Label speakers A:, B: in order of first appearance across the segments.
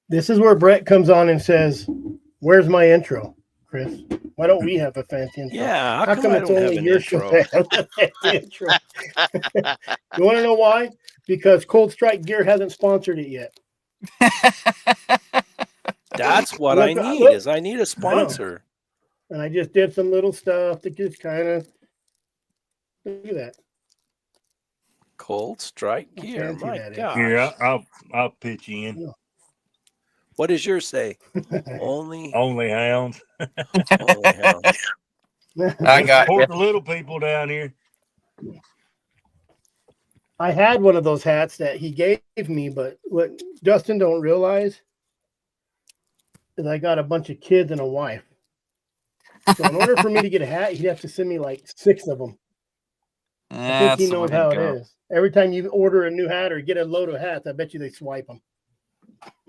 A: This is where Brett comes on and says, "Where's my intro, Chris? Why don't we have a fancy intro?
B: Yeah,
A: How come
B: I
A: it's
B: don't have
A: only
B: an
A: your show
B: intro?
A: that has a fancy intro?" You want to know why? Because Cold Strike Gear hasn't sponsored it yet.
B: That's what I need.
A: Look,
B: is I need a
A: I know.
B: sponsor.
A: And I just did some little stuff to just kind of look at that.
B: Cold Strike
A: How
B: Gear.
A: fancy
B: My
A: that is.
B: gosh.
C: Here, I'll pitch you in.
B: What does yours say? Only
C: Hounds.
B: only hounds.
D: I got
C: Support
D: you.
C: the little people down here.
A: I had one of those hats that he gave me, but what Justin don't realize is I got a bunch of kids and a wife. So in order for me to get a hat, he'd have to send me like 6 of them. I think
D: That's
A: he
D: the
A: knows
D: way
A: how
D: to
A: it
D: go.
A: is. Every time you order a new hat or get a load of hats, I bet you they swipe them.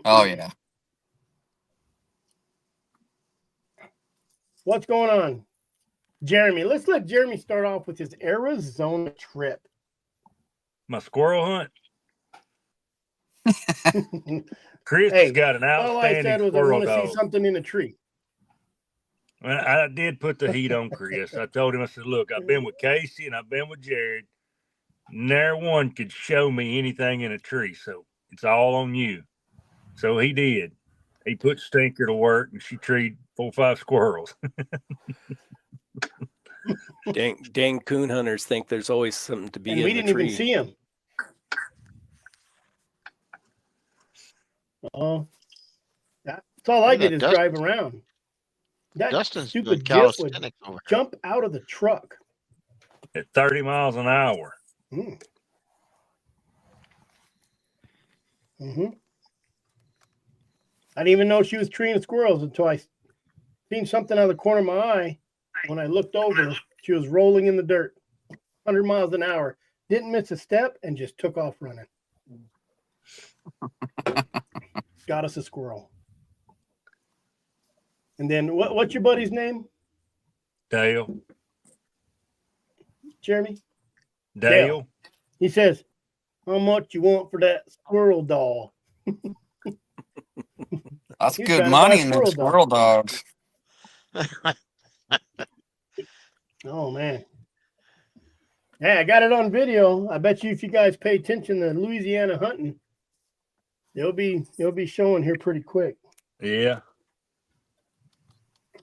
D: Oh, yeah.
A: What's going on? Jeremy, let's let Jeremy start off with his Arizona trip.
C: My squirrel hunt. Chris
A: Hey,
C: has got an
A: all I
C: outstanding
A: said was I
C: squirrel
A: want to see
C: dog.
A: something in a tree.
C: I did put the heat on Chris. I told him, I said, look, I've been with Casey and I've been with Jared. Never one could show me anything in a tree. So it's all on you. So he did. He put Stinker to work and she treed 4 or 5 squirrels.
B: Dang coon hunters think there's always something to be
A: And
B: in
A: we
B: the
A: didn't
B: tree.
A: even see him. Oh, that's all I did is drive around. That
E: Dustin's
A: stupid
E: good
A: Jeff would
E: calisthenics over here.
A: jump out of the truck.
C: At 30 miles an hour.
A: Mm-hmm. I didn't even know she was treeing squirrels until I seen something out of the corner of my eye. When I looked over, she was rolling in the dirt, 100 miles an hour. Didn't miss a step and just took off running. Got us a squirrel. And then what's your buddy's name?
C: Dale.
A: Jeremy?
C: Dale.
A: He says, how much you want for that squirrel doll?
D: That's
A: He's
D: good
A: trying to buy
D: money
A: a
D: in them
A: squirrel
D: squirrel dogs.
A: Oh, man. Yeah, I got it on video. I bet you if you guys pay attention to Louisiana hunting, they'll be showing here pretty quick.
C: Yeah.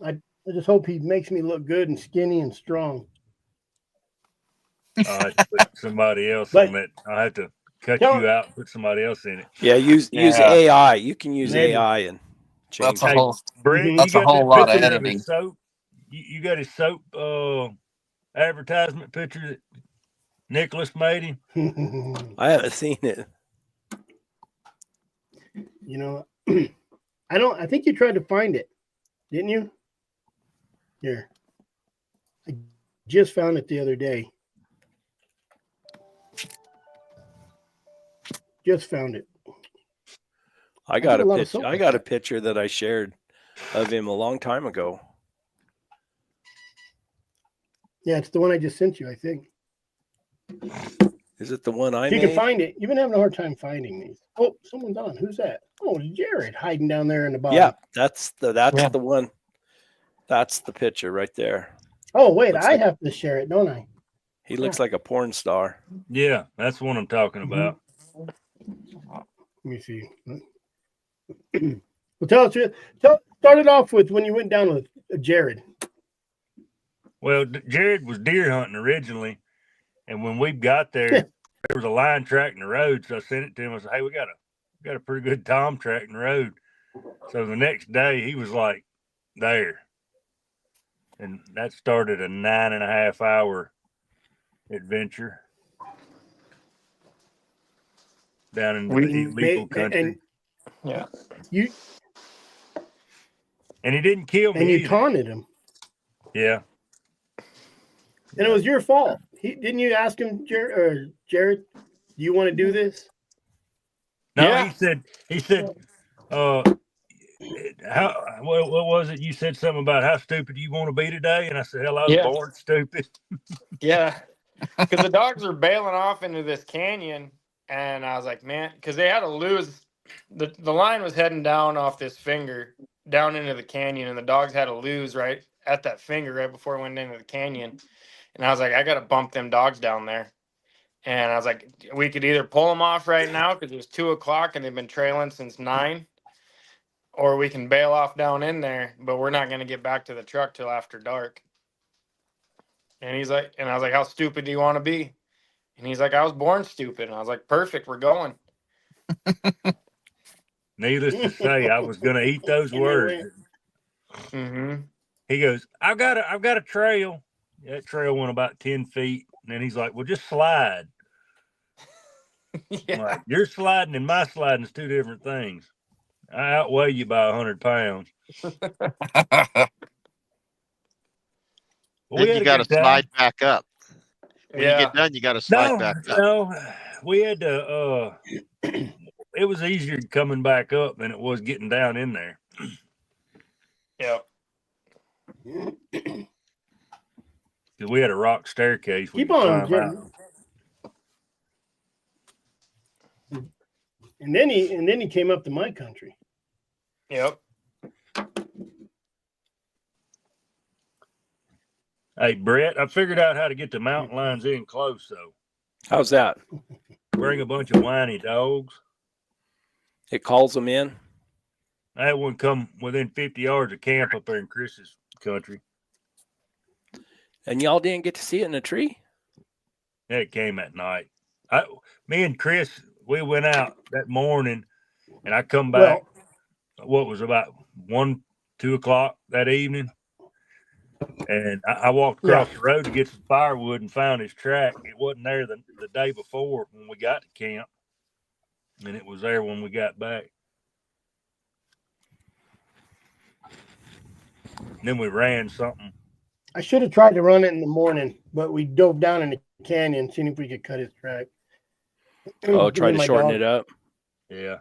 A: I just hope he makes me look good and skinny and strong.
C: I'll have to put somebody else on that. I'll have to cut you out and put somebody else in it.
B: Yeah, use AI. You can use AI and change.
D: That's a whole,
C: Brent,
D: that's
C: you
D: a
C: got
D: whole
C: that
D: lot of
C: picture
D: editing.
C: his soap? You got his soap advertisement picture that Nicholas made him?
B: I haven't seen it.
A: You know, I think you tried to find it, didn't you? Here. I just found it the other day. Just found it.
B: I got a picture. I got a picture that I shared of him a long time ago.
A: Yeah, it's the one I just sent you, I think.
B: Is it the one I
A: If you
B: made?
A: can find it. You've been having a hard time finding these. Oh, someone's on. Who's that? Oh, Jared hiding down there in the bottom.
B: Yeah, that's the one. That's the picture right there.
A: Oh, wait, I have to share it, don't I?
B: He looks like a porn star.
C: Yeah, that's what I'm talking about.
A: Let me see. Well, start it off with when you went down with Jared.
C: Well, Jared was deer hunting originally, and when we got there, there was a line track in the road. So I sent it to him. I said, "Hey, we got a pretty good tom track in the road." So the next day, he was like there, and that started a 9.5 hour adventure down in the illegal country. And he didn't kill me.
A: And you
C: either.
A: taunted him.
C: Yeah.
A: And it was your fault. Didn't you ask him, Jared, do you want to do this?
C: No, yeah. He said, what was it? You said something about how stupid you want to be today. And I said, hell, I was born stupid.
F: Yeah. Because the dogs are bailing off into this canyon. And I was like, man, because they had to lose
E: the line was heading down off this finger down into the canyon, and the dogs had to lose right at that finger right before it went into the canyon. And I was like, I got to bump them dogs down there. And I was like, we could either pull them off right now because it was 2:00 and they've been trailing since 9, or we can bail off down in there, but we're not going to get back to the truck till after dark. And he's like, and I was like, how stupid do you want to be? And he's like, I was born stupid. And I was like, perfect, we're going.
C: Needless to say, I was going to eat those words.
E: Mm-hmm.
C: He goes, I've got a trail. That trail went about 10 feet. And then he's like, well, just slide.
E: Yeah.
C: Like, your sliding and my sliding is two different things. I outweigh you by 100 pounds.
F: Then you got to slide back up. When you get done, you got to slide back up.
C: No, we had to, it was easier coming back up than it was getting down in there.
E: Yeah.
C: Because we had a rock staircase.
A: Keep on, Jim. And then he came up to my country.
E: Yep.
C: Hey, Brett, I figured out how to get the mountain lions in close, though.
B: How's that?
C: Bring a bunch of whiny dogs.
B: It calls them in.
C: I had one come within 50 yards of camp up there in Chris's country.
B: And y'all didn't get to see it in a tree?
C: Yeah, it came at night. Me and Chris, we went out that morning, and I come back, what was about 1, 2 o'clock that evening. And I walked across the road to get some firewood and found his track. It wasn't there the day before when we got to camp, and it was there when we got back. And then we ran something.
A: I should have tried to run it in the morning, but we dove down in the canyon, seeing if we could cut his track.
B: Oh, try to shorten it up.
C: Yeah.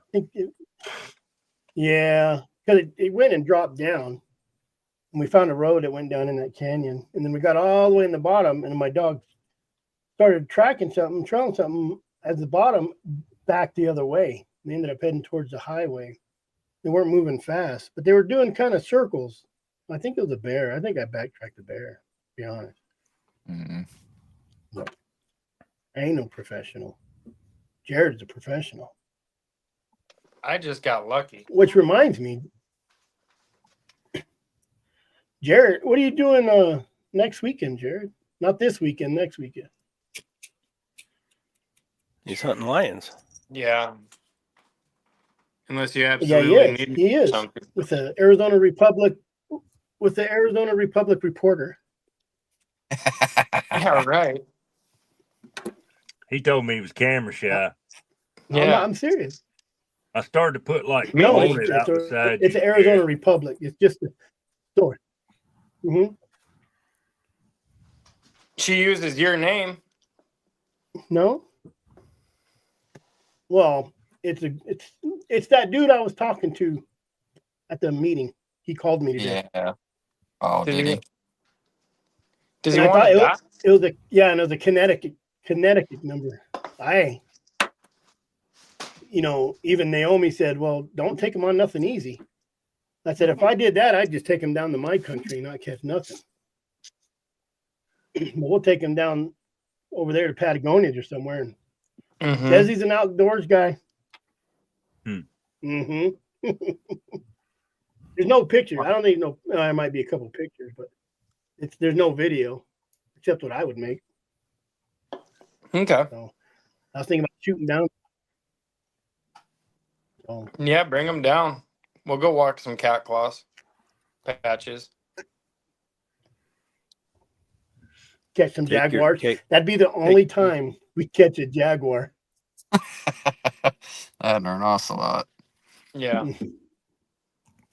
A: Yeah, because it went and dropped down. And we found a road that went down in that canyon. And then we got all the way in the bottom, and my dog started trailing something at the bottom back the other way. They ended up heading towards the highway. They weren't moving fast, but they were doing kind of circles. I think it was a bear. I think I backtracked the bear, to be honest. But I ain't no professional. Jared's a professional.
E: I just got lucky.
A: Which reminds me, Jared, what are you doing next weekend, Jared? Not this weekend, next weekend.
B: He's hunting lions.
E: Yeah. Unless you absolutely need
A: he is.
E: something.
A: With the Arizona Republic reporter.
E: Yeah, right.
C: He told me he was camera shy.
E: Yeah.
A: I'm serious.
C: I started to put like
A: it's the Arizona Republic. It's just a story. Mm-hmm.
E: She uses your name.
A: No. Well, it's that dude I was talking to at the meeting. He called me today.
D: Yeah. Oh, did he?
E: Does he want that?
A: It was a Connecticut number. Even Naomi said, well, don't take him on nothing easy. I said, if I did that, I'd just take him down to my country and not catch nothing. But we'll take him down over there to Patagonia or somewhere. And says he's an outdoors guy. Mm-hmm. There's no picture. I don't even know. There might be a couple pictures, but there's no video except what I would make.
E: Okay.
A: So I was thinking about shooting down. So,
E: yeah, bring him down. We'll go walk some cat claws patches.
A: Catch some jaguars. That'd be the only time we catch a jaguar.
D: And an ocelot.
E: Yeah.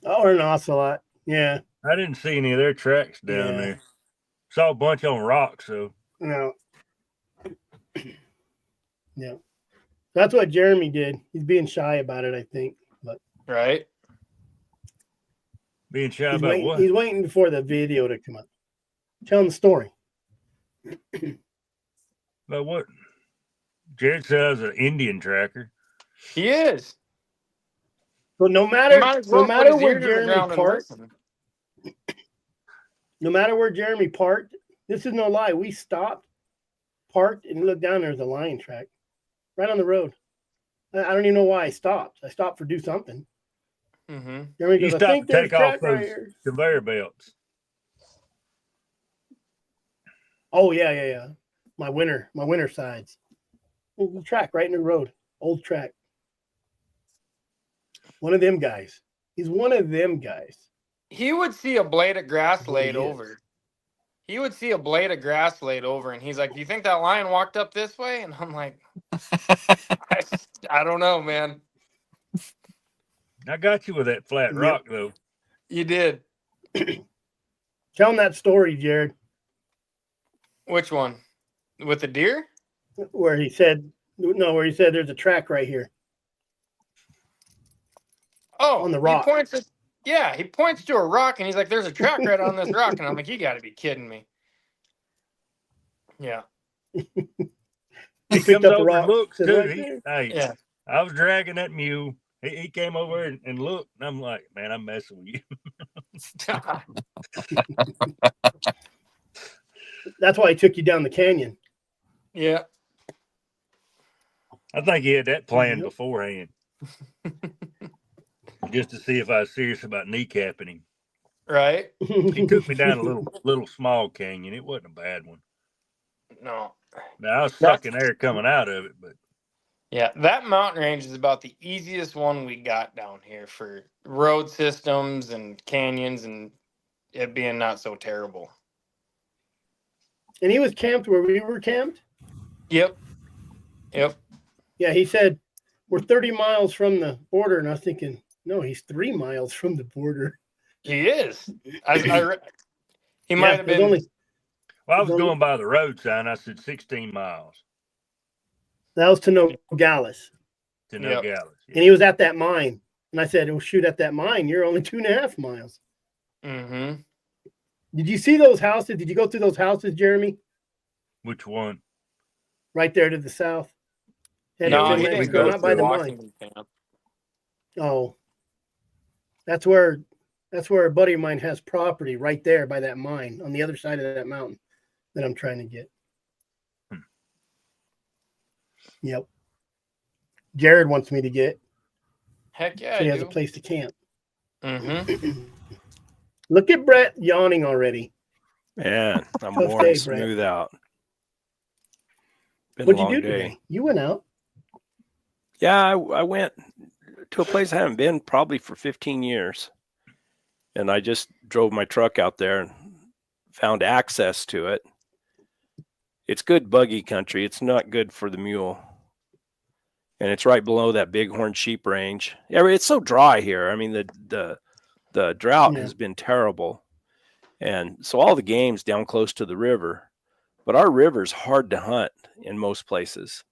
A: Or an ocelot. Yeah.
C: I didn't see any of their tracks down there. Saw a bunch on rocks, so.
A: No. Yeah. That's what Jeremy did. He's being shy about it, I think. But
E: right.
C: Being shy about what?
A: He's waiting for the video to come up. Telling the story.
C: About what? Jared says an Indian tracker.
E: He is.
A: So no
E: He might as well put
A: matter
E: his
A: where
E: ear to the
A: Jeremy
E: ground and
A: parked,
E: listen.
A: no matter where Jeremy parked, this is no lie. We stopped, parked, and looked down. There's a lion track right on the road. I don't even know why I stopped. I stopped for do something.
E: Mm-hmm.
A: Jeremy
C: You
A: goes, I
C: stopped
A: think
C: to
A: there's
C: take off
A: track right
C: those
A: here.
C: conveyor belts.
A: Oh yeah. My winter sides. There's a track right in the road. Old track. One of them guys. He's one of them guys.
E: He would see a blade of grass
A: That's what
E: laid
A: he is.
E: over. He would see a blade of grass laid over, and he's like, "Do you think that lion walked up this way?" And I'm like, I don't know, man.
C: I got you with that flat rock, though.
E: You did.
A: Tell him that story, Jared,
E: Which one? With the deer?
A: where he said there's a track right here.
E: Oh,
A: On the rock.
E: He points to a rock, and he's like, "There's a track right on this rock," and I'm like, "You got to be kidding me!" Yeah.
C: He
A: picked
C: comes
A: up a
C: over
A: rock,
C: and looks
A: said,
C: too.
A: right there.
E: Yeah.
C: I was dragging that mule. He came over and looked, and I'm like, man, I'm messing with you.
A: That's why he took you down the canyon.
E: Yeah.
C: I think he had that planned beforehand, just to see if I was serious about kneecapping him.
E: Right.
C: He took me down a little small canyon. It wasn't a bad one.
E: No.
C: Now I was sucking air coming out of it, but
E: Yeah, that mountain range is about the easiest one we got down here for road systems and canyons and it being not so terrible.
A: And he was camped where we were camped?
E: Yep.
A: Yeah, he said, we're 30 miles from the border. And I was thinking, no, he's 3 miles from the border.
E: He is. He might have been.
C: I was going by the road sign. I said 16 miles.
A: That was to Nogales.
C: To Nogales. Yeah.
A: And he was at that mine. And I said, well, shoot, at that mine, you're only 2.5 miles.
E: Mm-hmm.
A: Did you see those houses? Did you go through those houses, Jeremy?
C: Which one?
A: Right there to the south.
E: No, he didn't go
A: not by the mine. Oh. That's where a buddy of mine has property right there by that mine on the other side of that mountain that I'm trying to get. Yep. Jared wants me to get.
E: Heck yeah,
A: so he has a place to camp.
E: Mm-hmm.
A: Look at Brett yawning already.
B: Man, I'm worn smooth out.
A: What'd you do today? You went out.
B: Yeah, I went to a place I haven't been probably for 15 years. And I just drove my truck out there and found access to it. It's good buggy country. It's not good for the mule. And it's right below that bighorn sheep range. Yeah, it's so dry here. I mean, the drought has been terrible. And so all the game's down close to the river. But our river's hard to hunt in most places.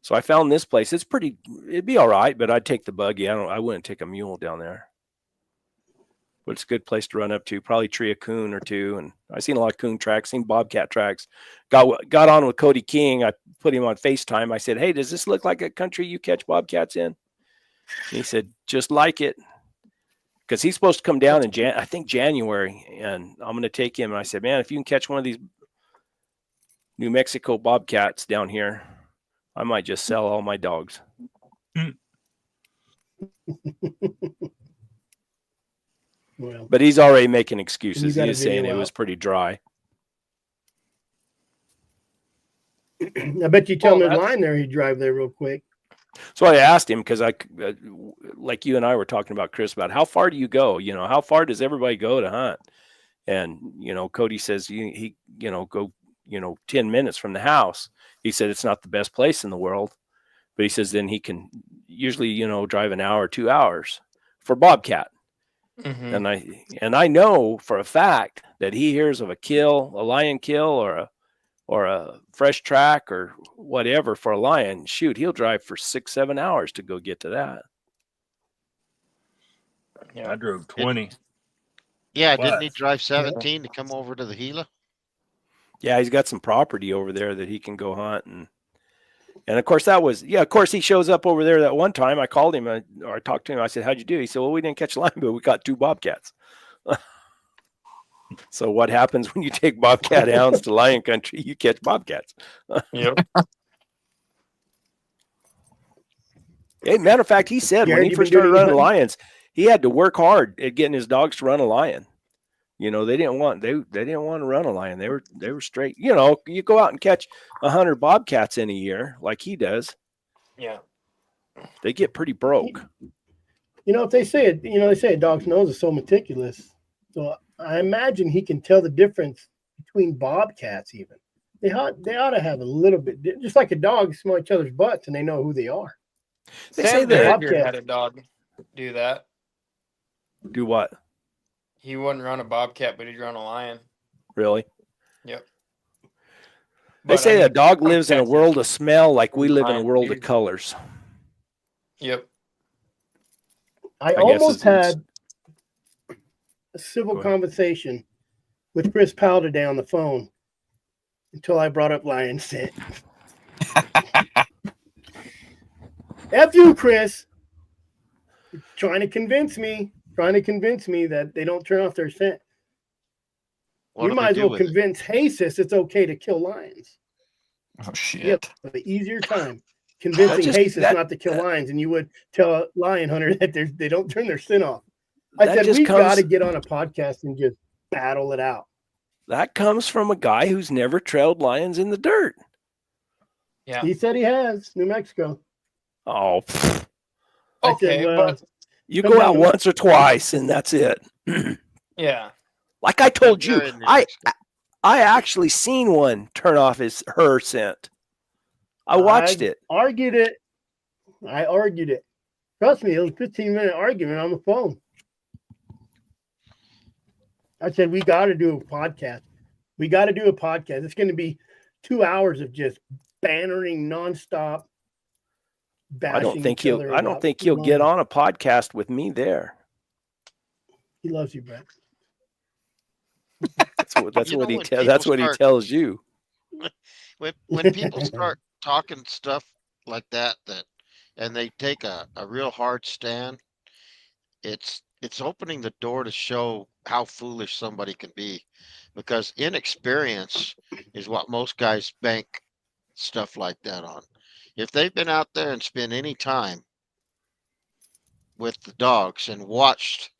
B: So I found this place. It'd be all right, but I'd take the buggy. I wouldn't take a mule down there. But it's a good place to run up to. Probably tree a coon or two. And I've seen a lot of coon tracks, seen bobcat tracks. Got on with Cody King. I put him on FaceTime. I said, hey, does this look like a country you catch bobcats in? And he said, just like it. Because he's supposed to come down in I think January. And I'm going to take him. And I said, man, if you can catch one of these New Mexico bobcats down here, I might just sell all my dogs.
A: Well,
B: but he's already making excuses. He was saying it was pretty dry.
A: I bet you tell him there's a line there, he'd drive there real quick.
B: So I asked him, because like you and I were talking about, Chris, about how far do you go? You know, how far does everybody go to hunt? And, you know, Cody says he go 10 minutes from the house. He said it's not the best place in the world, but he says then he can usually, drive an hour or 2 hours for bobcat. Mm-hmm. And I know for a fact that he hears of a lion kill or a fresh track or whatever for a lion. Shoot, he'll drive for 6-7 hours to go get to that.
C: Yeah, I drove 20.
F: Yeah, didn't he drive 17 to come over to the Gila?
B: Yeah, he's got some property over there that he can go hunt, and And of course of course he shows up over there that one time. I called him or I talked to him. I said, how'd you do? He said, well, we didn't catch lion, but we caught 2 bobcats. So what happens when you take bobcat hounds to lion country? You catch bobcats.
E: Yep.
B: Hey, matter of fact, he said
A: Jared,
B: when he
A: you
B: first
A: been
B: started
A: doing any
B: running
A: hunting?
B: lions, he had to work hard at getting his dogs to run a lion. You know, they didn't want to run a lion. They were straight. You know, you go out and catch 100 bobcats in a year, like he does.
E: Yeah.
B: They get pretty broke.
A: You know, if they say it, they say a dog's nose is so meticulous. So I imagine he can tell the difference between bobcats. Even they ought to have a little bit, just like a dog, smell each other's butts and they know who they are.
B: They say
E: Sam
B: that.
E: Bradford had a dog do that.
B: Do what?
E: He wouldn't run a bobcat, but he'd run a lion.
B: Really?
E: Yep.
B: They
E: But,
B: say
E: I mean,
B: a dog lives in a
E: bobcats
B: world
E: are
B: of smell like we live in a
E: lion
B: world of
E: dudes.
B: colors.
E: Yep.
A: I
B: guess
A: almost
B: it's-
A: had a civil
B: Go ahead.
A: conversation with Chris Powell today on the phone until I brought up lion scent. F you, Chris. You're trying to convince me that they don't turn off their scent.
F: What
A: You
F: do
A: might
F: they
A: as
F: do
A: well
F: with it?
A: convince Jesus it's okay to kill lions.
D: Oh
A: You
D: shit.
A: have an easier time convincing
B: just-
A: Jesus
B: that-
A: not to kill lions than you would tell a lion hunter that they don't turn their scent off. I
B: That
A: said,
B: just
A: we've got
B: comes-
A: to get on a podcast and just battle it out.
B: That comes from a guy who's never trailed lions in the dirt.
E: Yeah.
A: He said he has, New Mexico.
B: Oh, pfft.
A: I
E: Okay,
A: said, well,
E: but
B: you
A: Come
B: go
A: down
B: out
A: to-
B: once or twice and that's it.
E: yeah.
B: Like I told you,
F: They're in New Mexico.
B: I actually seen one turn off her scent. I watched it.
A: Argued it. I argued it. Trust me, it was a 15-minute argument on the phone. I said, we got to do a podcast. It's going to be 2 hours of just bantering nonstop.
B: I don't think
A: each other
B: he'll
A: about
B: get
A: lions.
B: on a podcast with me there.
A: He loves you, Brett.
B: That's what
F: You know, when
B: he
F: people
B: tells you.
F: When people start talking stuff like that, and they take a real hard stand, it's opening the door to show how foolish somebody can be, because inexperience is what most guys bank stuff like that on. If they've been out there and spent any time with the dogs and watched,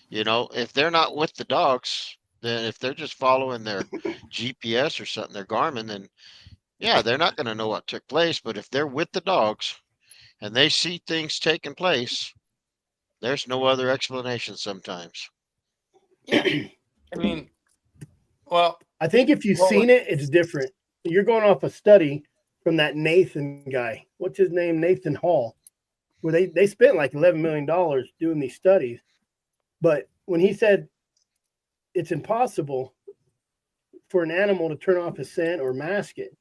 F: if they're not with the dogs, then if they're just following their GPS or something, their Garmin, then yeah, they're not going to know what took place. But if they're with the dogs and they see things taking place, there's no other explanation sometimes.
E: Yeah. I mean, well,
A: I think if you've seen it, it's different. You're going off a study from that Nathan guy. What's his name? Nathan Hall. Where they spent like $11 million doing these studies. But when he said it's impossible for an animal to turn off his scent or mask it,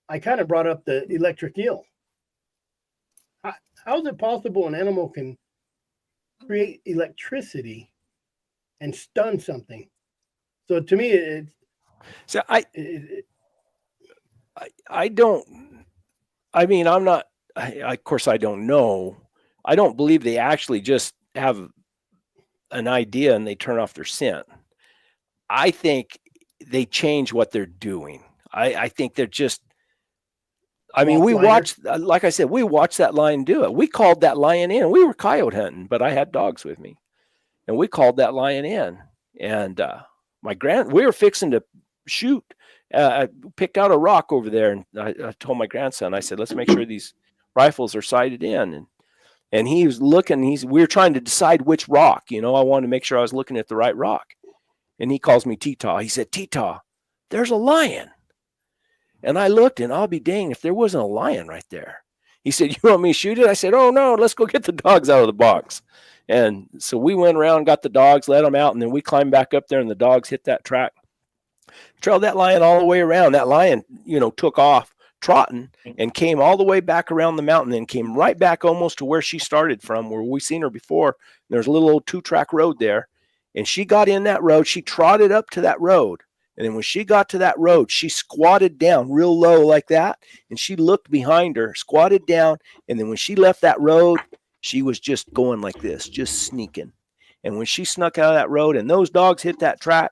A: I kind of brought up the electric eel. How is it possible an animal can create electricity and stun something? So to me,
B: So I don't. I mean, I'm not. Of course, I don't know. I don't believe they actually just have an idea and they turn off their scent. I think they change what they're doing. I think they're just. I mean, we
A: Offliner.
B: watched, like I said, we watched that lion do it. We called that lion in. We were coyote hunting, but I had dogs with me, and we called that lion in. And we were fixing to shoot. I picked out a rock over there, and I told my grandson, I said, let's make sure these rifles are sighted in. And he was looking, we were trying to decide which rock, I wanted to make sure I was looking at the right rock. And he calls me T-Taw. He said, T-Taw, there's a lion. And I looked, and I'll be dang if there wasn't a lion right there. He said, you want me to shoot it? I said, oh no, let's go get the dogs out of the box. And so we went around, got the dogs, let them out, and then we climbed back up there, and the dogs hit that track. Trailed that lion all the way around. That lion, took off trotting and came all the way back around the mountain and came right back almost to where she started from, where we seen her before. There's a little old 2-track road there. And she got in that road. She trotted up to that road. And then when she got to that road, she squatted down real low like that. And she looked behind her, squatted down. And then when she left that road, she was just going like this, just sneaking. And when she snuck out of that road and those dogs hit that track,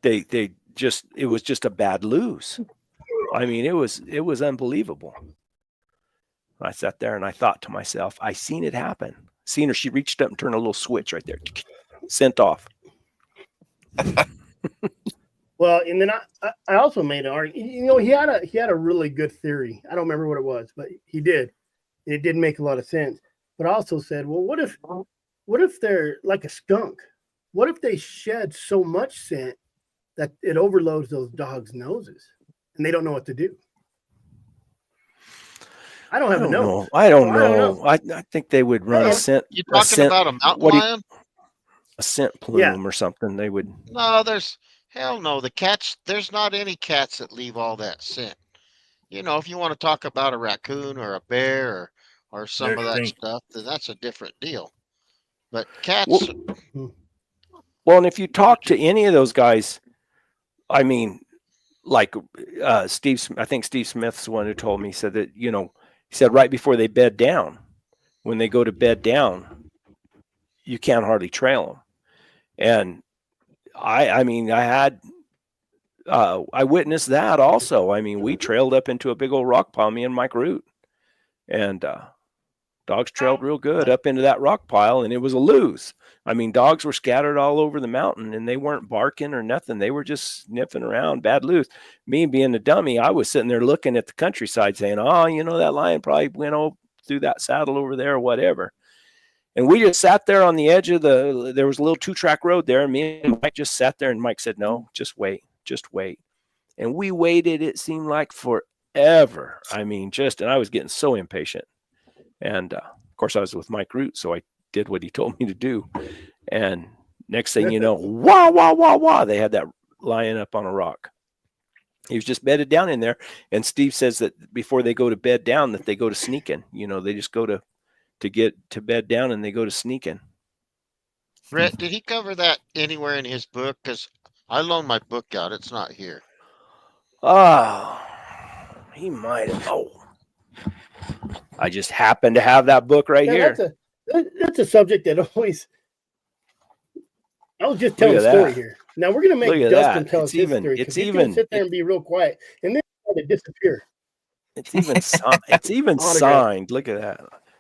B: it was just a bad lose. I mean, it was unbelievable. I sat there and I thought to myself, I seen it happen. Seen her, she reached up and turned a little switch right there, sent off.
A: Well, and then I also made an argument. You know, he had a really good theory. I don't remember what it was, but he did. It did make a lot of sense. But I also said, well, what if they're like a skunk? What if they shed so much scent that it overloads those dogs' noses and they don't know what to do? I don't have a nose.
B: I don't
A: So I don't
B: know.
A: know.
B: I think they would run a scent.
F: You talking about a mountain lion?
B: A scent plume or something. They would.
F: No, hell no. The cats, there's not any cats that leave all that scent. You know, if you want to talk about a raccoon or a bear or some of that stuff, then that's a different deal. But cats.
B: Well, and if you talk to any of those guys, I mean, like Steve, I think Steve Smith's the one who told me, he said that, you know, he said right before they bed down, when they go to bed down, you can't hardly trail them. And I mean, I witnessed that also. I mean, we trailed up into a big old rock pile, me and Mike Root, and dogs trailed real good up into that rock pile, and it was a lose. I mean, dogs were scattered all over the mountain, and they weren't barking or nothing. They were just sniffing around, bad lose. Me being a dummy, I was sitting there looking at the countryside saying, oh, you know, that lion probably went through that saddle over there or whatever. And we just sat there on the edge of there was a little 2-track road there, and me and Mike just sat there, and Mike said, no, just wait. And we waited, it seemed like forever. I mean, and I was getting so impatient. And of course, I was with Mike Root, so I did what he told me to do. And next thing you know, wah, wah, wah, wah, they had that lion up on a rock. He was just bedded down in there. And Steve says that before they go to bed down, that they go to sneaking. You know, they just go to get to bed down and they go to sneaking.
F: Brett, did he cover that anywhere in his book? Because I loaned my book out. It's not here.
B: Oh, he might have. Oh, I just happen to have that book right here.
A: That's a subject that always. I was just telling a story here. Now we're going to make Dustin tell us his story. He's going to sit there and be real quiet, and then it disappear.
B: It's even signed. Look at that.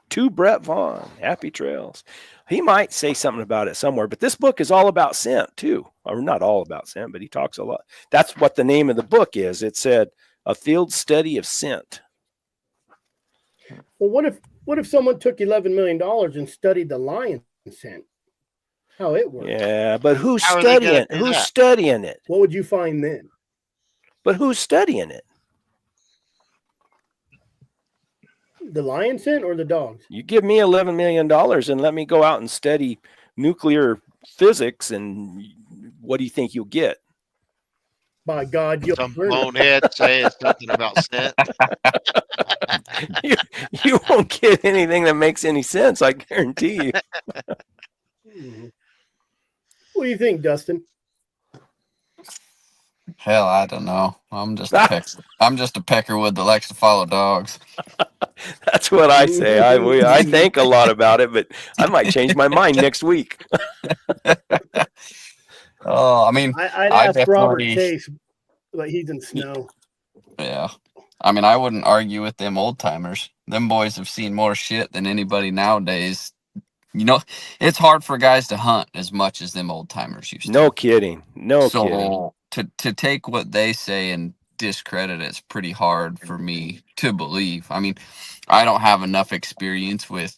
B: To Brett Vaughn, happy trails. He might say something about it somewhere, but this book is all about scent too. Or not all about scent, but he talks a lot. That's what the name of the book is. It said A Field Study of Scent.
A: Well, what if someone took $11 million and studied the lion scent? How it works?
B: Yeah, but who's studying it?
A: What would you find then?
B: But who's studying it?
A: The lion scent or the dogs?
B: You give me $11 million and let me go out and study nuclear physics, and what do you think you'll get?
A: By God, you'll
F: some bonehead saying something about scent.
B: you won't get anything that makes any sense, I guarantee you.
A: What do you think, Dustin?
D: Hell, I don't know. I'm just a peckerwood that likes to follow dogs.
B: That's what I say. I think a lot about it, but I might change my mind next week.
D: Oh, I mean,
A: I'd ask Robert Chase, but he's in snow.
D: Yeah. I mean, I wouldn't argue with them old timers. Them boys have seen more shit than anybody nowadays. You know, it's hard for guys to hunt as much as them old timers used to.
B: No kidding. No kidding.
D: To take what they say and discredit it's pretty hard for me to believe. I mean, I don't have enough experience with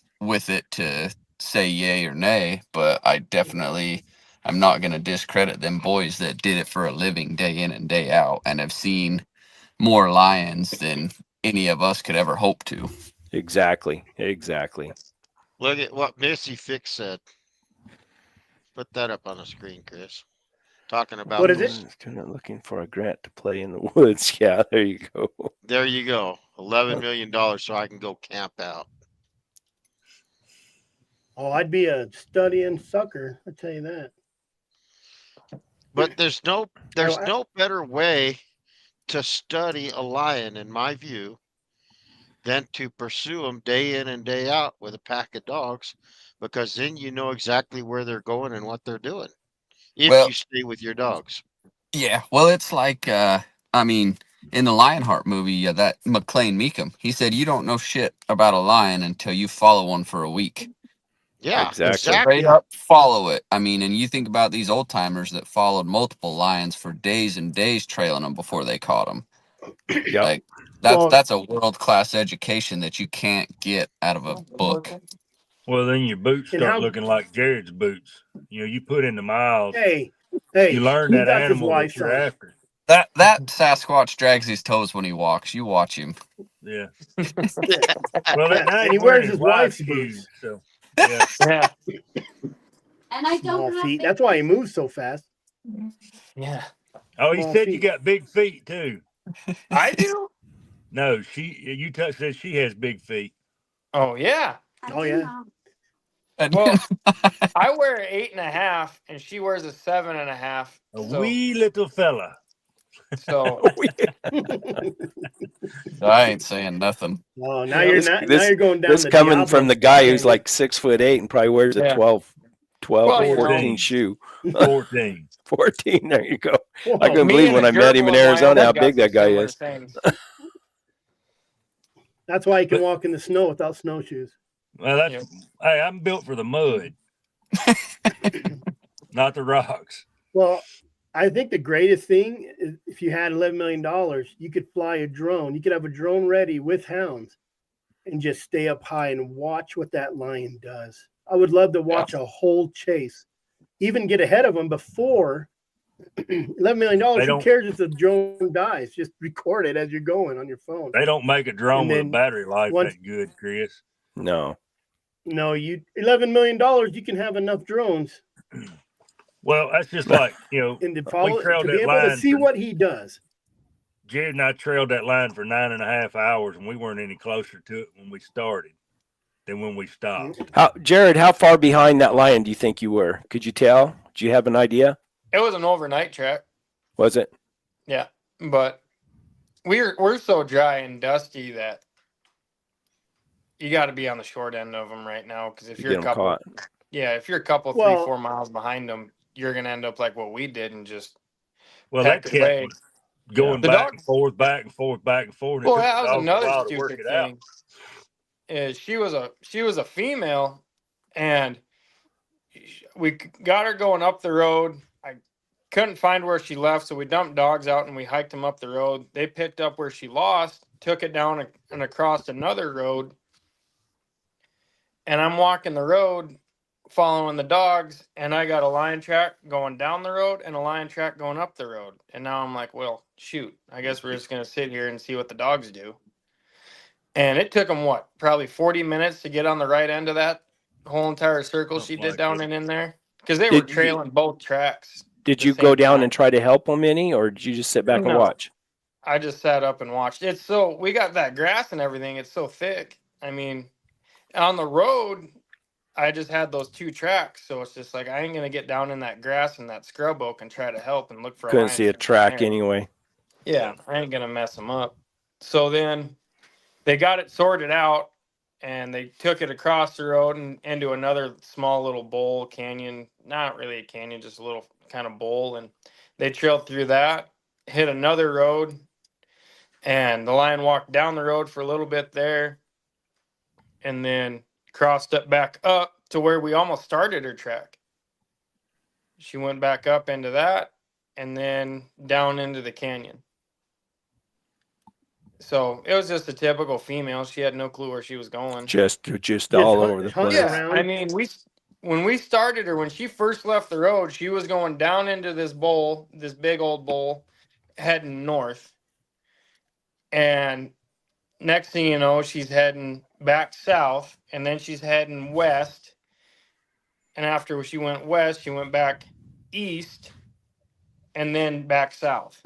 D: it to say yay or nay, but I'm not going to discredit them boys that did it for a living day in and day out and have seen more lions than any of us could ever hope to.
B: Exactly.
F: Look at what Missy Fix said. Put that up on the screen, Chris. Talking about
A: what is it?
B: Looking for a grant to play in the woods. Yeah, there you go.
F: There you go. $11 million so I can go camp out.
A: Oh, I'd be a studying sucker. I tell you that.
F: But there's no better way to study a lion, in my view, than to pursue them day in and day out with a pack of dogs, because then you know exactly where they're going and what they're doing if
D: Well,
F: you stay with your dogs.
D: yeah. Well, it's like, I mean, in the Lionheart movie, that McLean Meekum, he said, you don't know shit about a lion until you follow one for a week.
F: Yeah,
B: Exactly.
D: Straight up follow it. I mean, and you think about these old timers that followed multiple lions for days and days, trailing them before they caught them.
B: Yep.
D: Like that's a world class education that you can't get out of a book.
C: Well, then your boots
A: And
C: start
A: how-
C: looking like Jared's boots. You know, you put in the miles,
A: Hey,
C: you learn
A: he
C: that
A: got his
C: animal that
A: wife's
C: you're
A: on.
C: after.
D: That Sasquatch drags his toes when he walks. You watch him.
C: Yeah.
A: Yeah.
C: Well, at night
A: And he
C: he's
A: wears
C: wearing
A: his
C: wife's
A: wife's
C: shoes.
A: boots.
C: So, yeah.
E: Yeah.
G: And I
A: Small
G: don't have
A: feet.
G: big
A: That's why he moves so fast.
E: Yeah.
C: Oh, he
A: Small
C: said you
A: feet.
C: got big feet too.
E: I do?
C: No, you said she has big feet.
E: Oh, yeah.
G: I
A: Oh,
G: do
A: yeah.
G: know.
E: Well, I wear an 8.5 and she wears a 7.5.
C: A
E: So,
C: wee little fella.
E: so
D: I ain't saying nothing.
A: Oh, now
E: Yeah,
A: you're
B: this-
A: not. Now
B: this-
A: you're going down.
B: This
A: the
B: coming
A: Diablo
B: from the guy who's
A: tangent.
B: like 6'8" and probably wears a
E: Yeah.
B: 12
E: Well,
B: or
E: you know.
B: 14 shoe.
C: 14.
B: 14. There you go.
A: Whoa.
B: I couldn't
E: Me
B: believe
E: and
B: when
E: a
B: I met him
E: gerbil
B: in
E: in
B: Arizona how
E: Wyoming
B: big
E: got
B: that guy
E: similar
B: is.
E: things.
A: That's why he can walk in the snow without snowshoes.
C: Well, that's
E: Yep.
C: hey, I'm built for the mud, not the rocks.
A: Well, I think the greatest thing is if you had $11 million, you could fly a drone. You could have a drone ready with hounds and just stay up high and watch what that lion does. I would love to watch a whole chase, even get ahead of them before $11 million.
C: They
A: Who
C: don't-
A: cares if the drone dies? Just record it as you're going on your phone.
C: They don't make a drone
A: And
C: with a
A: then
C: battery life
A: once-
C: that good, Chris.
B: No.
A: No, $11 million, you can have enough drones
C: Well, that's just like,
A: and to follow
C: trailed
A: to be
C: that
A: able to
C: line
A: see
C: for-
A: what he does.
C: Jared and I trailed that line for 9.5 hours, and we weren't any closer to it when we started than when we stopped.
B: Jared, how far behind that lion do you think you were? Could you tell? Do you have an idea?
E: It was an overnight trek.
B: Was it?
E: Yeah. But we're so dry and dusty that you got to be on the short end of them right now. Because if you're
B: Get
E: a
B: 'em
E: couple,
B: caught.
E: if you're a couple,
A: Well-
E: 3-4 miles behind them, you're gonna end up like what we did and just
C: Well, that
E: peck
C: cat
E: away.
C: was going
E: The
C: back
E: dog-
C: and forth, back and forth, back and forth. and it
E: Well,
C: took
E: that
C: the
E: was
C: dogs a
E: another
C: while to work
E: stupid
C: it out.
E: thing. Is she was a female, and we got her going up the road. I couldn't find where she left, so we dumped dogs out and we hiked them up the road. They picked up where she lost, took it down and across another road. And I'm walking the road, following the dogs, and I got a lion track going down the road and a lion track going up the road. And now I'm like, well, shoot, I guess we're just gonna sit here and see what the dogs do. And it took them probably 40 minutes to get on the right end of that whole entire circle she
C: Something
E: did
C: like
E: down
C: that.
E: and in there because they were
B: Did you-
E: trailing both tracks.
B: Did
E: the
B: you
E: same
B: go down
E: time.
B: and try to help them any, or did you just sit back and
E: No.
B: watch?
E: I just sat up and watched. We got that grass and everything. It's so thick. I mean, on the road, I just had those 2 tracks, so it's just like I ain't gonna get down in that grass and that scrub oak and try to help and look for.
B: Couldn't
E: lions
B: see a
E: down
B: track
E: there.
B: anyway.
E: Yeah, I ain't gonna mess them up. So then they got it sorted out and they took it across the road and into another small little bowl canyon. Not really a canyon, just a little kind of bowl. And they trailed through that, hit another road, and the lion walked down the road for a little bit there and then crossed it back up to where we almost started her track. She went back up into that and then down into the canyon. So it was just a typical female. She had no clue where she was going.
B: Just all
A: hunt-
B: over the
A: hunt
B: place.
A: around.
E: I mean, when we started her, when she first left the road, she was going down into this bowl, this big old bowl, heading north. And next thing you know, she's heading back south, and then she's heading west. And after she went west, she went back east, and then back south.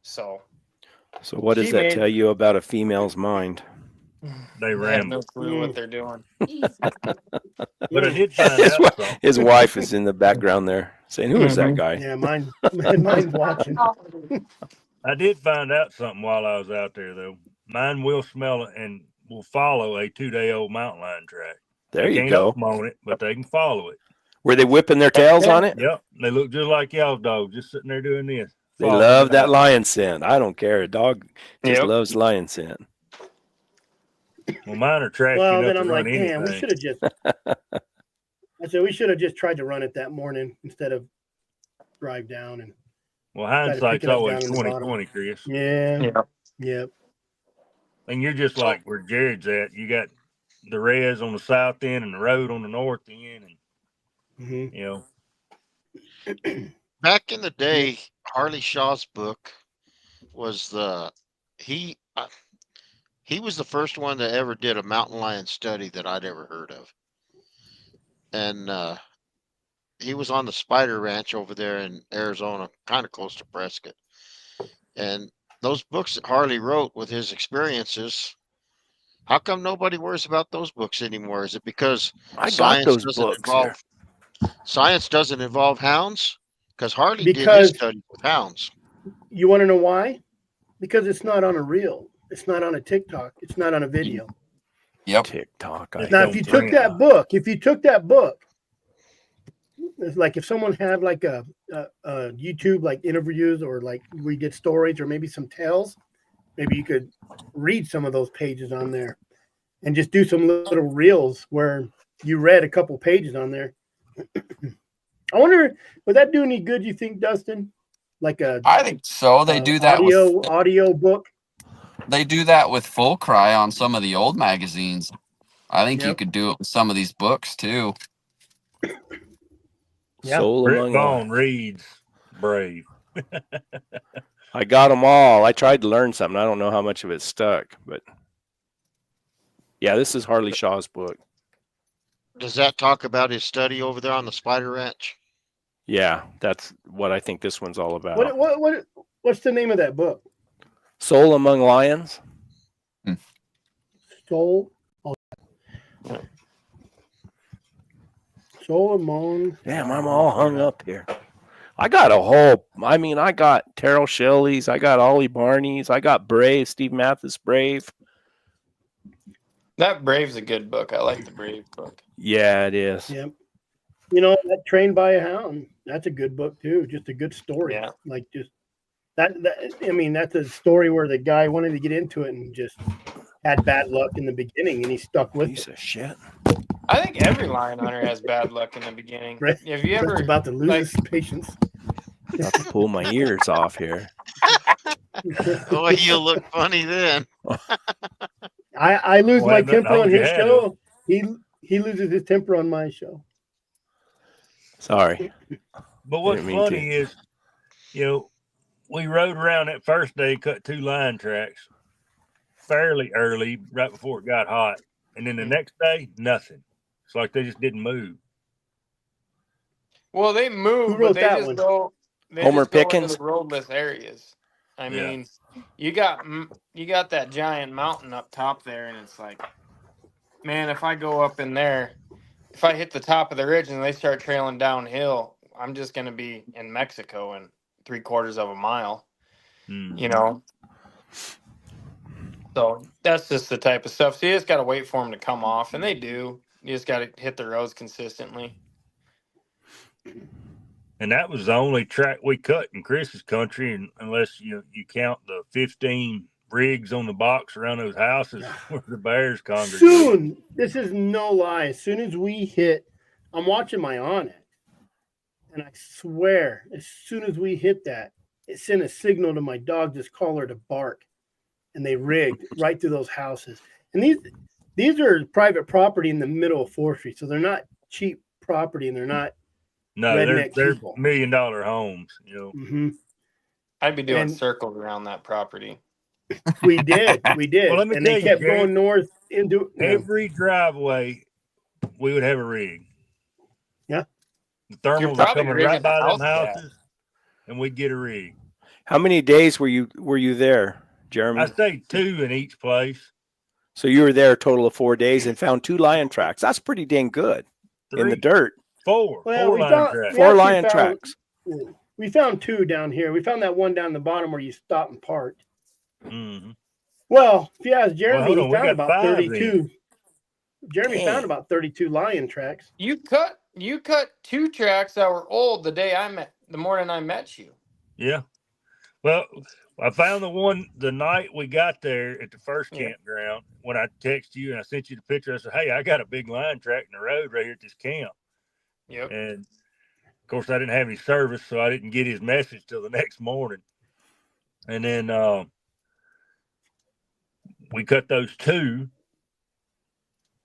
E: So
B: So what does
E: She
B: that
E: made-
B: tell you about a female's mind?
C: They
E: I have
C: ramble.
E: no clue what they're doing.
C: But I did find
B: His,
C: out
B: wi-
C: something.
B: his wife is in the background there saying, "Who is that
E: Mhm.
B: guy?"
A: Yeah, mine's watching.
C: I did find out something while I was out there, though. Mine will smell it and will follow a 2-day-old mountain lion track.
B: There
C: They
B: you
C: can't
B: go.
C: open on it, but they can follow it.
B: Were they whipping their tails on it?
C: Yep. They look just like y'all dogs, just sitting there doing this.
B: They
C: following
B: love
C: it
B: that
C: out.
B: lion scent. I don't care. A dog just
E: Yep.
B: loves lion scent.
C: Well, mine are trashy
A: Well,
C: enough
A: then
C: to
A: I'm
C: run
A: like, damn, we
C: anything.
A: should have just. I said we should have just tried to run it that morning instead of drive down and.
C: Well,
A: try to pick
C: hindsight's
A: it up
C: always
A: down in the bottom.
C: 20/20, Chris.
A: Yeah.
E: Yeah.
A: Yep.
C: And you're just like where Jared's at. You got the res on the south end and the road on the north end, and
A: hmm
C: you know.
F: Back in the day, Harley Shaw's book was he was the first one that ever did a mountain lion study that I'd ever heard of, and he was on the Spider Ranch over there in Arizona, kind of close to Prescott. And those books that Harley wrote with his experiences, how come nobody worries about those books anymore? Is it because
B: I got
F: science
B: those
F: doesn't
B: books
F: involve
B: here.
F: science doesn't involve hounds? Because Harley did his
A: Because
F: studies with hounds.
A: you want to know why? Because it's not on a reel. It's not on a TikTok. It's not on a video.
D: Yep.
B: TikTok.
C: It's
A: Now,
C: don't
A: if you took
C: print.
A: that book, it's like if someone had like a YouTube like interviews or like we get stories or maybe some tales, maybe you could read some of those pages on there and just do some little reels where you read a couple pages on there. I wonder, would that do any good? You think, Dustin? Like
D: I think so. They do that
A: audio book.
D: they do that with Full Cry on some of the old magazines. I think you
A: Yep.
D: could do it with some of these books too.
A: Yeah.
B: Soul
C: Rick
B: Among
C: Vaughn
B: Lions.
C: reads brave.
B: I got them all. I tried to learn something. I don't know how much of it stuck, but yeah, this is Harley Shaw's book.
F: Does that talk about his study over there on the Spider Ranch?
B: Yeah, that's what I think this one's all about.
A: What's the name of that book?
B: Soul Among Lions.
A: Soul Among.
B: Damn, I'm all hung up here. I got I got Terrell Shelley's, I got Ollie Barney's, I got Brave, Steve Mathis Brave.
E: That Brave's a good book. I like the Brave book.
B: Yeah, it is.
A: Yep. You know, that Trained by a Hound. That's a good book too. Just a good story.
E: Yeah.
A: Like just that. I mean, that's a story where the guy wanted to get into it and just had bad luck in the beginning, and he stuck with
B: Piece
A: it.
B: of shit.
E: I think every lion hunter has bad luck in the beginning.
A: Right.
E: Have you
A: Brett's
E: ever
A: about to lose
E: like-
A: his patience.
B: Got to pull my ears off here.
F: Oh, you look funny then.
A: I lose
C: Well,
A: my
C: I've nothing to
A: temper on
C: hold your
A: his
C: hat
A: show. He loses his temper on my show.
B: Sorry.
C: But what's
B: Didn't mean to.
C: funny is, you know, we rode around that first day, cut 2 lion tracks fairly early, right before it got hot. And then the next day, nothing. It's like they just didn't move.
E: Well, they move,
A: Who
E: but
A: wrote
E: they
A: that
E: just
A: one?
E: go. They
B: Homer
E: just go
B: Pickens?
E: into the roadless areas. I
C: Yeah.
E: mean, you got that giant mountain up top there, and it's like, man, if I go up in there, if I hit the top of the ridge and they start trailing downhill, I'm just going to be in Mexico in 3/4 of a mile.
C: Hmm.
E: You know. So that's just the type of stuff. So you just got to wait for them to come off, and they do. You just got to hit the roads consistently.
C: And that was the only track we cut in Chris's country, and unless you count the 15 rigs on the box around those houses where the bears congregate.
A: Soon, this is no lie. As soon as we hit, I'm watching my Onyx, and I swear, as soon as we hit that, it sent a signal to my dog, this collar, to bark, and they rigged right through those houses. And these are private property in the middle of 4th Street, so they're not cheap property, and they're not.
C: No,
A: redneck
C: they're
A: people.
C: $1 million homes, you know.
A: Mm-hmm.
E: I'd be doing
A: And-
E: circles around that property.
A: We did.
C: Well, let me
A: And
C: tell
A: they
C: you,
A: kept
C: Jared,
A: going north into
C: every driveway we would have a rig.
A: Yeah.
C: The
E: You're
C: thermals are
E: probably
C: coming
E: rigging
C: right
E: the
C: by them
E: house
C: houses, and we'd get a rig.
B: How many days were you there, Jeremy?
C: I stayed 2 in each place.
B: So you were there a total of 4 days and found 2 lion tracks. That's pretty dang good in the
C: 3.
B: dirt.
C: Four
A: Well,
C: line tracks.
B: Four
A: actually
B: lion
A: found-
B: tracks.
A: We found 2 down here. We found that one down the bottom where you stop and park.
C: Mm-hmm.
A: Well, if you ask Jeremy,
C: hold on,
A: he
C: we
A: found
C: got
A: about
C: 5 then.
A: 32. Jeremy
B: Dang.
A: found about 32 lion tracks.
E: You cut 2 tracks that were old the morning I met you.
C: Yeah. Well, I found the one the night we got there at the first
E: Yeah.
C: campground. When I texted you and I sent you the picture, I said, "Hey, I got a big lion track in the road right here at this camp."
E: Yep.
C: And of course, I didn't have any service, so I didn't get his message till the next morning. And then we cut those 2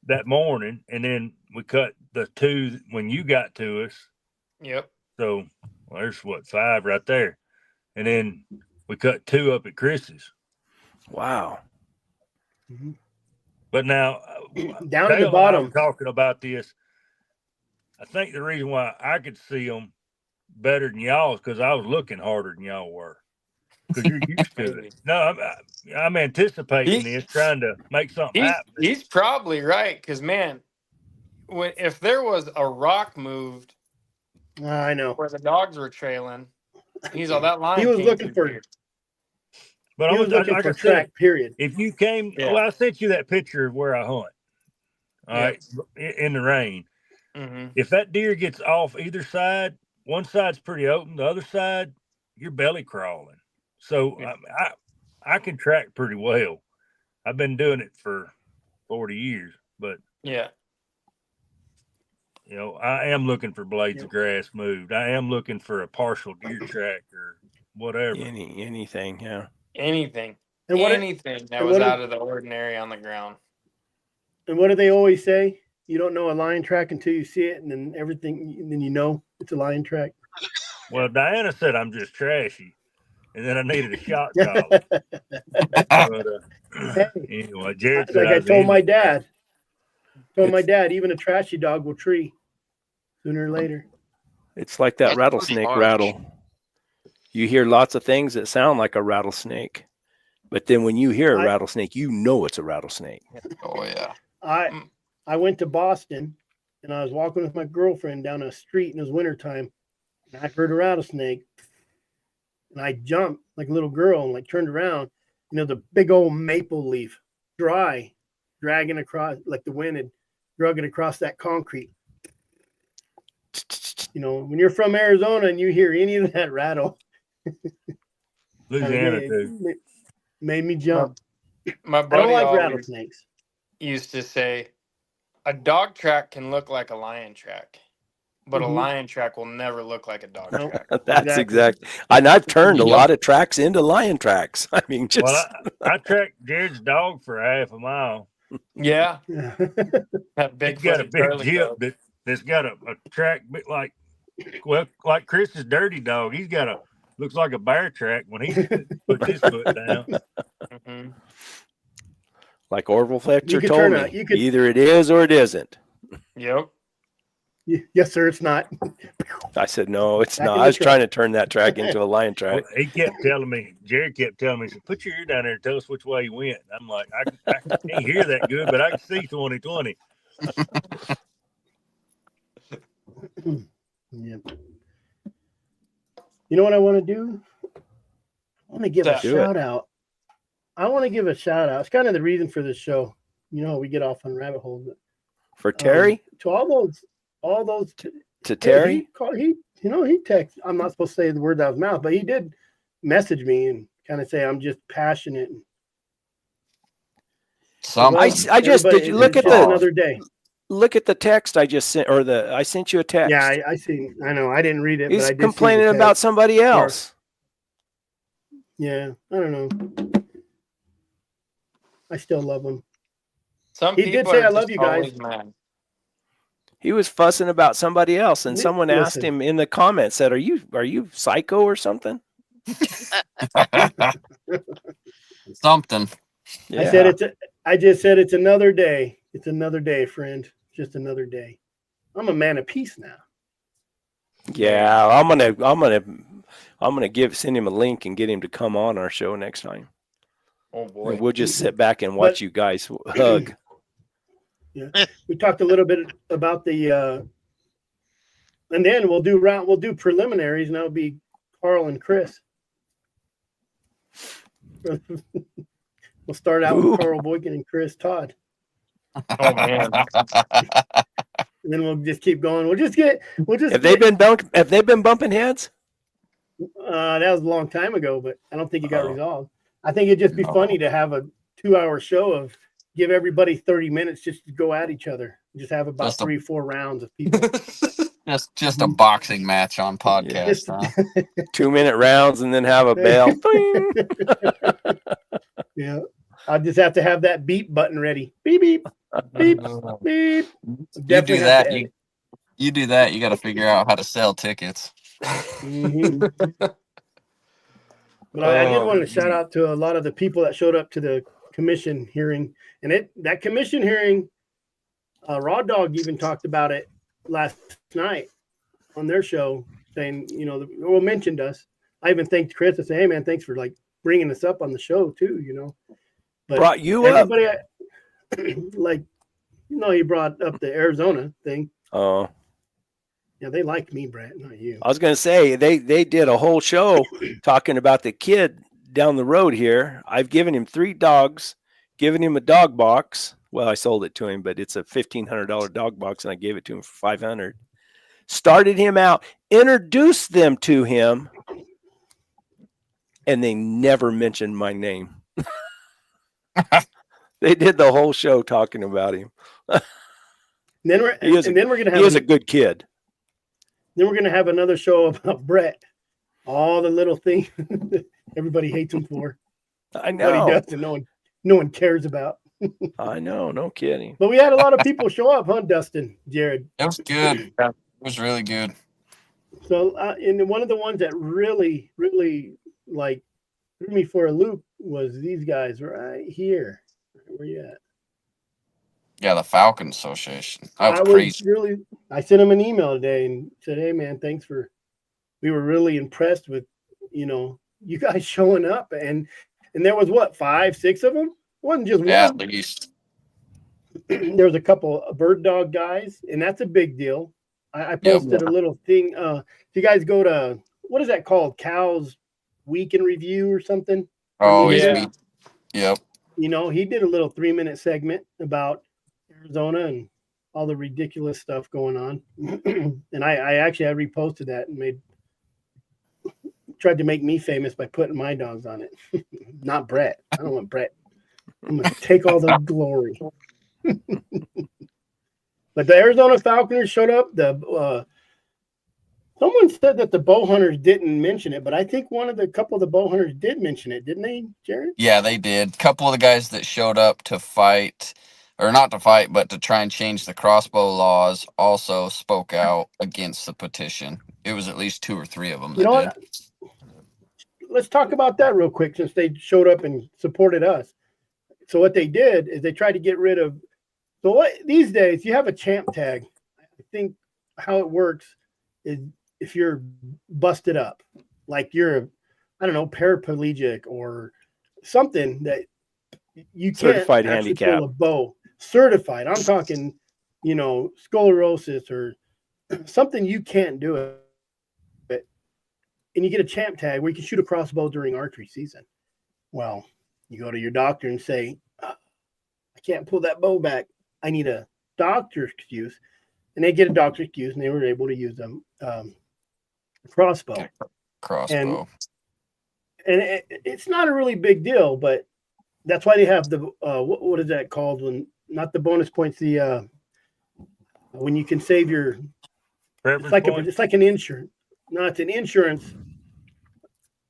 C: that morning, and then we cut the 2 when you got to us.
E: Yep.
C: So there's 5 right there. And then we cut 2 up at Chris's.
B: Wow.
C: But now,
A: Down at
C: Dale
A: the
C: and I
A: bottom.
C: were talking about this. I think the reason why I could see them better than y'all is because I was looking harder than y'all were. Because you're used to
E: Maybe.
C: it. No, I'm anticipating this, trying to make something happen.
E: He's probably right, because man, if there was a rock moved
A: I know.
E: where the dogs were trailing, he's all that line.
A: He was
E: came
A: looking
E: through
A: for
E: here.
C: But
A: He was looking
C: like
A: for
C: I said,
A: track, period.
C: if you came,
E: Yeah.
C: well, I sent you that picture of where I hunt. All
E: Yeah.
C: right, in the rain.
E: Mm-hmm.
C: If that deer gets off either side, one side's pretty open, the other side, you're belly crawling. So
E: Yeah.
C: I can track pretty well. I've been doing it for 40 years, but
E: Yeah.
C: you know, I am looking for blades
A: Yep.
C: of grass moved. I am looking for a partial deer track or whatever.
B: Anything, yeah.
E: Anything.
A: And what
E: Anything that
A: and
E: was
A: what
E: out of the ordinary on the ground.
A: and what do they always say? You don't know a lion track until you see it, and then then you know it's a lion track.
C: Well, Diana said I'm just trashy, and then I needed a shot collar. But anyway, Jared said
A: Like I told my
C: Indian.
A: dad, even a trashy dog will tree sooner or later.
B: It's like that
F: That's pretty
B: rattlesnake
F: harsh.
B: rattle. You hear lots of things that sound like a rattlesnake, but then when you hear a rattlesnake, you know it's a rattlesnake.
D: Oh yeah.
A: I went to Boston, and I was walking with my girlfriend down a street, and it was wintertime, and I heard a rattlesnake, and I jumped like a little girl and like turned around. You know, the big old maple leaf, dry, dragging across, like the wind had drug it across that concrete. You know, when you're from Arizona and you hear any of that rattle,
C: Louisiana too.
A: Made me jump.
E: My
A: I don't
E: buddy
A: like
E: always
A: rattlesnakes.
E: used to say, a dog track can look like a lion track, but a
A: Mhm.
E: lion track will never look like a dog
A: Nope.
E: track.
B: That's
A: Exactly.
B: exactly. And I've turned a
D: Yep.
B: lot of tracks into lion tracks. I mean, just
C: Well, I tracked Jared's dog for half a mile.
E: Yeah,
A: Yeah.
E: that big
C: He's got a
E: footed
C: big
E: Charlie
C: jip
E: dog.
C: that's got a track bit like Chris's dirty dog. He's got looks like a bear track when he puts his foot down.
E: Mhm.
B: like Orville Fletcher
A: could
B: told
A: turn
B: me,
A: out- you could-
B: either it is or it isn't.
E: Yep.
A: Yes, sir. It's not.
B: I said, no, it's
A: Back
B: not.
A: in
B: I
A: the
B: was
A: truck.
B: trying to turn that track into a lion
C: Well,
B: track.
C: he kept telling me, Jared kept telling me, he said, put your ear down there and tell us which way he went. I'm like, I can't hear that good, but I can see 20/20.
A: Yeah. You know what I want to do? I want to give a
E: Do
B: it.
A: shout out. I want to give a shout out. It's kind of the reason for this show. You know, we get off on rabbit holes. But,
B: For Terry?
A: to all those.
B: To Terry?
A: He texted. I'm not supposed to say the word out of his mouth, but he did message me and kind of say I'm just passionate.
D: Something.
B: I just did. You look
A: It's
B: at
A: just
B: the
A: another day.
B: look at the text I just sent, or I sent you a text.
A: Yeah, I see. I know. I didn't read it.
B: He's
A: but I did
B: complaining
A: see the
B: about
A: text.
B: somebody else.
A: Yeah, I don't know. I still love him.
E: Some
A: He did
E: people
A: say,
E: are
A: "I love
E: just
A: you guys."
E: always mad.
B: He was fussing about somebody else, and someone asked
A: Listen.
B: him in the comments, said, "Are you psycho or something?"
D: Something.
B: Yeah.
A: I just said it's another day. It's another day, friend. Just another day. I'm a man of peace now.
B: Yeah, I'm gonna send him a link and get him to come on our show next time.
E: Oh
B: And
E: boy.
B: we'll just sit back and watch you guys hug.
A: Yeah. We talked a little bit about the And then we'll do preliminaries, and that'll be Carl and Chris. We'll start out
B: Ooh.
A: with Carl Boykin and Chris Todd.
E: Oh man.
A: And then we'll just keep going.
B: Have they been bumping heads?
A: That was a long time ago, but I don't think it got
B: Oh.
A: resolved. I think it'd just be
D: No.
A: funny to have a 2-hour show of give everybody 30 minutes just to go at each other. Just have about
D: Just a-
A: 3-4 rounds of people.
D: Just a boxing match on podcast,
A: Just-
D: huh?
B: 2-minute rounds and then have a bell. Ding.
A: Yeah. I'll just have to have that beep button ready. Beep, beep, beep, beep.
D: You
A: Definitely
D: do
A: have to
D: that,
A: edit.
D: you do that, you got to figure out how to sell tickets.
A: Mhm. But I did
E: Oh,
A: want to shout out to a lot of the people that showed up to the commission hearing. And that commission hearing, Raw Dog even talked about it last night on their show, saying, mentioned us. I even thanked Chris and said, hey, man, thanks for like bringing us up on the show too, But
B: Brought you up.
A: everybody, he brought up the Arizona thing.
B: Oh,
A: Yeah, they like me, Brett, not you.
B: I was going to say they did a whole show talking about the kid down the road here. I've given him 3 dogs, given him a dog box. Well, I sold it to him, but it's a $1,500 dog box, and I gave it to him for $500. Started him out, introduced them to him, and they never mentioned my name. They did the whole show talking about him.
A: And then we're
B: He is
A: gonna
B: He is a
A: have
B: good kid.
A: then we're gonna have another show about Brett. All the little things everybody hates him for.
B: I
A: What he
B: know.
A: does and no one cares about.
B: I know. No kidding.
A: But we had a lot of people show up, huh, Dustin, Jared?
D: It was good. It was really good.
A: So, and one of the ones that really, really like threw me for a loop was these guys right here. Where you at?
D: Yeah, the Falcon Association. That was
A: I
D: crazy.
A: I sent him an email today and said, hey, man, we were really impressed with, you guys showing up. And there was 5, 6 of them? It wasn't just
D: Yeah,
A: one.
D: at least.
A: There was a couple of bird dog guys, and that's a big deal. I posted a little thing. If you guys go to, what is that called? Cows Week in Review or something?
D: Oh,
E: Yeah.
D: Yep.
A: He did a little 3-minute segment about Arizona and all the ridiculous stuff going on. And I reposted that and tried to make me famous by putting my dogs on it. Not Brett. I don't want Brett. I'm going to take all the glory. But the Arizona Falconers showed up. Someone said that the bow hunters didn't mention it, but I think couple of the bow hunters did mention it, didn't they, Jared?
D: Yeah, they did. A couple of the guys that showed up to fight, or not to fight, but to try and change the crossbow laws also spoke out against the petition. It was at least 2 or 3 of them that
A: You know
D: did.
A: what? Let's talk about that real quick since they showed up and supported us. So what they did is they tried to get rid of. So these days you have a champ tag. I think how it works is if you're busted up, like you're, I don't know, paraplegic or something that you
B: Certified
A: can't actually
B: handicap.
A: pull a bow. Certified. I'm talking, sclerosis or something you can't do it. And you get a champ tag where you can shoot a crossbow during archery season. Well, you go to your doctor and say, I can't pull that bow back. I need a doctor's excuse. And they get a doctor's excuse, and they were able to use them crossbow.
D: Crossbow.
A: And it's not a really big deal, but that's why they have the what is that called? When not the bonus points, the when you can save your
C: Preference
A: it's
C: points?
A: like an insurance. No, it's an insurance.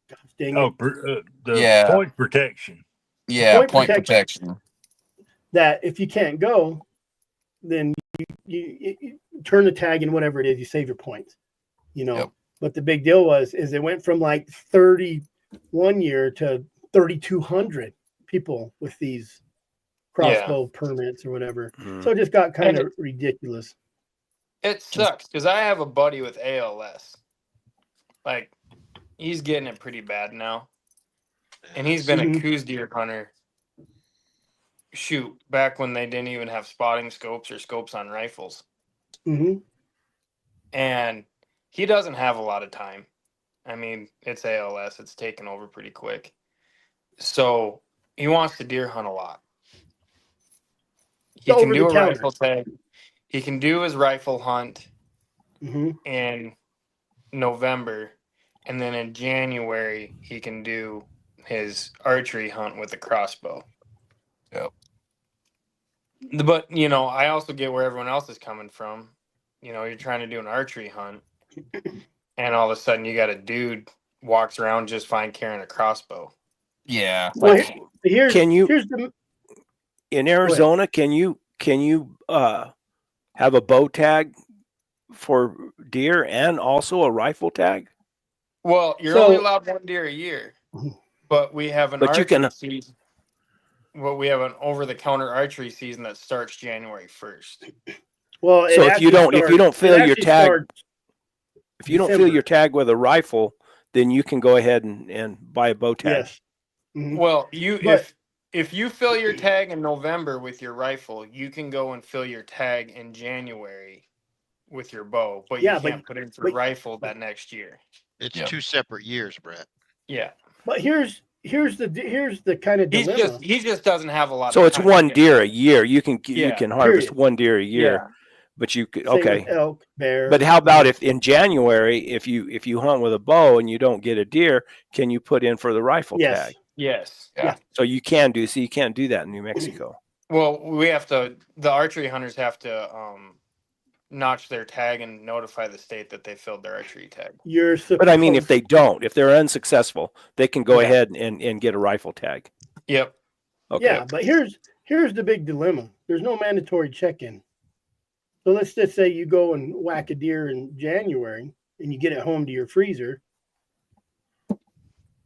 A: Gosh, dang it.
C: Oh, the
D: Yeah.
C: point protection.
D: Yeah,
A: Point
D: point
A: protection.
D: protection.
A: That if you can't go, then you turn the tag and whatever it is, you save your points.
D: Yep.
A: But the big deal is it went from like 31 year to 3,200 people with these crossbow permits or whatever.
B: Mm.
A: So it just got kind of ridiculous.
E: It sucks because I have a buddy with ALS. Like, he's getting it pretty bad now. And he's been a coos deer hunter. Back when they didn't even have spotting scopes or scopes on rifles.
A: Mm-hmm.
E: and he doesn't have a lot of time. I mean, it's ALS; it's taken over pretty quick. So he wants to deer hunt a lot. He can
A: over
E: do
A: the
E: a
A: counter.
E: rifle tag. He can do his rifle hunt
A: Hmm.
E: in November, and then in January he can do his archery hunt with a crossbow.
D: Yep.
E: But you know, I also get where everyone else is coming from. You know, you're trying to do an archery hunt, and all of a sudden you got a dude walks around just fine carrying a crossbow.
D: Yeah.
A: Well,
B: Like,
A: here's the
B: in Arizona, can you have a bow tag for deer and also a rifle tag?
E: Well, you're
A: So-
E: only allowed one deer a year, but we have an
B: But you
E: archery
B: can-
E: season. Well, we have an over-the-counter archery season that starts January 1st.
A: well.
B: So
A: it
B: if you
A: actually
B: don't
A: starts-
B: fill
A: it
B: your
A: actually
B: tag,
A: starts
B: if you don't fill
A: December.
B: your tag with a rifle, then you can go ahead and buy a bow tag.
A: Yes. Mhm.
E: Well,
A: But-
E: if you fill your tag in November with your rifle, you can go and fill your tag in January with your bow, but
A: Yeah,
E: you
A: but-
E: can't put in for
A: but-
E: rifle that next year.
F: It's
D: Yep.
F: 2 separate years, Brett.
E: Yeah,
A: But here's the kind of dilemma.
E: he just doesn't have a lot.
B: So
E: of
B: it's
E: time.
B: one deer a year. You can
E: Yeah,
B: harvest
A: period.
B: one deer a year,
E: Yeah,
B: but you could,
A: Same with
B: okay.
A: elk, bear.
B: But how about if in January, if you hunt with a bow and you don't get a deer, can you put in for the rifle
A: Yes.
B: tag?
E: yes.
D: Yeah.
B: So you can do. So you can't do that in New Mexico.
E: Well, we have to. The archery hunters have to notch their tag and notify the state that they filled their archery tag.
A: You're
B: But I mean, if
A: supposed-
B: they don't, if they're unsuccessful, they can go
E: Yeah.
B: ahead and get a rifle tag.
E: Yep.
B: Okay.
A: Yeah, but here's the big dilemma. There's no mandatory check-in. So let's just say you go and whack a deer in January and you get it home to your freezer.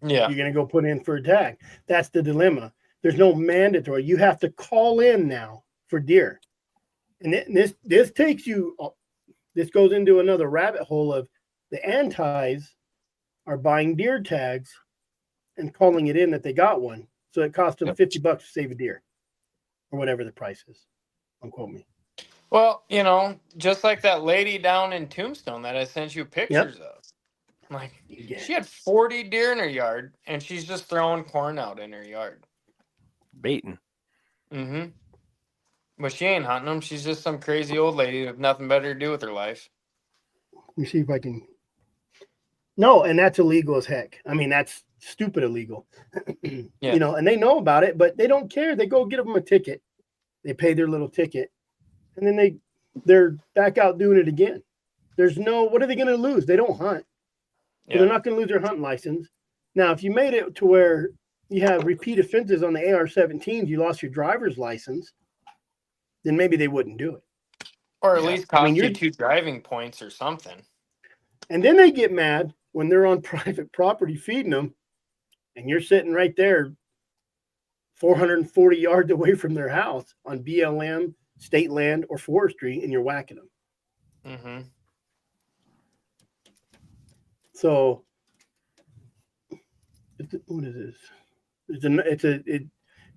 E: Yeah.
A: You're going to go put in for a tag. That's the dilemma. There's no mandatory. You have to call in now for deer. And this takes you, this goes into another rabbit hole of the antis are buying deer tags and calling it in that they got one. So it costs them
D: Yep.
A: $50 to save a deer or whatever the price is. Don't quote me.
E: Well, you know, just like that lady down in Tombstone that I sent you pictures of. Like,
A: Yeah.
E: she had 40 deer in her yard, and she's just throwing corn out in her yard.
B: Baiting.
E: Mm-hmm. But she ain't hunting them. She's just some crazy old lady with nothing better to do with her life.
A: Let me see if I can. No, and that's illegal as heck. I mean, that's stupid illegal.
E: Yeah.
A: You know, and they know about it, but they don't care. They go get them a ticket. They pay their little ticket, and then they're back out doing it again. There's no. What are they going to lose? They don't hunt. So
E: Yeah.
A: they're not going to lose their hunting license. Now, if you made it to where you have repeat offenses on the AR-17s, you lost your driver's license, then maybe they wouldn't do it.
E: Or at
D: Yeah.
E: least
A: I
E: cost
A: mean,
E: you
A: you're-
E: 2 driving points or something.
A: And then they get mad when they're on private property feeding them, and you're sitting right there 440 yards away from their house on BLM, state land, or forestry, and you're whacking them.
E: Mm-hmm.
A: So, what is this?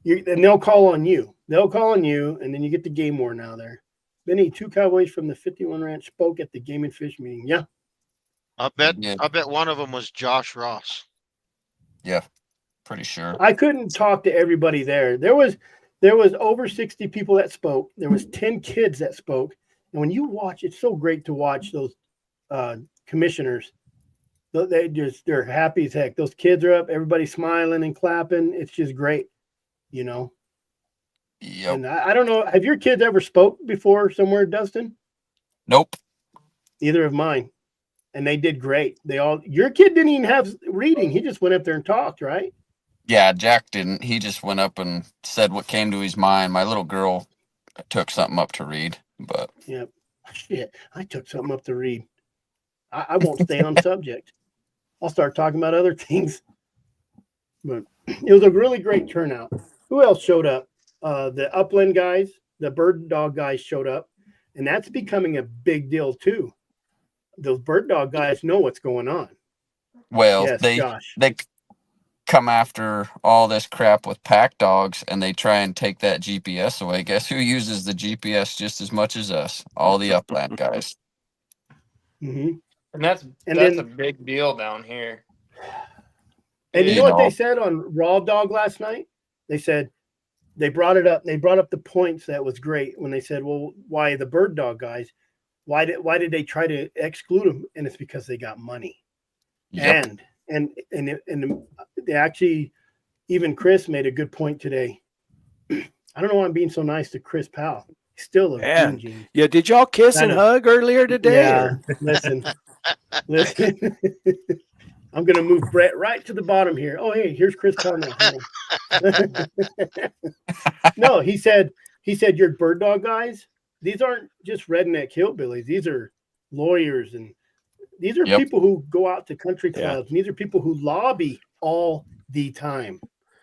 A: And they'll call on you. They'll call on you, and then you get the game war now there. Benny, 2 cowboys from the 51 Ranch spoke at the Game and Fish meeting. Yeah.
F: I bet
D: Yeah.
F: one of them was Josh Ross.
D: Pretty sure.
A: I couldn't talk to everybody there. There was over 60 people that spoke. There was 10 kids that spoke. And when you watch, it's so great to watch those commissioners. They're happy as heck. Those kids are up, everybody's smiling and clapping. It's just great, you know.
D: Yep.
A: And I don't know. Have your kids ever spoke before somewhere, Dustin?
D: Nope.
A: Neither of mine. And they did great. Your kid didn't even have reading. He just went up there and talked, right?
D: Yeah, Jack didn't. He just went up and said what came to his mind. My little girl took something up to read, but
A: Yep. Shit. I took something up to read. I won't stay on subject. I'll start talking about other things. But it was a really great turnout. Who else showed up? The upland guys, the bird dog guys showed up. And that's becoming a big deal too. Those bird dog guys know what's going on.
D: well,
A: Yes,
D: they
A: Josh.
D: come after all this crap with pack dogs and they try and take that GPS away. Guess who uses the GPS just as much as us? All the upland guys.
A: Mhm.
E: And that's
A: And
E: a
A: then,
E: big deal down here.
A: and you
E: Big.
A: know what they
D: know.
A: said on Raw Dog last night? They said they brought it up. They brought up the points that was great when they said, "Well, why the bird dog guys? Why did they try to exclude them?" And it's because they got money.
D: Yep.
A: And they actually, even Chris made a good point today. I don't know why I'm being so nice to Chris Powell. He's still a
B: Man,
A: mean gene.
B: yeah. Did y'all kiss
A: Kind
B: and
A: of-
B: hug earlier today?
A: Yeah,
B: Or?
A: listen. I'm gonna move Brett right to the bottom here. Oh, hey, here's Chris Powell now. No, he said your bird dog guys. These aren't just redneck hillbillies. These are lawyers, and these are
D: Yep.
A: people who go out to country
B: Yeah.
A: clubs. And these are people who lobby all the time.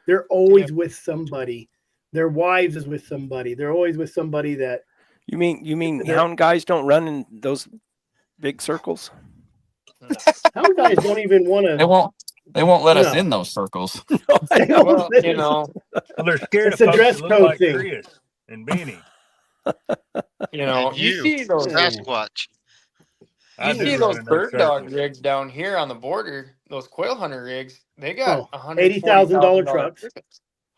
A: They're always
E: Yep.
A: with somebody. Their wives is with somebody. They're always with somebody that.
B: You mean
A: They're-
B: hound guys don't run in those big circles?
A: Hound guys don't even want
D: They
A: to.
D: won't let us
A: No.
D: in those circles.
E: Well, you know,
C: Well, they're scared
A: It's
C: of
A: a
C: folks
A: dress
C: that look
A: code
C: like
A: thing.
C: Chris and Benny.
F: And
E: you see those
F: Sasquatch.
C: I
E: you
C: do
E: see
C: run
E: those
C: in those
E: bird dog
C: circles.
E: rigs down here on the border, those quail hunter rigs, they got
A: Oh,
E: $140,000
A: trucks.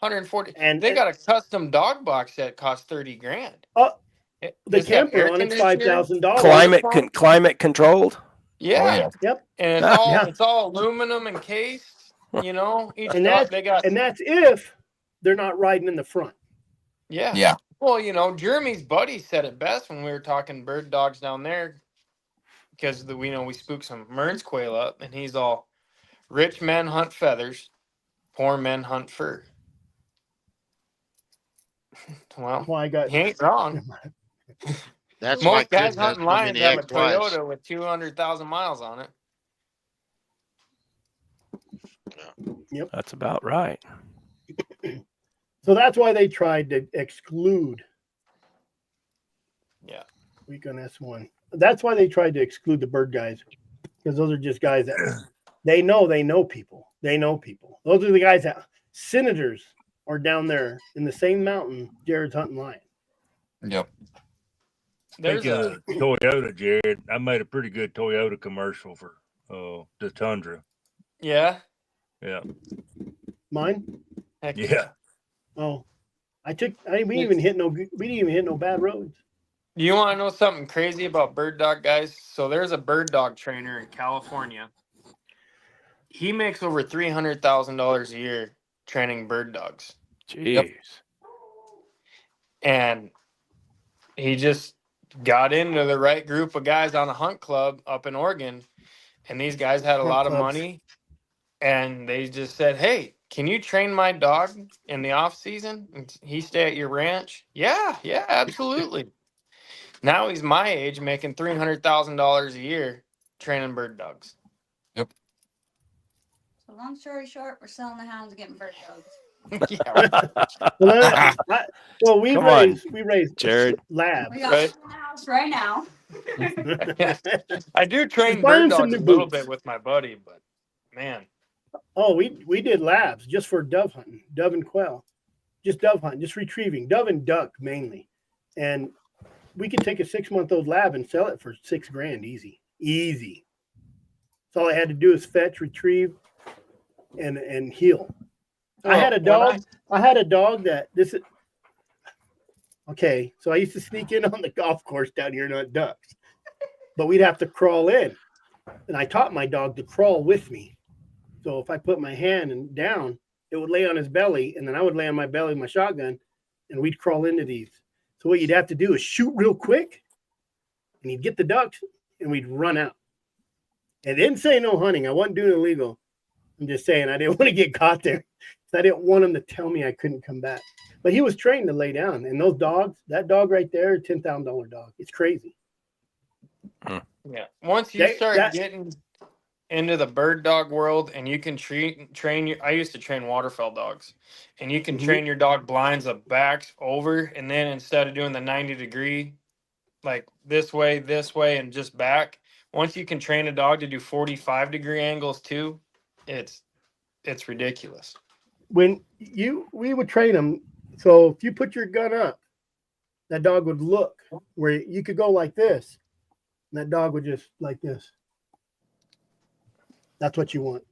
E: 140.
A: And
E: They got a custom dog box that costs $30,000.
A: oh,
E: It-
A: the
E: does it have
A: camper
E: air
A: on it's
E: conditioner?
A: $5,000.
B: Climate controlled.
E: Yeah.
D: Oh yeah.
A: Yep.
E: And
A: Yeah.
E: it's all aluminum encased, you know. Each
A: And
E: dog they got
A: that's if they're not riding in the front.
E: yeah.
D: Yeah.
E: Well, you know, Jeremy's buddy said it best when we were talking bird dogs down there because we spooked some Mearns quail up, and he's all, rich men hunt feathers, poor men hunt fur. Well,
A: That's why I got.
E: he ain't wrong.
F: That's why
E: Most guys
F: Chris has
E: hunting
F: so
E: lions
F: many
E: have a
F: ex-wives.
E: Toyota with 200,000 miles on it.
B: That's about right.
A: So that's why they tried to exclude.
E: Yeah.
A: Week on S1. That's why they tried to exclude the bird guys, because those are just guys that they know people. They know people. Those are the guys that senators are down there in the same mountain Jared's hunting lion.
D: Yep.
E: There's
C: Speaking
E: a
C: of Toyota, Jared, I made a pretty good Toyota commercial for the Tundra.
E: yeah.
C: Yeah.
A: Mine?
E: Heck
C: Yeah.
A: Oh, we didn't even hit no bad roads.
E: Do you want to know something crazy about bird dog guys? So there's a bird dog trainer in California. He makes over $300,000 a year training bird dogs,
B: Jeez.
E: and he just got into the right group of guys on a hunt club up in Oregon, and these guys had a
A: Hunt
E: lot of
A: clubs.
E: money, and they just said, "Hey, can you train my dog in the off season? And he stay at your ranch?" Yeah, absolutely. Now he's my age, making $300,000 a year training bird dogs.
G: So long story short, we're selling the hounds and getting bird dogs.
E: Yeah,
A: Well, we
B: Come on,
A: raised
B: Jared.
A: labs.
G: We got
E: Right.
G: one in the house right now.
E: I do train
A: Just buy him
E: bird
A: some
E: dogs a
A: new
E: little
A: boots.
E: bit with my buddy, but man,
A: Oh, we did labs just for dove hunting, dove and quail, just dove hunting, just retrieving dove and duck mainly, and we could take a 6-month-old lab and sell it for $6,000 easy. So all I had to do is fetch, retrieve, and heal. I had a dog. I had a dog that this is okay. So I used to sneak in on the golf course down here and hunt ducks, but we'd have to crawl in, and I taught my dog to crawl with me. So if I put my hand and down, it would lay on his belly, and then I would lay on my belly with my shotgun, and we'd crawl into these. So what you'd have to do is shoot real quick, and he'd get the ducks, and we'd run out. And didn't say no hunting. I wasn't doing illegal. I'm just saying I didn't want to get caught there. I didn't want him to tell me I couldn't come back. But he was trained to lay down. And those dogs, that dog right there, $10,000 dog. It's crazy.
E: yeah. Once you start getting into the bird dog world, and you can train your, I used to train waterfowl dogs, and you can train your dog blinds the backs over, and then instead of doing the 90-degree, like this way, and just back. Once you can train a dog to do 45-degree angles too, it's ridiculous.
A: We would train him. So if you put your gun up, that dog would look where you could go like this. and that dog would just like this. That's what you want,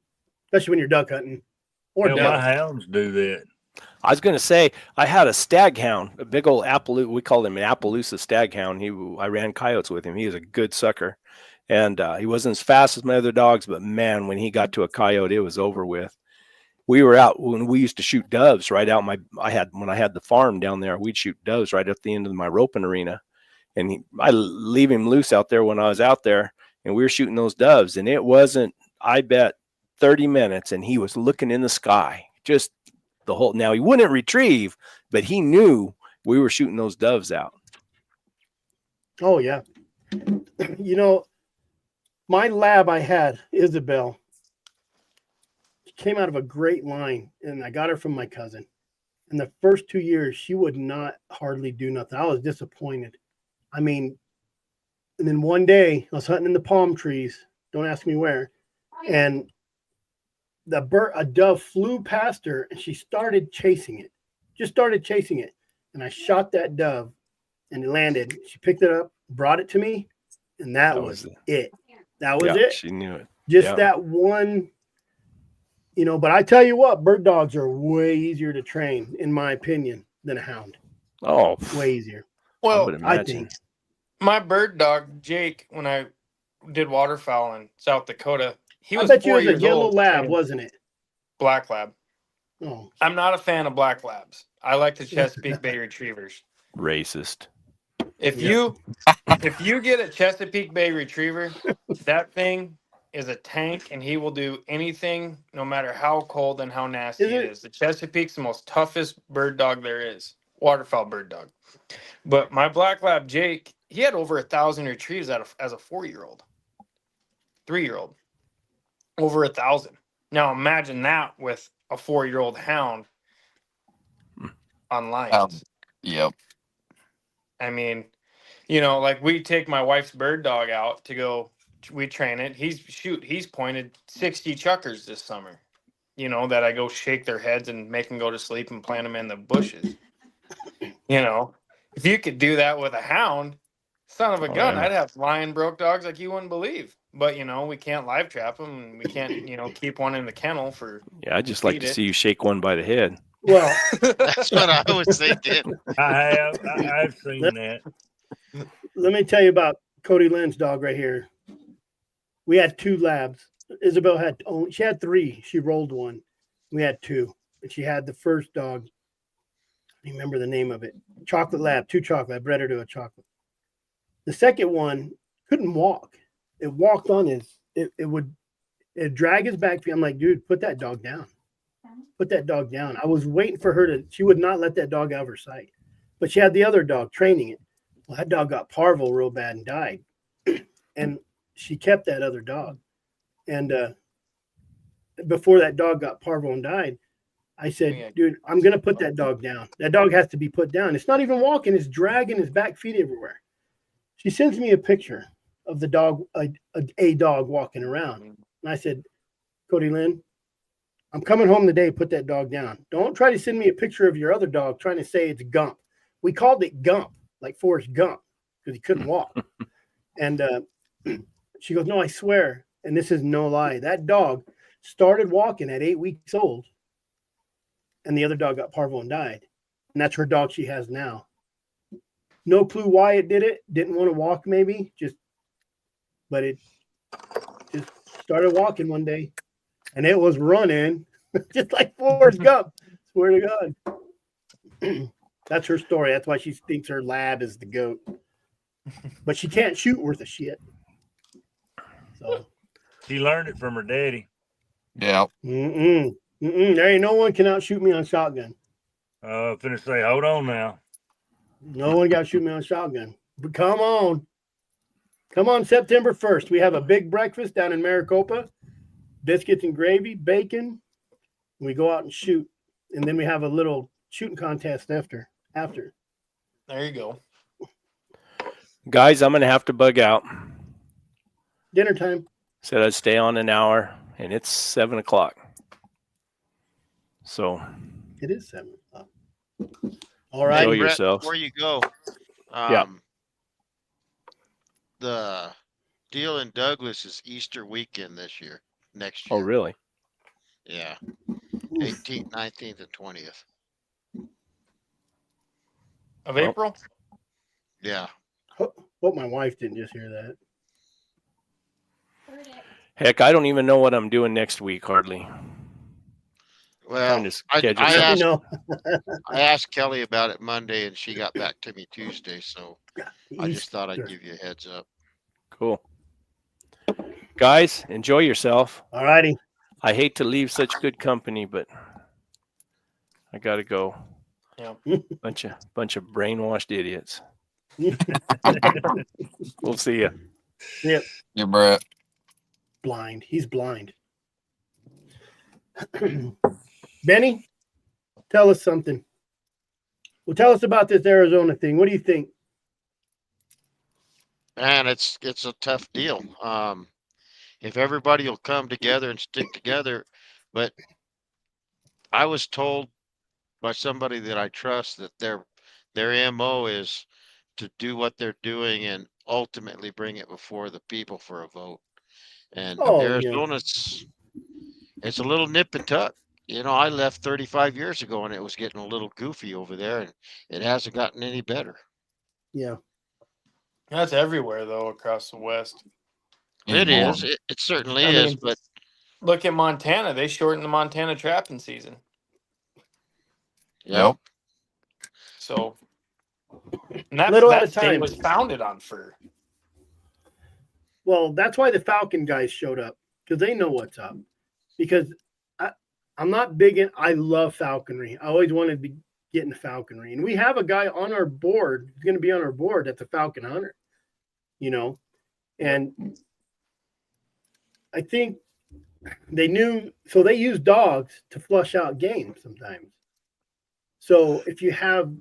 A: especially when you're duck hunting or
C: Hell,
A: doe.
C: my hounds do that.
B: I was going to say, I had a stag hound, a big old Appaloosa. We called him an Appaloosa stag hound. I ran coyotes with him. He was a good sucker. And he wasn't as fast as my other dogs, but man, when he got to a coyote, it was over with. We were out when we used to shoot doves right out when I had the farm down there, we'd shoot doves right at the end of my roping arena. And I leave him loose out there when I was out there, and we were shooting those doves. And it wasn't, I bet, 30 minutes, and he was looking in the sky, just the whole. Now he wouldn't retrieve, but he knew we were shooting those doves out.
A: Oh yeah. You know, my lab I had, Isabel, she came out of a great line, and I got her from my cousin. In the first 2 years, she would not hardly do nothing. I was disappointed. I mean, and then one day I was hunting in the palm trees. Don't ask me where. And a dove flew past her, and she started chasing it. Just started chasing it. And I shot that dove, and it landed. She picked it up, brought it to me, and that was it. That was it.
B: She knew it.
A: Just that one, but I tell you what, bird dogs are way easier to train, in my opinion, than a hound.
B: Oh,
A: way easier.
E: Well,
A: I think.
E: My bird dog, Jake, when I did waterfowl in South Dakota, he was
A: I bet
E: 4
A: you was a
E: years
A: yellow
E: old,
A: lab,
E: and
A: wasn't it?
E: Black lab.
A: Oh.
E: I'm not a fan of black labs. I like the Chesapeake Bay Retrievers.
B: Racist.
E: If you get a Chesapeake Bay Retriever, that thing is a tank, and he will do anything, no matter how cold and how nasty it is. The Chesapeake's the most toughest bird dog there is, waterfowl bird dog. But my black lab Jake, he had over 1,000 retrieves as a 4-year-old, 3-year-old, over 1,000. Now imagine that with a 4-year-old hound on lines.
D: Yep.
E: I mean, like we take my wife's bird dog out to go, we train it. He's pointed 60 chuckers this summer, that I go shake their heads and make them go to sleep and plant them in the bushes. If you could do that with a hound, son of a gun,
B: yeah.
E: I'd have flying broke dogs like you wouldn't believe. But, we can't live trap them, and we can't, keep one in the kennel for.
B: Yeah, I'd just like to see you shake one by the head.
A: Well,
F: that's what I was thinking.
C: I've seen that.
A: Let me tell you about Cody Lynn's dog right here. We had 2 labs. Isabel she had 3. She rolled one. We had 2. And she had the first dog. I remember the name of it. Chocolate lab, 2 chocolate. I bred her to a chocolate. The second one couldn't walk. It walked on it would drag his back feet. I'm like, dude, put that dog down. Put that dog down. I was waiting for her she would not let that dog out of her sight. But she had the other dog training it. Well, that dog got parvo real bad and died. And she kept that other dog. And before that dog got parvo and died, I said, dude, I'm going to put that dog down. That dog has to be put down. It's not even walking. It's dragging his back feet everywhere. She sends me a picture of the dog, a dog walking around. And I said, Cody Lynn, I'm coming home today. Put that dog down. Don't try to send me a picture of your other dog trying to say it's Gump. We called it Gump, like Forrest Gump, because he couldn't walk. And she goes, no, I swear. And this is no lie. That dog started walking at 8 weeks old, and the other dog got parvo and died. And that's her dog she has now. No clue why it did it. Didn't want to walk, maybe. But it just started walking one day. And it was running just like Forrest Gump. Swear to God. That's her story. That's why she thinks her lab is the goat. But she can't shoot worth a shit. So
C: she learned it from her daddy.
D: Yeah.
A: There ain't no one can outshoot me on shotgun.
C: Finna say, hold on now.
A: No one got to shoot me on shotgun. But come on. Come on, September 1st. We have a big breakfast down in Maricopa. Biscuits and gravy, bacon. We go out and shoot. And then we have a little shooting contest after.
E: There you go.
B: Guys, I'm going to have to bug out.
A: Dinner time.
B: Said I'd stay on an hour, and it's 7 o'clock. So.
A: It is 7 o'clock. All right.
B: Enjoy yourselves.
F: Before you go,
B: yeah.
F: the deal in Douglas is Easter weekend next
B: Oh,
F: year.
B: really?
F: Yeah,
A: Oof.
F: 18th, 19th, and 20th.
E: Of
B: Well.
E: April?
F: Yeah.
A: Hope my wife didn't just hear that.
B: Heck, I don't even know what I'm doing next week hardly.
F: Well,
B: Trying to schedule
F: I
B: something.
F: asked
A: No.
F: I asked Kelly about it Monday, and she got back to me Tuesday. So I just thought I'd
A: Easter.
F: give you a heads up.
B: Cool. Guys, enjoy yourself.
A: All righty.
B: I hate to leave such good company, but I gotta go.
E: Yeah.
B: Bunch of brainwashed idiots. We'll see you.
A: Yep.
D: Yeah, Brett.
A: Blind. He's blind. Benny, tell us something. Well, tell us about this Arizona thing. What do you think?
F: Man, it's a tough deal. If everybody will come together and stick together, but I was told by somebody that I trust that their MO is to do what they're doing and ultimately bring it before the people for a vote. And
A: Oh, yeah.
F: Arizona's it's a little nip and tuck. You know, I left 35 years ago and it was getting a little goofy over there, and it hasn't gotten any better.
A: Yeah.
E: That's everywhere though, across the West.
F: It
D: Anymore.
F: is. It certainly
E: I
F: is.
E: mean,
F: But
E: look at Montana. They shortened the Montana trapping season.
F: yeah,
D: Yep.
E: So and that
A: Little at a
E: state
A: time.
E: was founded on fur.
A: Well, that's why the Falcon guys showed up, because they know what's up. Because I'm not big in. I love falconry. I always wanted to be getting falconry, and we have a guy on our board who's going to be on our board that's a falcon hunter. You know, and I think they knew. So they use dogs to flush out game sometimes. So if you have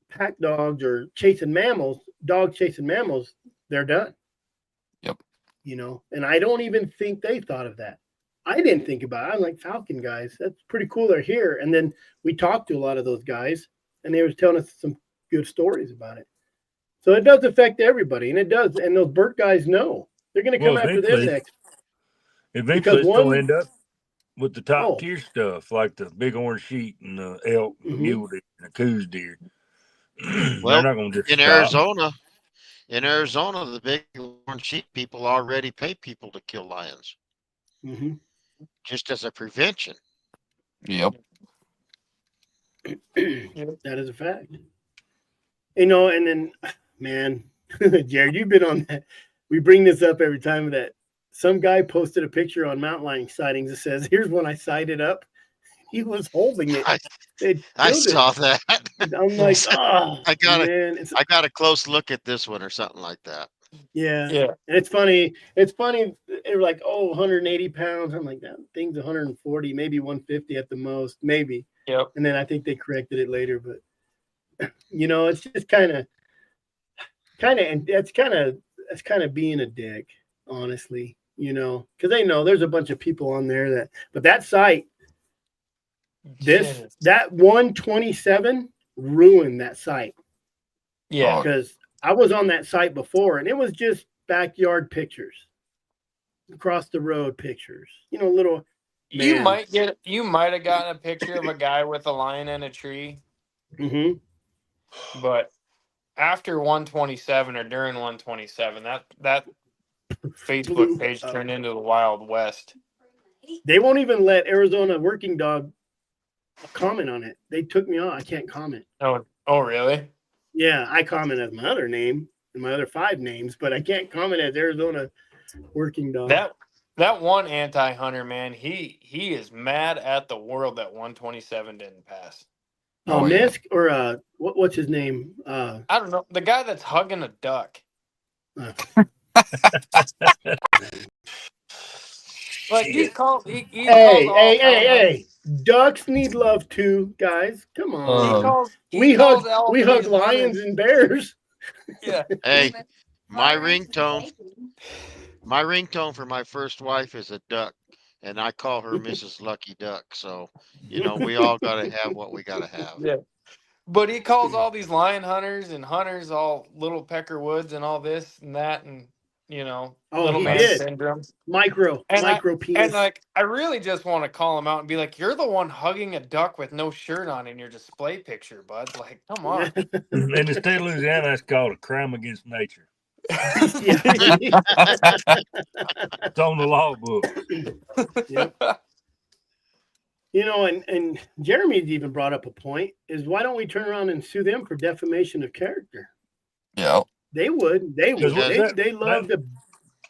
A: pack dogs or dogs chasing mammals, they're done.
D: Yep.
A: You know, and I don't even think they thought of that. I didn't think about it. I'm like, Falcon guys, that's pretty cool. They're here. And then we talked to a lot of those guys, and they were telling us some good stories about it. So it does affect everybody, and it does. And those Burt guys know they're going to come after them next.
C: Eventually, it's
A: one-
C: going to end up with the top
A: Oh.
C: tier stuff, like the big orange sheep and the elk, and the mule deer, and the coos deer.
F: well,
C: They're not going to just
F: in
C: stop.
F: Arizona, the big orange sheep people already pay people to kill lions,
A: Mhm.
F: just as a prevention.
D: Yep.
A: That is a fact. You know, and then, man, Jared, you've been on that. We bring this up every time that some guy posted a picture on mountain lion sightings that says, "Here's when I sighted up." He was holding it.
F: I saw that.
A: I'm like, oh,
F: I got
A: man.
F: I got a close look at this one or something like that.
A: Yeah.
E: Yeah.
A: And it's funny. They're like, oh, 180 pounds. I'm like, that thing's 140, maybe 150 at the most, maybe.
E: Yep.
A: And then I think they corrected it later. But, you know, it's just kind of, and that's kind of being a dick, honestly, you know, because they know there's a bunch of people on there but that site, that 127 ruined that site.
E: Yeah.
A: Because I was on that site before, and it was just backyard pictures, across the road pictures. You know, little.
E: You
A: Man.
E: might have gotten a picture of a guy with a lion in a tree,
A: Mm-hmm.
E: but after 127 or during 127, that Facebook page turned into the Wild West.
A: They won't even let Arizona Working Dog comment on it. They took me off. I can't comment.
E: Oh, really?
A: Yeah, I comment as my other name and my other 5 names, but I can't comment as Arizona Working Dog.
E: That one anti-hunter, man, he is mad at the world that 127 didn't pass.
A: Oh,
D: yeah.
A: Misk or what's his name?
E: I don't know. The guy that's hugging a duck. Like he calls
A: Hey. Ducks need love too, guys. Come on. We hug lions and bears.
E: Yeah.
F: Hey, my ringtone for my first wife is a duck, and I call her Mrs. Lucky Duck. So, you know, we all got to have what we got to have.
E: Yeah. But he calls all these lion hunters and hunters all little pecker woods and all this and that, and you know,
A: Oh,
E: little
A: he
E: man
A: did.
E: syndrome.
A: Micro penis.
E: And like, I really just want to call him out and be like, "You're the one hugging a duck with no shirt on in your display picture, bud. Like, come on."
C: In the state of Louisiana, that's called a crime against nature.
A: Yeah.
C: It's on the law book.
A: Yep. You know, and Jeremy's even brought up a point: is why don't we turn around and sue them for defamation of character?
D: Yeah.
A: They would. They would.
C: Because
A: They love to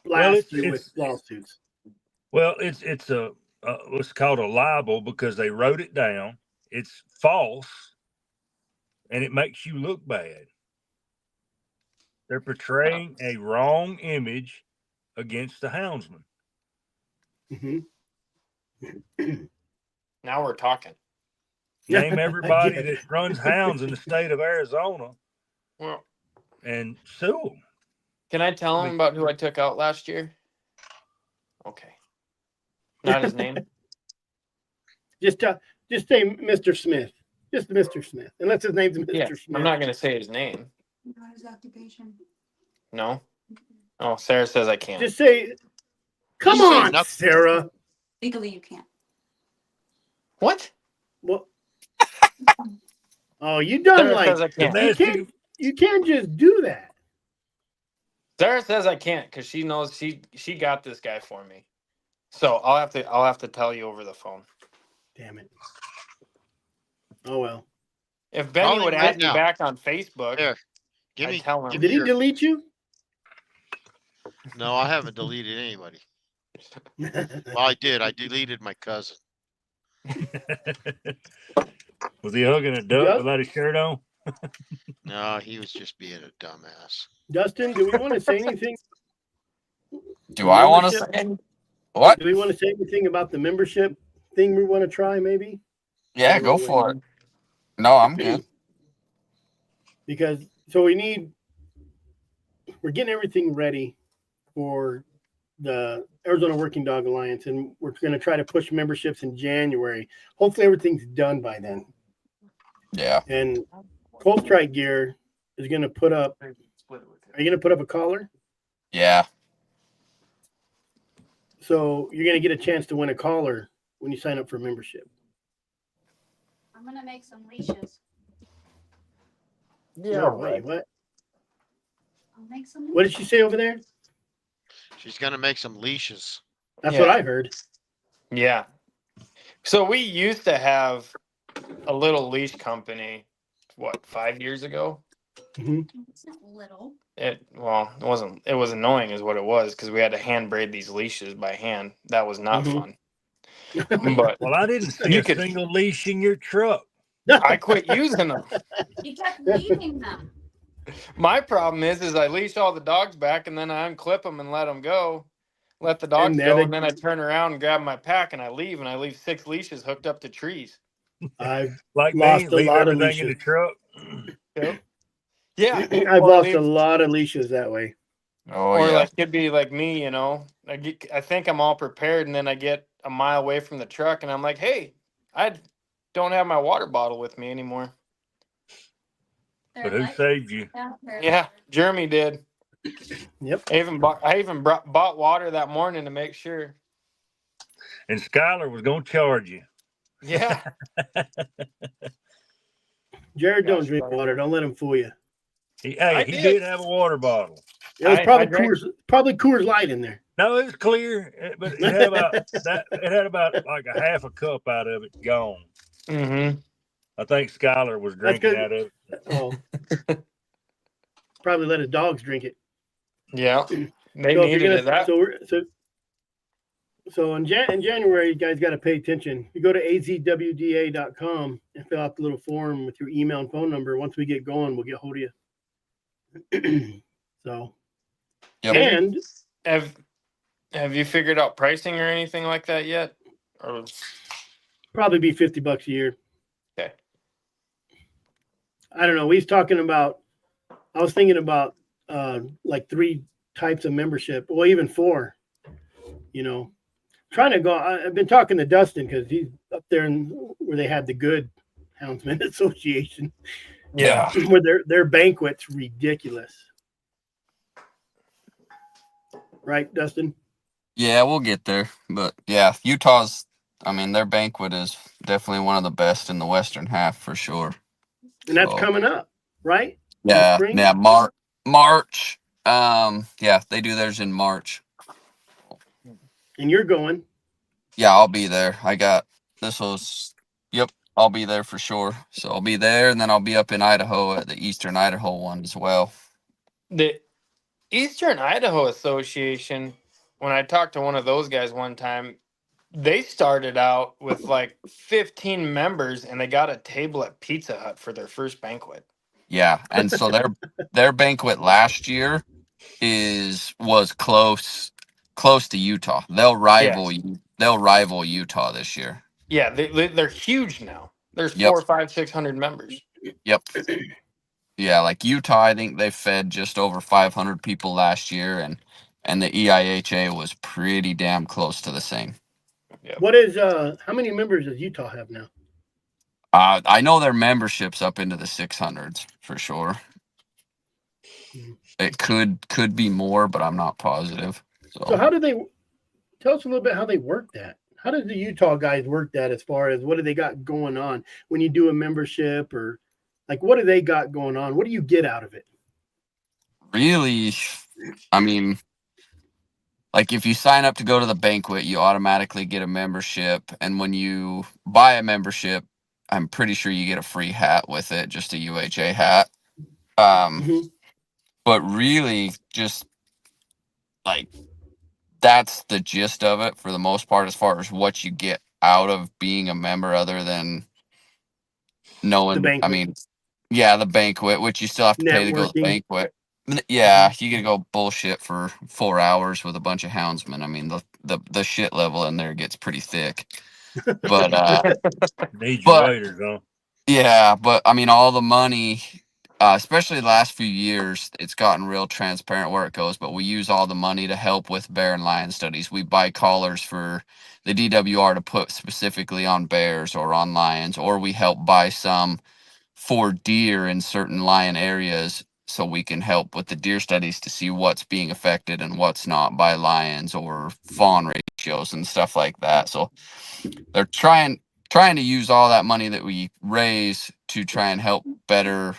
C: well,
A: blast you with lawsuits.
C: Well, it's a what's called a libel because they wrote it down. It's false, and it makes you look bad. They're portraying a wrong image against the houndsman.
A: Mm-hmm.
E: Now we're talking.
C: Name everybody that runs hounds in the state of Arizona
E: Well,
C: and sue them.
E: can I tell him about who I took out last year? Okay. Not his name.
A: Just say Mr. Smith. Just Mr. Smith. Unless his name's Mr.
E: Yeah,
A: Smith.
E: I'm not going to say his name.
G: Not his occupation.
E: No. Oh, Sarah says I can't.
A: Just say, come
F: Just say
A: on,
F: nothing.
A: Sarah.
G: Legally, you can't.
E: What?
A: What? Oh, you done
E: Sarah
A: like
E: says I can't.
A: you can't just do that.
E: Sarah says I can't because she knows she got this guy for me. So I'll have to tell you over the phone.
A: Damn it. Oh well.
E: If Benny
F: Call him
E: would
F: right
E: add me
F: now.
E: back on Facebook,
F: Here, give
E: I'd
F: me.
E: tell him.
F: give
A: Did
F: me
A: he
F: your-
A: delete you?
F: No, I haven't deleted anybody. Well, I did. I deleted my cousin.
C: Was he hugging a duck
A: Yep.
C: without his shirt on?
F: No, he was just being a dumbass.
A: Dustin, do we want to say anything?
D: Do I want to
A: Membership?
D: say what?
A: Do we want to say anything about the membership thing we want to try, maybe?
D: Yeah, go for it. No, I'm good.
A: Because we're getting everything ready for the Arizona Working Dog Alliance, and we're going to try to push memberships in January. Hopefully everything's done by then.
D: Yeah.
A: And Cold Strike Gear is going to put up, are you going to put up a collar?
D: Yeah.
A: So you're going to get a chance to win a collar when you sign up for membership.
G: I'm gonna make some leashes.
A: No way. What?
G: I'll make some.
A: What did she say over there?
F: She's gonna make some leashes.
A: That's
E: Yeah.
A: what I heard.
E: Yeah. So we used to have a little leash company, 5 years ago?
G: It's not little.
E: It wasn't. It was annoying, is what it was, because we had to hand braid these leashes by hand. That was not
A: Mhm.
E: fun. But
C: Well, I didn't see
E: You
C: a
E: could-
C: single leash in your truck.
E: I quit using them.
G: You kept leaving them.
E: My problem is I leash all the dogs back and then I unclip them and let them go. Let the dogs
A: then
E: go,
A: they-
E: and then I turn around and grab my pack and I leave 6 leashes hooked up to trees.
A: I've
C: Like
A: Lost
C: me,
A: a
C: leave
A: lot of
C: everything in the
A: leashes.
C: truck.
E: Yeah.
A: I've
E: Or
A: lost
E: leave-
A: a lot of leashes that way.
D: Oh
E: or
D: yeah.
E: like it'd be like me, I think I'm all prepared, and then I get a mile away from the truck, and I'm like, "Hey, I don't have my water bottle with me anymore."
C: But who saved you?
E: Yeah, Jeremy did.
A: Yep.
E: I even bought water that morning to make sure.
C: And Skylar was going to charge you.
E: Yeah,
A: Jared, don't
E: Gosh,
A: drink
E: sorry.
A: water. Don't let him fool you.
C: He
E: I
C: did.
E: did.
C: Have a water bottle.
A: It was
E: I
A: probably
E: drank-
A: Coors Light in there.
C: No, it was clear, but it had about It had about like a half a cup out of it gone.
E: mm-hmm.
C: I think Skylar was
A: That's
C: drinking
A: good.
C: out of it.
A: Oh, probably let his dogs drink it.
E: Yeah, they
A: So if you're
E: needed it. That
A: So in January, you guys got to pay attention. You go to azwda.com and fill out the little form with your email and phone number. Once we get going, we'll get hold of you. So,
D: Yep.
A: and
E: have you figured out pricing or anything like that yet? Or
A: probably be $50 a year.
E: okay,
A: I don't know. I was thinking about like 3 types of membership, or even 4. Trying to go. I've been talking to Dustin because he's up there where they had the good Houndsman Association,
E: yeah.
A: where their banquet's ridiculous. right, Dustin?
D: Yeah, we'll get there. But yeah, Utah's, I mean, their banquet is definitely one of the best in the western half for sure.
A: And that's
D: So
A: coming up, right? In the
D: yeah,
A: spring?
D: yeah, March. Yeah, they do theirs in March.
A: And you're going.
D: Yeah, I'll be there. Yep, I'll be there for sure. So I'll be there, and then I'll be up in Idaho at the Eastern Idaho one as well.
E: The Eastern Idaho Association, when I talked to one of those guys one time, they started out with like 15 members and they got a table at Pizza Hut for their first banquet.
D: Yeah, and so their banquet last year was close to Utah. They'll rival Utah this year.
E: Yeah, they're huge now. There's
D: Yep.
E: 400, 500, 600 members.
D: Yep. Yeah, like Utah, I think they fed just over 500 people last year, and the EIHA was pretty damn close to the same.
A: What is how many members does Utah have now?
D: I know their membership's up into the 600s for sure. It could be more, but I'm not positive.
A: So how do they tell us a little bit how they work that? How does the Utah guys work that as far as what do they got going on when you do a membership, or like what do they got going on? What do you get out of it?
D: Really, I mean, like if you sign up to go to the banquet, you automatically get a membership, and when you buy a membership, I'm pretty sure you get a free hat with it, just a UHA hat. But really, just like that's the gist of it for the most part, as far as what you get out of being a member, other than knowing.
A: The banquet.
D: I mean, yeah, the banquet, which you still have to pay to go to the
A: Networking.
D: banquet. Yeah, you can go bullshit for 4 hours with a bunch of houndsmen. I mean, the shit level in there gets pretty thick. But
C: Need your
D: but
C: waders on.
D: yeah, but I mean, all the money, especially the last few years, it's gotten real transparent where it goes. But we use all the money to help with bear and lion studies. We buy collars for the DWR to put specifically on bears or on lions, or we help buy some for deer in certain lion areas, so we can help with the deer studies to see what's being affected and what's not by lions or fawn ratios and stuff like that. So they're trying to use all that money that we raise to try and help better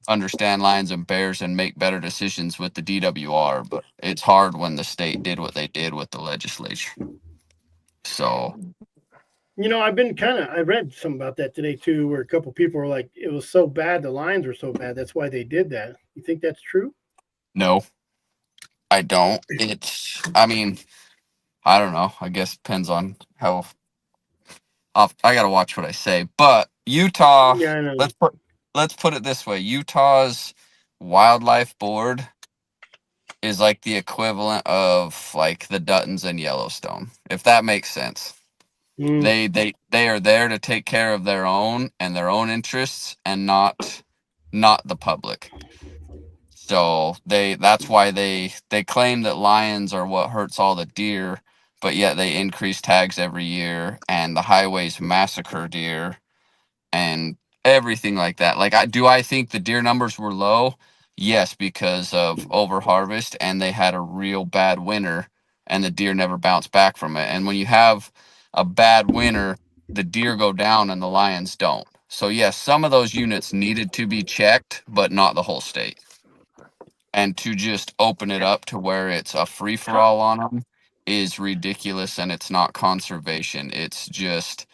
D: understand lions and bears and make better decisions with the DWR. But it's hard when the state did what they did with the legislature. So
A: You know, I read something about that today too, where a couple people were like, it was so bad, the lines were so bad, that's why they did that. You think that's true?
D: no, I don't. I mean, I don't know. I guess depends on how I gotta watch what I say. But Utah,
A: Yeah, I know.
D: let's put it this way: Utah's wildlife board is like the equivalent of like the Duttons and Yellowstone, if that makes sense. They are there to take care of their own and their own interests, and not the public. So that's why they claim that lions are what hurts all the deer, but yet they increase tags every year, and the highways massacre deer and everything like that. Like, I think the deer numbers were low? Yes, because of over harvest, and they had a real bad winter, and the deer never bounced back from it. And when you have a bad winter, the deer go down and the lions don't. So yes, some of those units needed to be checked, but not the whole state. And to just open it up to where it's a free for all on them is ridiculous, and it's not conservation. It's just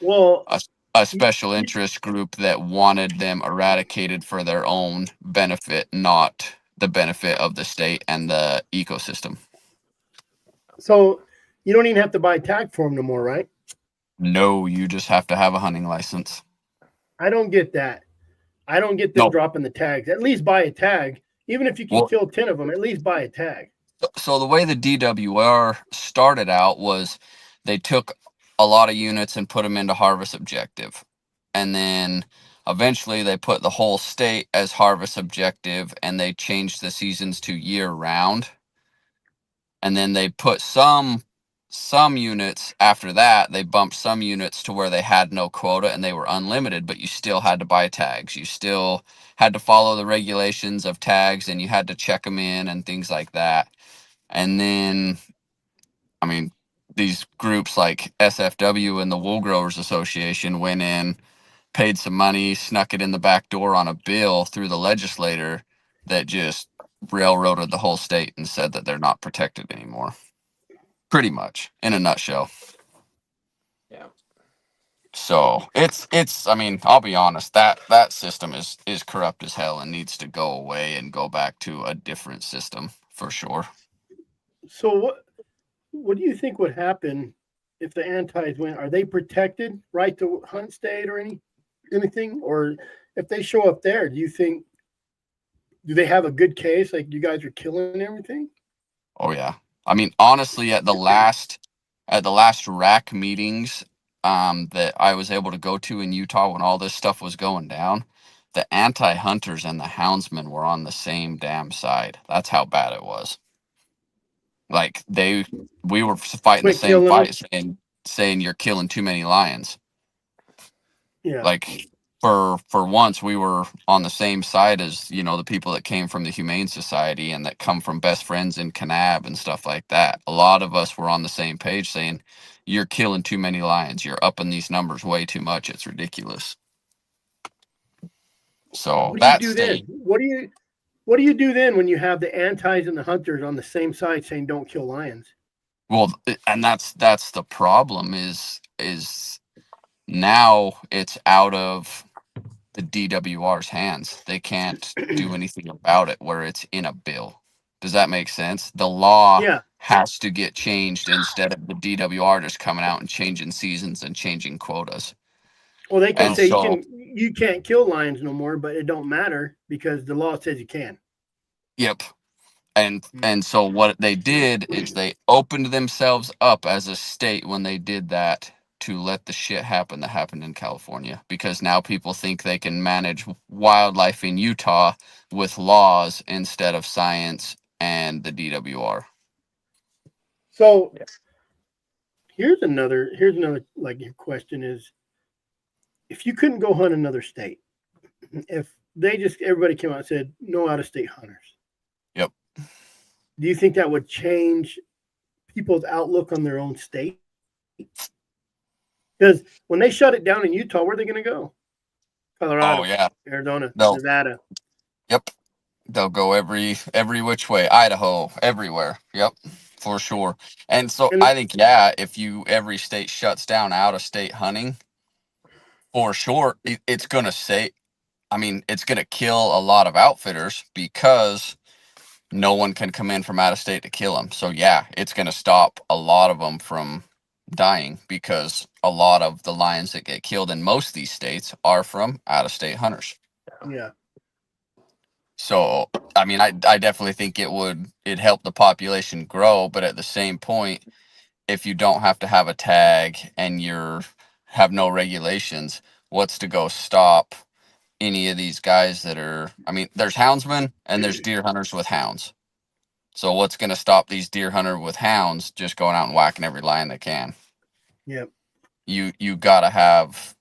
D: a special interest group that wanted them eradicated for their own benefit, not the benefit of the state and the ecosystem.
A: So you don't even have to buy a tag for them no more, right?
D: No, you just have to have a hunting license.
A: I don't get that. I don't get them dropping the tags. At least buy a tag. Even if you can kill 10 of them, at least buy a tag.
D: So the way the DWR started out was they took a lot of units and put them into harvest objective. And then eventually they put the whole state as harvest objective, and they changed the seasons to year round. And then they put some units after that, they bumped some units to where they had no quota and they were unlimited, but you still had to buy tags. You still had to follow the regulations of tags, and you had to check them in and things like that. And then, I mean, these groups like SFW and the Wool Growers Association went in, paid some money, snuck it in the back door on a bill through the legislator that just railroaded the whole state and said that they're not protected anymore. Pretty much, in a nutshell.
E: Yeah.
D: So it's I mean, I'll be honest, that system is corrupt as hell and needs to go away and go back to a different system for sure.
A: So what do you think would happen if the antis win? Are they protected right to hunt state or anything? Or if they show up there, do they have a good case? Like you guys are killing everything?
D: Oh yeah. I mean, honestly, at the last RAC meetings that I was able to go to in Utah when all this stuff was going down, the anti-hunters and the houndsmen were on the same damn side. That's how bad it was. Like we were fighting the
A: Quit
D: same
A: killing
D: fight,
A: them.
D: saying you're killing too many lions.
A: Yeah.
D: Like for once we were on the same side as, you know, the people that came from the Humane Society and that come from Best Friends in Kanab and stuff like that. A lot of us were on the same page saying you're killing too many lions. You're upping these numbers way too much. It's ridiculous. So
A: What do you do then? What do you do then when you have the antis and the hunters on the same side saying don't kill lions?
D: Well, and that's the problem is now it's out of the DWR's hands. They can't do anything about it where it's in a bill. Does that make sense? The law
A: Yeah.
D: has to get changed instead of the DWR just coming out and changing seasons and changing quotas.
A: Well, they can
D: And
A: say
D: so,
A: you can't kill lions no more, but it don't matter because the law says you can.
D: yep. And so what they did is they opened themselves up as a state when they did that to let the shit happen that happened in California, because now people think they can manage wildlife in Utah with laws instead of science and the DWR.
A: So here's another like your question is, if you couldn't go hunt another state, if everybody came out and said no out of state hunters.
D: Yep.
A: Do you think that would change people's outlook on their own state? Because when they shut it down in Utah, where are they going to go? Colorado,
D: Oh yeah.
A: Arizona,
D: No.
A: Nevada.
D: Yep. They'll go every which way. Idaho, everywhere. Yep. For sure. And so I think, yeah, if every state shuts down out of state hunting, for sure, it's going to it's going to kill a lot of outfitters because no one can come in from out of state to kill them. So yeah, it's going to stop a lot of them from dying because a lot of the lions that get killed in most of these states are from out of state hunters.
A: Yeah.
D: So, I mean, I definitely think it'd help the population grow, but at the same point, if you don't have to have a tag and have no regulations, what's to go stop any of these guys that are, I mean, there's houndsmen and there's deer hunters with hounds. So what's going to stop these deer hunter with hounds just going out and whacking every lion they can?
A: Yep.
D: You got to have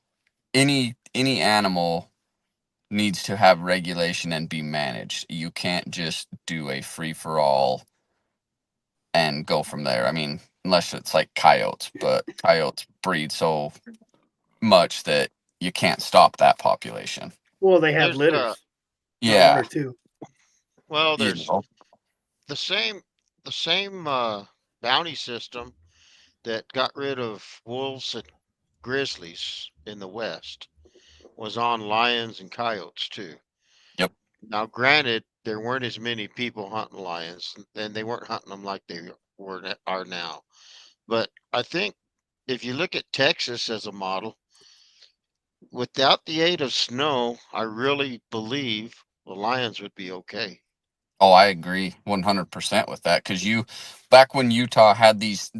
D: any animal needs to have regulation and be managed. You can't just do a free for all and go from there. I mean, unless it's like coyotes, but coyotes breed so much that you can't stop that population.
A: Well, they have
F: There's
A: litters.
D: Yeah.
A: One or two.
F: well,
D: You
F: there's
D: know.
F: the same bounty system that got rid of wolves and grizzlies in the West was on lions and coyotes too.
D: Yep.
F: Now, granted, there weren't as many people hunting lions, and they weren't hunting them like they are now. But I think if you look at Texas as a model, without the aid of snow, I really believe the lions would be okay.
D: Oh, I agree 100% with that. Because back when Utah had these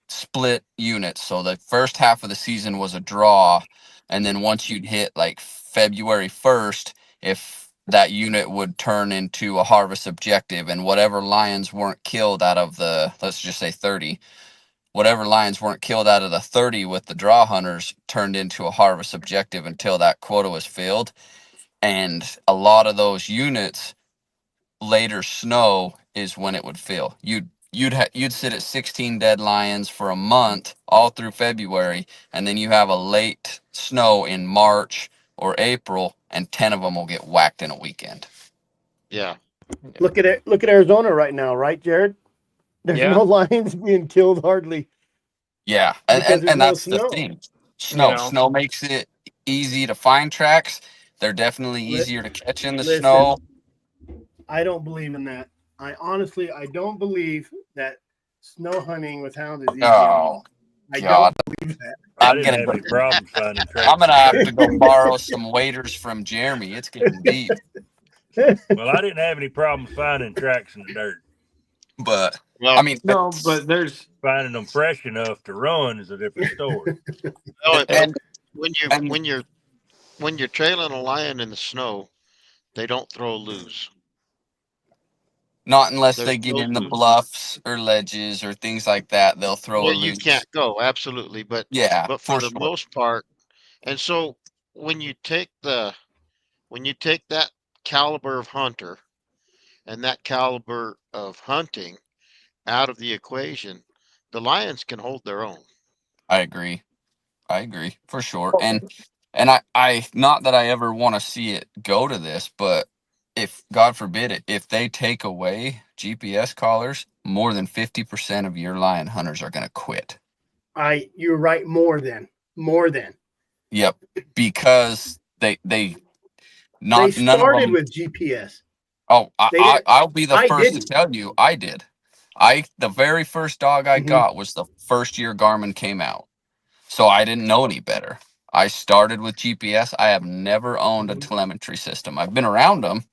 D: split units, so the first half of the season was a draw, and then once you'd hit like February 1st, if that unit would turn into a harvest objective, and whatever lions weren't killed out of the, let's just say 30, whatever lions weren't killed out of the 30 with the draw hunters turned into a harvest objective until that quota was filled. And a lot of those units, later snow is when it would fill. you'd sit at 16 dead lions for a month all through February, and then you have a late snow in March or April, and 10 of them will get whacked in a weekend.
F: Yeah.
A: Look at it. Look at Arizona right now, right, Jared? There's
E: Yeah.
A: no lions being killed hardly
D: Yeah,
A: because there's
D: and
A: no
D: that's the
A: snow.
D: thing.
E: You know.
D: Snow makes it easy to find tracks. They're definitely
A: Li-
D: easier to catch in the
A: Listen,
D: snow.
A: I don't believe in that. I don't believe that snow hunting with hounds is easy at
D: Oh
A: all. I
D: God,
A: don't believe that.
C: I
D: I'm
C: didn't
D: gonna
C: have
D: go.
C: any problems finding tracks.
D: I'm gonna
C: in
D: have
C: dirt.
D: to go borrow some waders from Jeremy. It's getting deep,
C: Well, I didn't have any problems finding tracks in the dirt.
D: but
F: Well,
D: I mean,
E: No, but there's
C: Finding them fresh enough to run is a different story.
F: no,
D: and
F: when
D: and
F: you're trailing a lion in the snow, they don't throw loose.
D: not unless
F: There's
D: they get
F: no
D: in the
F: loose.
D: bluffs or ledges or things like that, they'll throw a
F: Well, you
D: loose.
F: can't go, absolutely, but
D: Yeah,
F: for
D: for
F: the
D: sure.
F: most part, and so when you take that caliber of hunter and that caliber of hunting out of the equation, the lions can hold their own.
D: I agree. I agree for sure. And I not that I ever want to see it go to this, but if God forbid it, if they take away GPS collars, more than 50% of your lion hunters are going to quit.
A: You're right. More than.
D: Yep, because they
A: They
D: none of
A: started
D: them.
A: with GPS.
D: Oh,
A: They didn't.
D: I'll be the
A: I
D: first to
A: didn't.
D: tell you, I did. The very first dog I
A: Mhm.
D: got was the first year Garmin came out. So I didn't know any better. I started with GPS. I have never owned a
A: Mhm.
D: telemetry system. I've been around them,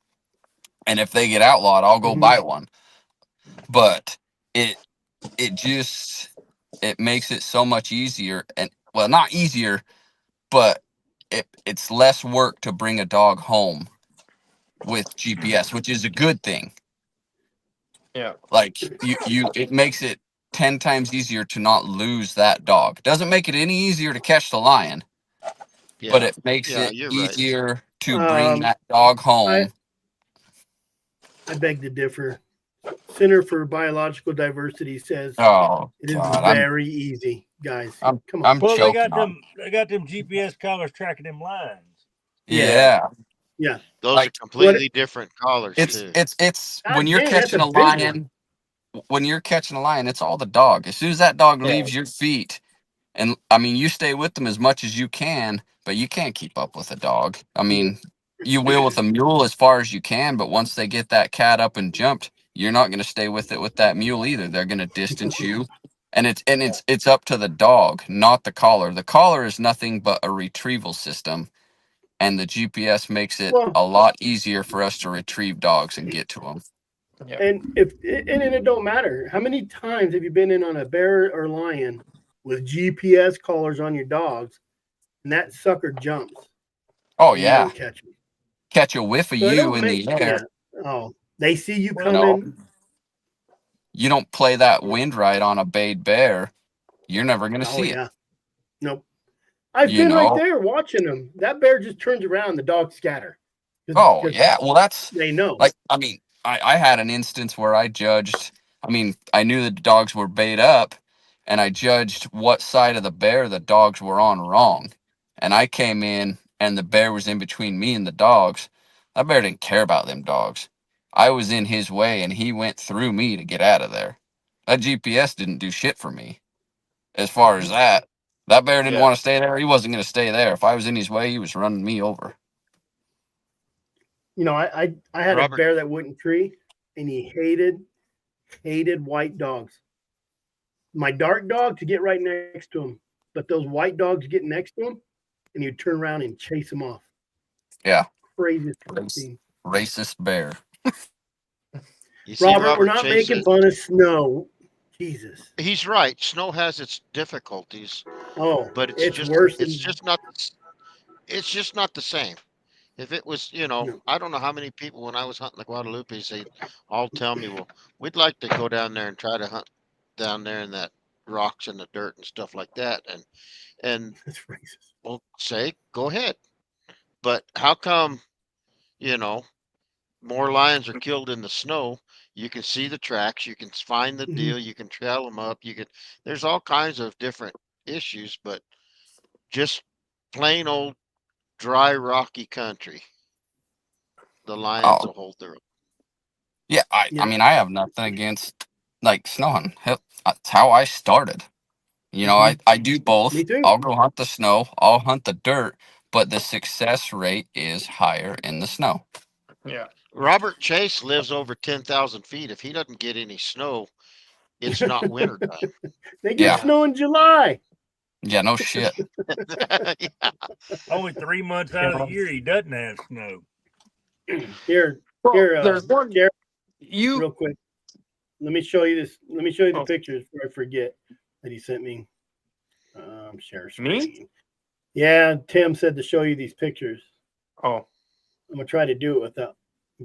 D: and if they get outlawed, I'll go
A: Mhm.
D: buy one. But it just it makes it so much easier, and well, not easier, but it's less work to bring a dog home with GPS, which is a good thing.
E: yeah.
D: Like it makes it 10 times easier to not lose that dog. Doesn't make it any easier to catch the lion, but
F: Yeah,
D: it makes
F: yeah,
D: it
F: you're right.
D: easier to bring
A: Um,
D: that dog
A: I
D: home.
A: I beg to differ. Center for Biological Diversity says
D: Oh
A: it is
D: God,
A: very easy, guys. Come on.
D: I'm
C: Well, they
D: choking
C: got
D: on.
C: them GPS collars tracking them lines.
D: Yeah,
A: Yeah.
F: Those are
D: like
F: completely different collars
D: it's
F: too.
D: it's it's when
A: God
D: you're
A: dang, that's
D: catching
A: a
D: a
A: big one.
D: lion. When you're catching a lion, it's all the dog. As soon as that dog
E: Yeah.
D: leaves your feet, and I mean, you stay with them as much as you can, but you can't keep up with a dog. I mean, you will with a mule as far as you can, but once they get that cat up and jumped, you're not going to stay with it with that mule either. They're going to distance you, and it's up to the dog, not the collar. The collar is nothing but a retrieval system, and the GPS makes it
A: Well,
D: a lot easier for us to retrieve dogs and get to them.
E: Yeah.
A: and it don't matter. How many times have you been in on a bear or lion with GPS collars on your dogs, and that sucker jumps
D: Oh
A: and you
D: yeah,
A: don't catch him?
D: catch a whiff of
A: So it
D: you
A: don't
D: in
A: make
D: the air.
A: Oh, they see you
C: Well,
D: No,
A: coming.
D: you don't play that wind right on a bayed bear, you're never going to
A: Oh
D: see it.
A: yeah. Nope. I've
D: You
A: been right
D: know?
A: there watching them. That bear just turns around, the dogs scatter.
D: Oh,
A: 'Cause
D: yeah. Well, that's
A: they know.
D: like, I mean, I had an instance where I judged, I mean, I knew the dogs were bayed up, and I judged what side of the bear the dogs were on wrong. And I came in, and the bear was in between me and the dogs. That bear didn't care about them dogs. I was in his way, and he went through me to get out of there. That GPS didn't do shit for me. As far as that bear didn't
F: Yeah.
D: want to stay there. He wasn't going to stay there. If I was in his way, he was running me over.
A: You know, I had a
F: Robert,
A: bear that wouldn't tree, and he hated white dogs. My dark dog to get right next to him, but those white dogs get next to him, and you turn around and chase them off.
D: Yeah.
A: Craziest
D: Race,
A: thing.
D: racist bear.
F: you see
A: Robert, we're
F: Robert
A: not making
F: chases.
A: fun of snow. Jesus.
F: He's right. Snow has its difficulties,
A: Oh,
F: but
A: it's worse
F: it's
A: than
F: just not it's just not the same. If it was,
A: no.
F: I don't know how many people when I was hunting the Guadalupe, they all tell me, well, we'd like to go down there and try to hunt down there in that rocks and the dirt and stuff like that. And
A: That's racist.
F: we'll say, go ahead. But how come, you know, more lions are killed in the snow. You can see the tracks, you can find the
A: Mhm.
F: deal, you can trail them up, there's all kinds of different issues, but just plain old dry, rocky country, the lions
D: Oh,
F: will hold their own.
D: yeah. I
A: Yep.
D: mean, I have nothing against like snow hunting. Hell, that's how I started. You know, I do both.
A: Me too.
D: I'll go hunt the snow. I'll hunt the dirt, but the success rate is higher in the snow.
E: Yeah.
F: Robert Chase lives over 10,000 feet. If he doesn't get any snow, it's not winter time.
A: They get
D: Yeah.
A: snow in July.
D: Yeah, no shit.
F: Yeah.
C: Only 3 months out of the year he doesn't have snow.
A: Here,
E: Well,
A: here,
E: there's one.
A: Jared,
E: You.
A: real quick. Let me show you this. Let me show you the
E: Oh.
A: pictures before I forget that he sent me. Share
E: Me?
A: screen. Yeah, Tim said to show you these pictures.
E: Oh,
A: I'm gonna try to do it without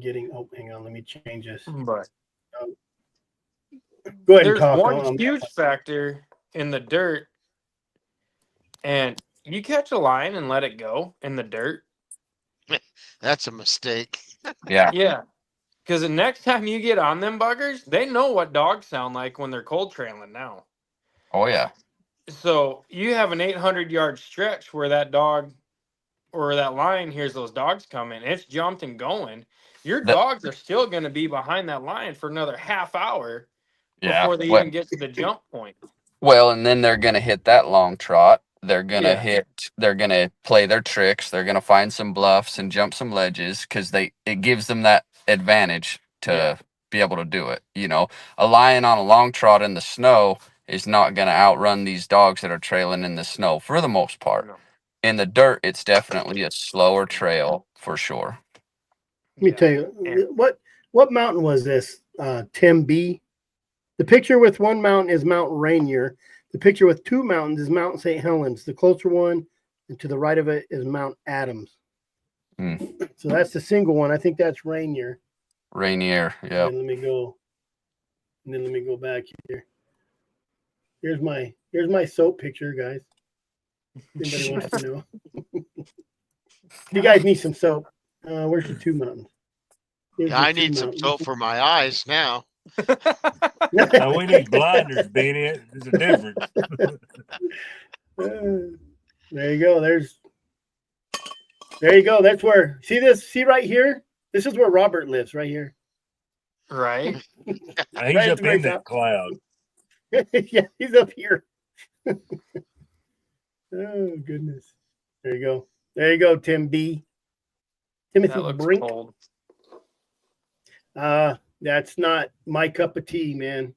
A: getting. Oh, hang on. Let me change this.
E: but
A: Go ahead and
E: there's
A: talk.
E: one huge factor in the dirt, and you catch a lion and let it go in the dirt.
F: That's a mistake.
D: Yeah.
E: Yeah. Because the next time you get on them buggers, they know what dogs sound like when they're cold trailing now.
D: Oh yeah.
E: So you have an 800-yard stretch where that dog or that lion hears those dogs coming. It's jumped and going. Your
D: The-
E: dogs are still going to be behind that lion for another half hour
D: Yeah.
E: before they
D: Well,
E: even get to the jump point.
D: well, and then they're gonna hit that long trot. They're gonna
E: Yeah.
D: They're gonna play their tricks. They're gonna find some bluffs and jump some ledges because it gives them that advantage to
E: Yeah.
D: be able to do it. You know, a lion on a long trot in the snow is not gonna outrun these dogs that are trailing in the snow for the most part.
E: No.
D: In the dirt, it's definitely a slower trail for sure.
A: Let me
E: Yeah.
A: tell you
E: And
A: what mountain was this? Tim B. The picture with one mountain is Mount Rainier. The picture with two mountains is Mount St. Helens. The closer one, and to the right of it is Mount Adams.
D: Hmm.
A: So that's the single one. I think that's Rainier.
D: Rainier, yeah.
A: And let me go. And then let me go back here. Here's my soap picture, guys. Anybody wants to know? You guys need some soap. Where's the two mountains? Here's
F: Yeah,
A: the
F: I
A: two
F: need some
A: mountains.
F: soap for my eyes now.
C: Now we need blinders, Benny. There's a difference.
A: There you go. There you go. That's where. See this? See right here? This is where Robert lives. Right here.
E: right.
C: He's
A: Right at
C: up
A: the very
C: in that
A: top.
C: cloud.
A: Yeah, he's up here. Oh goodness. There you go. There you go, Tim B. Timothy
E: That looks
A: Brink.
E: cold.
A: That's not my cup of tea, man.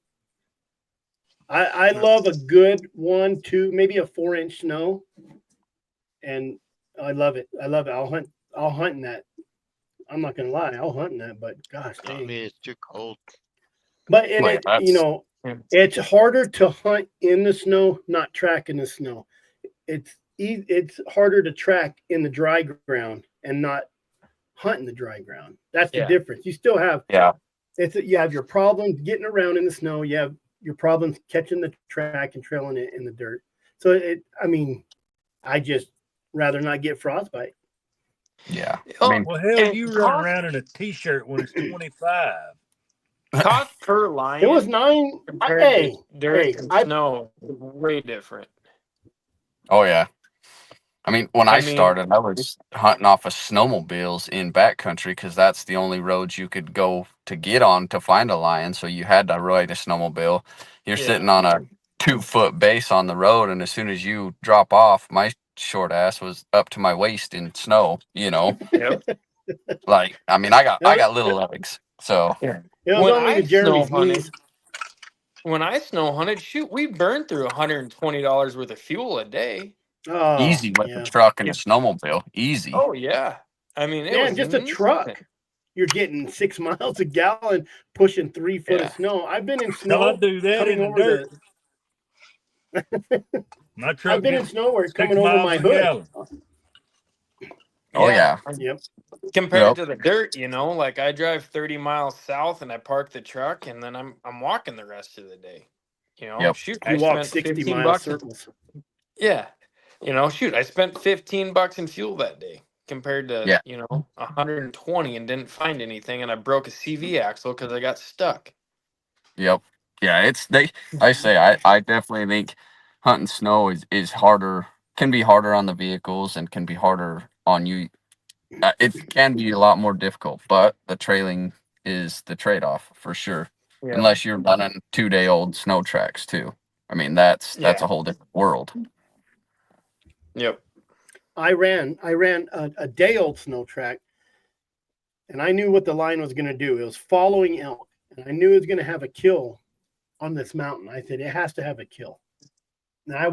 A: I love a good 1, 2, maybe a 4-inch snow, and I love it. I love it. I'll hunt in that. I'm not gonna lie, I'll hunt in that, but gosh
F: I
A: dang.
F: mean, it's too cold.
A: But in
D: Well,
A: it,
D: that's-
A: it's harder to hunt in the snow, not track in the snow. It's harder to track in the dry ground and not hunt in the dry ground. That's the
E: Yeah.
A: difference. You still have
D: Yeah.
A: you have your problems getting around in the snow. You have your problems catching the track and trailing it in the dirt. So I just rather not get frostbite.
D: Yeah. I
E: Oh,
D: mean,
C: Well, hell,
E: and
C: you run around in a t-shirt when it's 25.
E: cost per
A: It
E: lion
A: was 9.
E: compared
A: Hey,
E: to dirt
A: hey,
E: and
A: I
E: snow is way different.
D: oh yeah. I mean, when
E: I
D: I
E: mean-
D: started, I was hunting off of snowmobiles in backcountry because that's the only roads you could go to get on to find a lion. So you had to ride a snowmobile. You're
E: Yeah.
D: sitting on a 2-foot base on the road, and as soon as you drop off, my short ass was up to my waist in snow. You know,
E: Yep.
D: like I mean, I got little legs, so
E: Yeah.
A: it was
E: When
A: only
E: I
A: to Jeremy's
E: snow hunted,
A: knees.
E: when I snow hunted, shoot, we burned through $120 worth of fuel a day.
A: Oh,
D: easy with
A: yeah.
D: a truck and
E: Yeah.
D: a snowmobile, easy.
E: Oh yeah. I mean, it
A: Yeah,
E: was
A: and just a
E: nothing.
A: truck. You're getting 6 miles a gallon, pushing 3 foot
E: Yeah.
A: of snow. I've been in
C: Hell, I
A: snow
C: do that
A: coming
C: in the
A: over
C: dirt.
A: the.
C: My truck
A: I've been in
C: gets
A: snow where it's
C: 6
A: coming over
C: miles
A: my
C: a
A: hood.
C: gallon.
D: Oh yeah.
A: Yep.
E: Compared
D: Yep.
E: to the dirt, like I drive 30 miles south and I park the truck and then I'm walking the rest of the day.
D: Yep.
E: Shoot,
A: You
E: I
A: walk
E: spent
A: 60
E: 15
A: mile
E: bucks.
A: circles.
E: Yeah. Shoot, I spent $15 in fuel that day. compared to,
D: Yeah.
E: 120 and didn't find anything. And I broke a CV axle because I got stuck.
D: Yep. Yeah, I definitely think hunting snow is harder, can be harder on the vehicles and can be harder on you. It can be a lot more difficult, but the trailing is the trade-off for sure.
E: Yeah.
D: Unless you're running 2-day-old snow tracks too. I mean, that's
E: Yeah.
D: a whole different world.
E: Yep.
A: I ran a day old snow track, and I knew what the line was going to do. It was following elk, and I knew it was going to have a kill on this mountain. I said, it has to have a kill. And I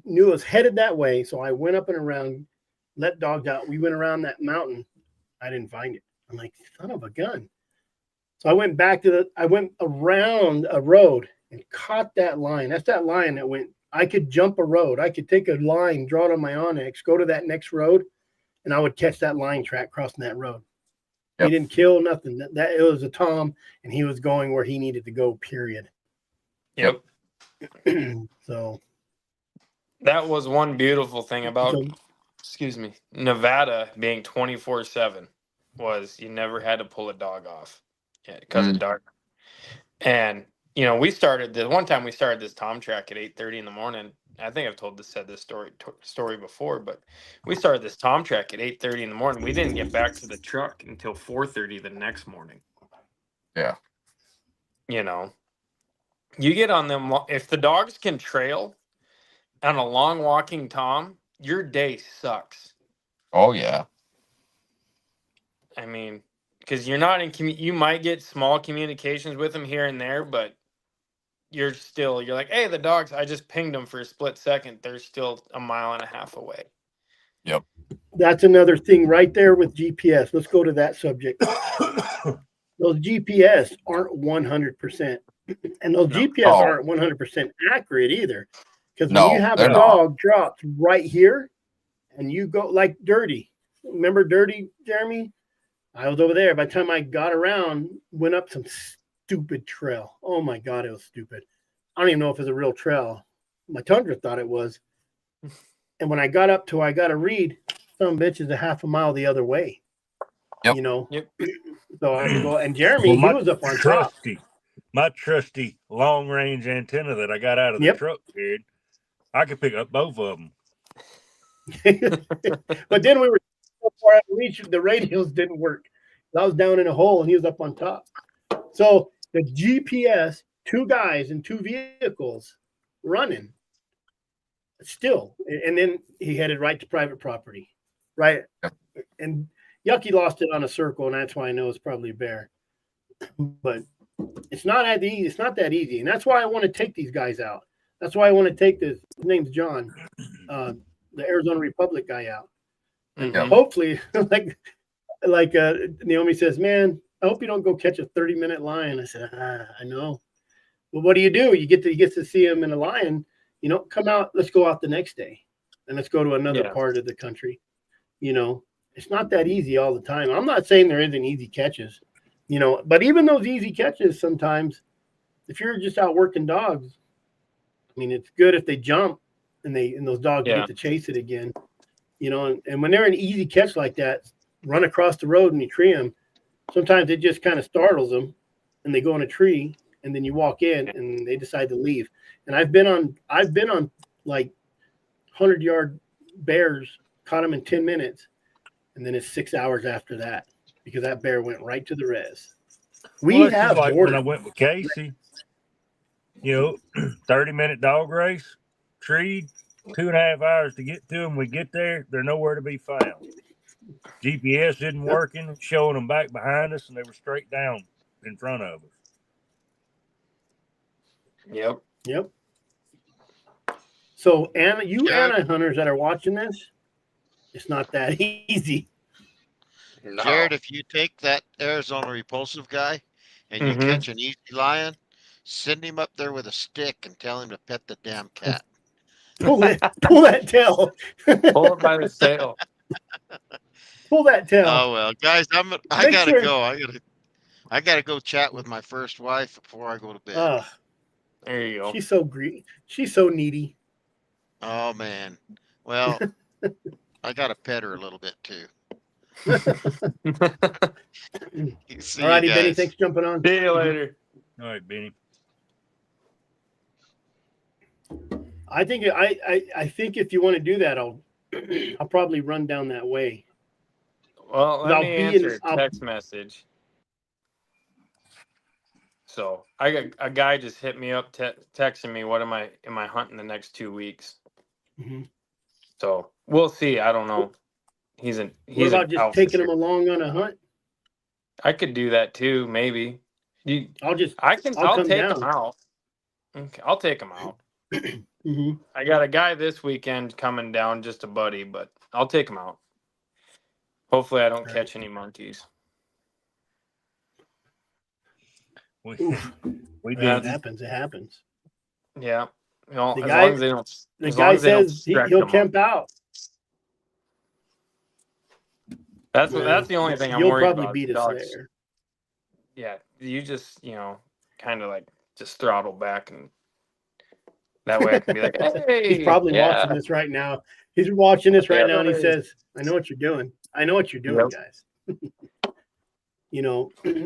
A: knew it was headed that way. So I went up and around, let dogs out. We went around that mountain. I didn't find it. I'm like, son of a gun. So I went around a road and caught that line. That's that line that went, I could jump a road. I could take a line, draw it on my Onyx, go to that next road, and I would catch that line track crossing that road.
D: Yep.
A: He didn't kill nothing. That it was a Tom, and he was going where he needed to go, period.
E: Yep.
A: So
E: That was one beautiful thing about, Nevada being 24/7 was you never had to pull a dog off because of dark. And we started this Tom track at 8:30 in the morning. I think I've said this story before, but we started this Tom track at 8:30 in the morning. We didn't get back to the truck until 4:30 the next morning.
D: Yeah.
E: You get on them if the dogs can trail on a long walking Tom, your day sucks.
D: Oh yeah.
E: I mean, because you're not you might get small communications with them here and there, but you're like, hey, the dogs, I just pinged them for a split second. They're still a mile and a half away.
D: Yep.
A: That's another thing right there with GPS. Let's go to that subject. Those GPS aren't 100%. And those GPS aren't 100% accurate either. Because when you have a dog dropped right here and you go like Dirty. Remember Dirty, Jeremy? I was over there. By the time I got around, went up some stupid trail. Oh my God, it was stupid. I don't even know if it's a real trail. My Tundra thought it was. And when I got up to I got to read, some bitch is a half a mile the other way.
D: Yep.
E: Yep.
A: So I had to go. And Jeremy, he was up on top.
C: My trusty long range antenna that I got out of the truck, dude, I could pick up both of them.
A: But then we were so far out of reach, the radios didn't work. I was down in a hole and he was up on top. So the GPS, 2 guys and 2 vehicles running still. And then he headed right to private property. Right. And Yucky lost it on a circle, and that's why I know it's probably a bear. But it's not that easy. It's not that easy. And that's why I want to take these guys out. That's why I want to take his name's John, the Arizona Republic guy out. And hopefully, like Naomi says, man, I hope you don't go catch a 30-minute lion. I said, I know. Well, what do? You get to see him in a lion, come out, let's go out the next day. And let's go to another part of the country. It's not that easy all the time. I'm not saying there isn't easy catches, but even those easy catches, sometimes if you're just out working dogs, I mean, it's good if they jump and those dogs get to chase it again, and when they're an easy catch like that, run across the road and you tree them, sometimes it just kind of startles them and they go in a tree and then you walk in and they decide to leave. And I've been on like 100-yard bears, caught them in 10 minutes. And then it's 6 hours after that because that bear went right to the res. We have
C: like when I went with Casey, 30-minute dog race, treed, 2.5 hours to get to them. We get there, they're nowhere to be found. GPS isn't working, showing them back behind us, and they were straight down in front of us.
A: Yep. So, Anna hunters that are watching this, it's not that easy.
E: No.
F: Jared, if you take that Arizona repulsive guy and you catch an easy lion, send him up there with a stick and tell him to pet the damn cat.
A: Pull that tail.
E: Pull it by the tail.
A: Pull that tail.
F: Oh well, guys, I gotta go. I gotta go chat with my first wife before I go to bed.
E: There you go.
A: She's so greedy. She's so needy.
F: Oh man. Well, I got to pet her a little bit too. See
A: All righty,
F: you
A: Benny.
F: guys.
A: Thanks for jumping on.
E: See you later.
C: All right, Benny.
A: I think I think if you want to do that, I'll probably run down that way.
E: Well, let
A: I'll
E: me
A: be
E: answer
A: in-
E: a text message. So I got a guy just hit me up texting me, what am I hunting the next 2 weeks?
A: Mhm.
E: So we'll see. I don't know. He's
A: What
E: an
A: about just taking them along on a hunt?
E: I could do that too, maybe.
A: I'll
E: I'll
A: come
E: take
A: down.
E: him out. Okay, I'll take him out.
A: Hmm.
E: I got a guy this weekend coming down, just a buddy, but I'll take him out. Hopefully I don't
A: Right.
E: catch any monkeys.
C: We
A: It
C: did.
A: happens. It happens.
E: Yeah. You know,
A: The
E: as
A: guy-
E: long as they don't
A: The
E: as long
A: guy
E: as they don't
A: says
E: stretch
A: he'll
E: them
A: camp
E: up.
A: out.
E: That's
A: Well,
E: the only thing I'm
A: you'll
E: worried
A: probably
E: about.
A: beat us
E: Dogs.
A: there.
E: Yeah, you just, kind of like just throttle back, and that way I can be like, hey,
A: He's probably
E: yeah.
A: watching this right now. He's watching this right
E: Yeah,
A: now, and he
E: right.
A: says, "I know what you're doing. I know what you're doing,
E: Yep.
A: guys."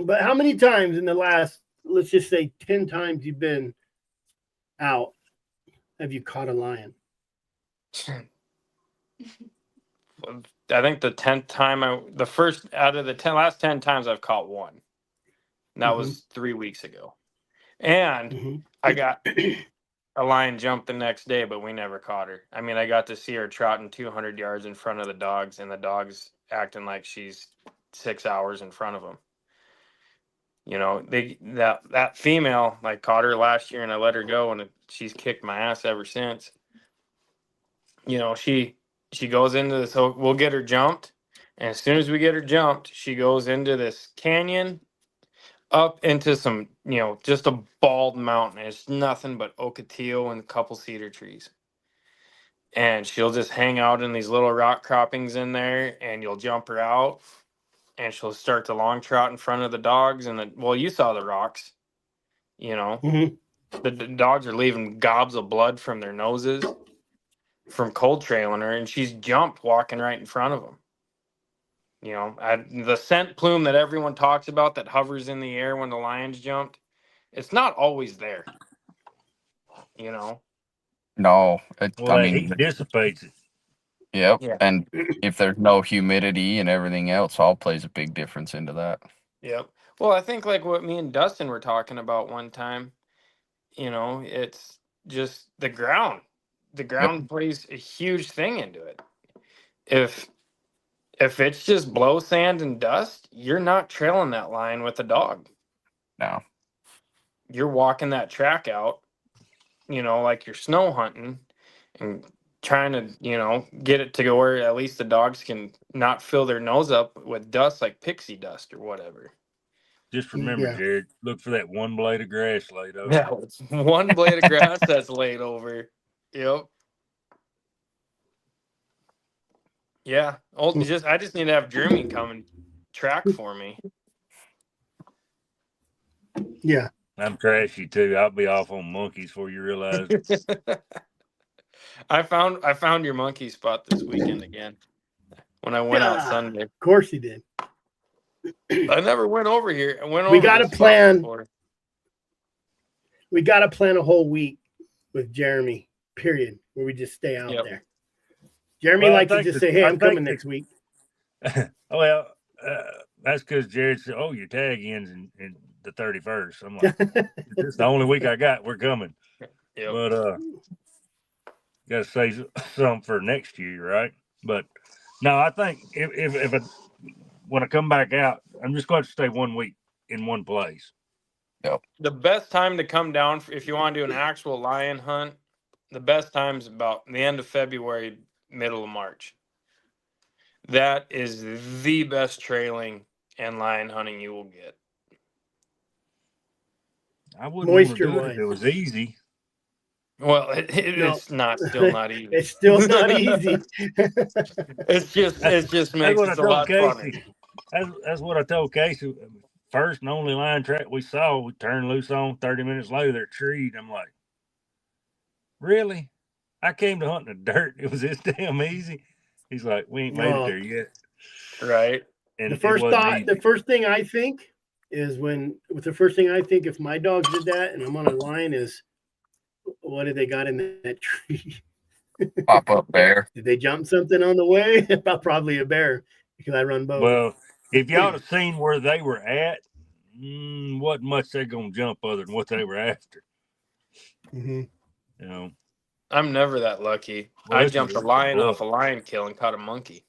A: But how many times in the last, let's just say 10 times you've been out, have you caught a lion?
E: I think the 10th time the first out of the last 10 times I've caught one. And that was 3 weeks ago. And
A: Mhm.
E: I got a lion jump the next day, but we never caught her. I mean, I got to see her trotting 200 yards in front of the dogs, and the dogs acting like she's 6 hours in front of them. That female, I caught her last year and I let her go, and she's kicked my ass ever since. She goes into this. So we'll get her jumped, and as soon as we get her jumped, she goes into this canyon, up into some, just a bald mountain. It's nothing but ocotillo and a couple cedar trees. And she'll just hang out in these little rock croppings in there, and you'll jump her out, and she'll start to long trot in front of the dogs. And you saw the rocks.
A: Mhm.
E: The dogs are leaving gobs of blood from their noses from cold trailing her, and she's jumped walking right in front of them. The scent plume that everyone talks about that hovers in the air when the lions jumped, it's not always there.
D: No,
C: Well, that heat dissipates it.
D: Yep.
E: Yeah.
D: And if there's no humidity and everything else, all plays a big difference into that.
E: Yep. Well, I think like what me and Dustin were talking about one time, it's just the ground. The ground plays a huge thing into it. If it's just blow sand and dust, you're not trailing that lion with a dog.
D: No.
E: You're walking that track out, like you're snow hunting and trying to, get it to go where at least the dogs can not fill their nose up with dust like pixie dust or whatever.
C: Just remember,
A: Yeah.
C: Jared, look for that one blade of grass laid over.
E: Yeah, it's one blade of grass that's laid over. Yep. Yeah. I just need to have Jeremy come and track for me.
A: Yeah.
C: I'm trashy too. I'll be off on monkeys before you realize.
E: I found your monkey spot this weekend again when I went out Sunday.
A: Of course he did.
E: I never went over here. I went over.
A: We got to
E: this spot
A: plan.
E: before.
A: We got to plan a whole week with Jeremy, period, where we just stay out
E: Yep.
A: there. Jeremy
C: Well, I
A: likes to
C: think
A: just
C: the-
A: say, "Hey,
C: I
A: I'm
C: think
A: coming
C: the-
A: next week."
C: Well, that's because Jared said, "Oh, your tag ends in the 31st." I'm like, "It's the only week I got. We're coming."
E: Yep.
C: But got to save some for next year, right? But no, I think if when I come back out, I'm just going to stay 1 week in one place.
E: The best time to come down if you want to do an actual lion hunt, the best time is about the end of February, middle of March. That is the best trailing and lion hunting you will get.
C: I wouldn't want to do it
A: Moisture-wise.
C: if it was easy.
E: Well,
A: No.
E: it's still not easy.
A: It's still not easy.
E: It just makes
C: what
E: it
C: I
E: a lot
C: told
E: funner.
C: Casey. That's what I told Casey. First and only lion track we saw, we turned loose on. 30 minutes later, they're treed. I'm like, really? I came to hunt in the dirt. It was this damn easy. He's like, we ain't made it
A: Oh.
C: there yet.
E: Right.
C: And
A: The first
C: it wasn't
A: thought,
C: easy.
A: the first thing I think is the first thing I think if my dogs did that and I'm on a line is, what did they got in that tree?
D: Pop up bear.
A: Did they jump something on the way? Probably a bear because I run both.
C: Well, if y'all have seen where they were at, wasn't much they're gonna jump other than what they were after.
A: Mm-hmm.
C: You know,
E: I'm never that lucky.
C: Well,
E: I
C: this
E: jumped a
C: is
E: lion
C: luck.
E: off a lion kill and caught a monkey.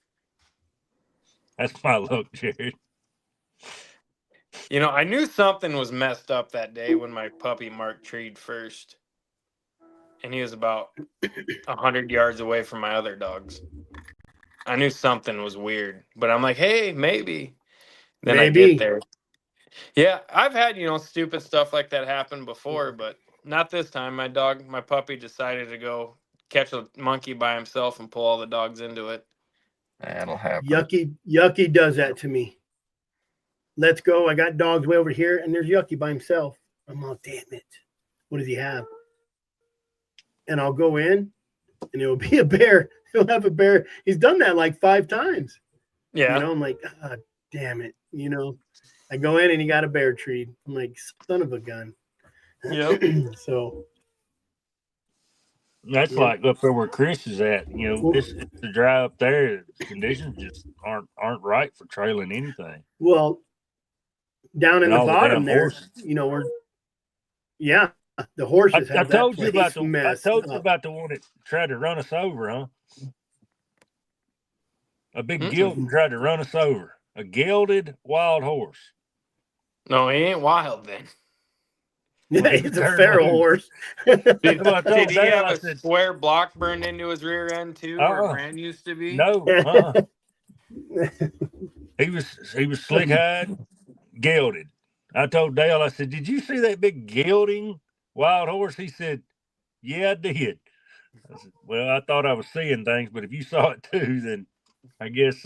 C: That's my luck, Jared.
E: You know, I knew something was messed up that day when my puppy Mark treed first. And he was about 100 yards away from my other dogs. I knew something was weird, but I'm like, hey, maybe. Then I get there. Yeah, I've had, stupid stuff like that happen before, but not this time. My puppy decided to go catch a monkey by himself and pull all the dogs into it.
D: That'll happen.
A: Yucky does that to me. Let's go. I got dogs way over here, and there's Yucky by himself. I'm all, damn it. What does he have? And I'll go in, and it'll be a bear. He'll have a bear. He's done that like 5 times.
E: Yeah.
A: I'm like, damn it. I go in, and he got a bear treat. I'm like, son of a gun.
E: Yep.
A: So.
C: That's like up there where Chris is at. It's the drive up there. Conditions just aren't right for trailing anything.
A: Well, down in the bottom there,
C: horses.
A: the horses
C: I
A: have
C: told
A: that
C: you about
A: place messed up.
C: you about the one that tried to run us over, huh? A big gelding tried to run us over. A gelded wild horse.
E: No, he ain't wild then.
A: Yeah, he's a feral horse.
E: Did he have a square block burned into his rear end too, where Brand used to be?
C: No. He was slick-eyed, gelded. I told Dale, I said, did you see that big gelding wild horse? He said, yeah, I did. I said, well, I thought I was seeing things, but if you saw it too, then I guess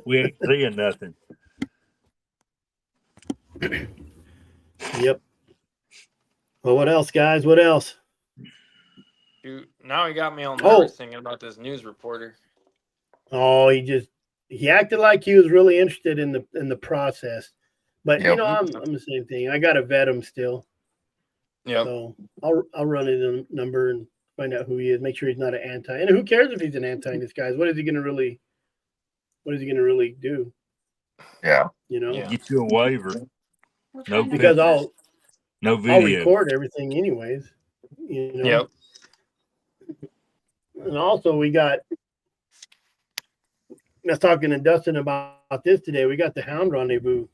C: we ain't seeing nothing.
A: Yep. Well, what else, guys? What else?
E: Dude, now he got me all nervous thinking about this news reporter.
A: Oh, he acted like he was really interested in the process. But I'm the same thing. I gotta vet him still.
E: Yeah.
A: So I'll run in a number and find out who he is. Make sure he's not an anti. And who cares if he's an anti in this, guys? What is he gonna really do?
D: Yeah.
C: Get you a waiver. No,
A: because
C: pictures. No video.
A: I'll record everything anyways.
E: Yep.
A: And also I was talking to Dustin about this today. We got the Hound Rendezvous.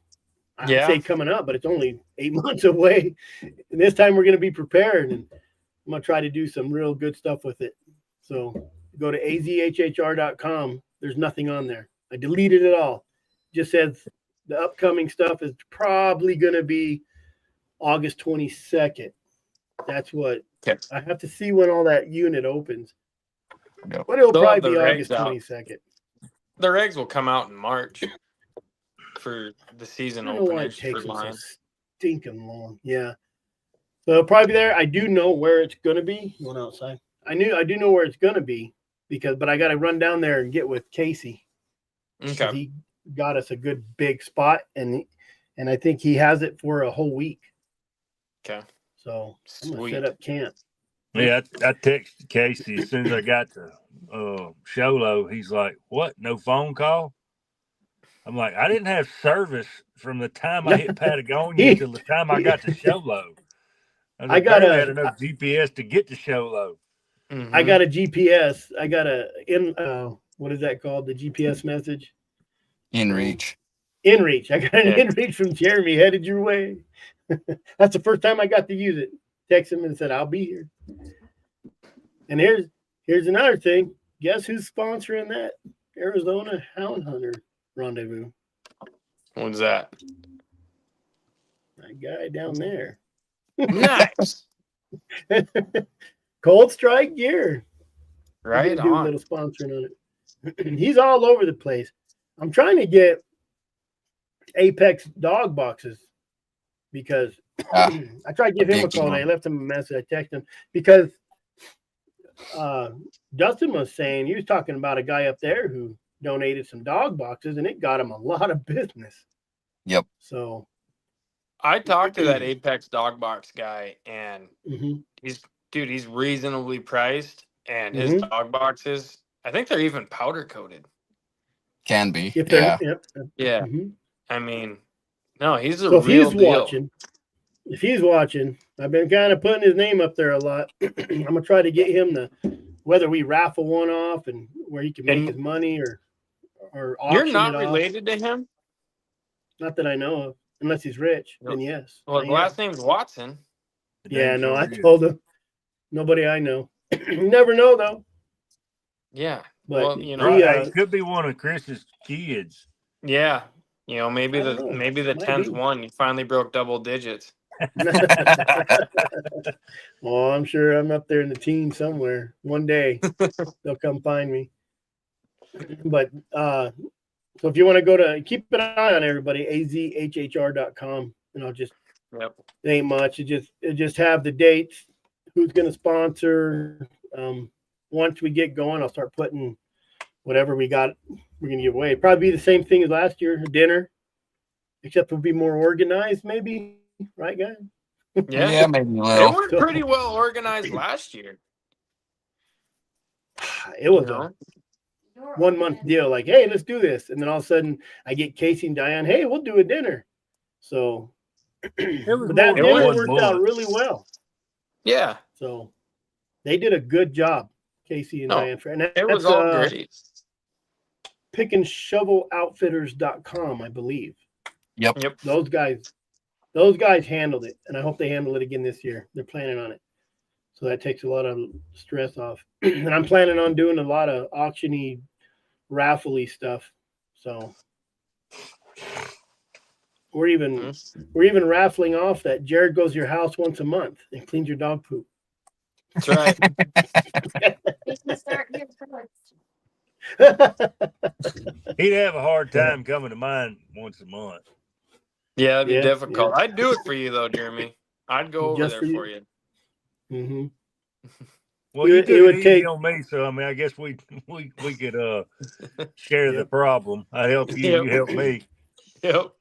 A: I would say coming up, but it's only 8 months away. And this time we're going to be prepared, and I'm going to try to do some real good stuff with it. So go to azhhr.com. There's nothing on there. I deleted it all. It just says the upcoming stuff is probably going to be August 22nd. That's what I have to see when all that unit opens.
D: Yep.
A: But it'll probably be August 22nd.
E: The regs will come out in March for the season openers for Lions.
A: So stinking long. Yeah. So it'll probably be there. I do know where it's going to be. Going outside. I do know where it's going to be but I got to run down there and get with Casey.
E: Okay.
A: He got us a good big spot, and I think he has it for a whole week.
E: Okay.
A: So I'm going to set up camp.
C: Yeah, I texted Casey as soon as I got to Sholo. He's like, what? No phone call? I'm like, I didn't have service from the time I hit Patagonia till the time I got to Sholo. I had enough GPS to get to Sholo.
A: I got a GPS. I got what is that called? The GPS message?
D: InReach.
A: InReach. I got an InReach from Jeremy headed your way. That's the first time I got to use it. Text him and said, I'll be here. And here's another thing. Guess who's sponsoring that Arizona Hound Hunter Rendezvous?
E: What's that?
A: That guy down there.
E: Nice.
A: Cold Strike Gear.
E: Right
A: do a little sponsoring on it. He's all over the place. I'm trying to get Apex dog boxes because I tried to give him a call. I left him a message. I texted him because Justin was saying, he was talking about a guy up there who donated some dog boxes, and it got him a lot of business.
D: Yep.
A: So
E: I talked to that Apex dog box guy, and
A: mhm.
E: he's reasonably priced, and his dog boxes, I think they're even powder coated.
D: Can be.
A: If they're,
D: Yeah.
A: yep.
E: Yeah.
A: Mhm.
E: I mean, no, he's a
A: So if
E: real
A: he's
E: deal.
A: watching, I've been kind of putting his name up there a lot. I'm gonna try to get him whether we raffle one off and where he can make
E: And
A: his money or
E: you're
A: auction
E: not
A: it off.
E: related to him?
A: Not that I know of, unless he's rich.
E: No.
A: Then yes.
E: Well, his last name's Watson.
A: Yeah, no, I
C: Sure is.
A: told him. Nobody I know. You never know though.
E: Yeah.
A: But
E: Well, you know,
C: Right, hey, could be one of Chris's kids.
E: yeah. You know, maybe
A: I don't know.
E: maybe the
A: Might
E: 10th
A: be.
E: one, you finally broke double digits.
A: Oh, I'm sure I'm up there in the teens somewhere. One day they'll come find me. But so if you want to go to keep an eye on everybody, azhhr.com, and I'll just
E: Yep.
A: it ain't much. It just have the dates, who's going to sponsor. Once we get going, I'll start putting whatever we're going to give away. Probably be the same thing as last year, a dinner, except it'll be more organized, maybe, right, guys?
E: Yeah.
D: Yeah, maybe a
E: It
D: little.
E: went pretty well organized last year.
A: It was
E: You
A: a
E: know?
A: 1 month deal, like, hey, let's do this, and then all of a sudden I get Casey and Diane, hey, we'll do a dinner. So
C: was
A: but that
C: more than
A: dinner
C: 1
A: worked out
C: month.
A: really well.
E: Yeah.
A: So they did a good job, Casey and
E: No,
A: Diane. And
E: it was all great.
A: pickandshoveloutfitters.com, I believe.
D: Yep.
E: Yep.
A: Those guys handled it, and I hope they handle it again this year. They're planning on it. So that takes a lot of stress off. And I'm planning on doing a lot of auction-y, raffle-y stuff. So we're even raffling off that Jared goes to your house once a month and cleans your dog poop.
E: That's right.
G: We can start here first.
C: He'd have a hard time coming to mine once a month.
E: Yeah, it'd be
A: Yeah,
E: difficult.
A: yeah.
E: I'd do it for you though, Jeremy. I'd go over
A: Just
E: there
A: for you.
E: for you.
A: Mm-hmm.
C: Well,
A: It
C: you took
A: would
C: it easy
A: take-
C: on me, so I mean, I guess we could share the problem. I help you,
E: Yep.
C: you help me.
E: Yep.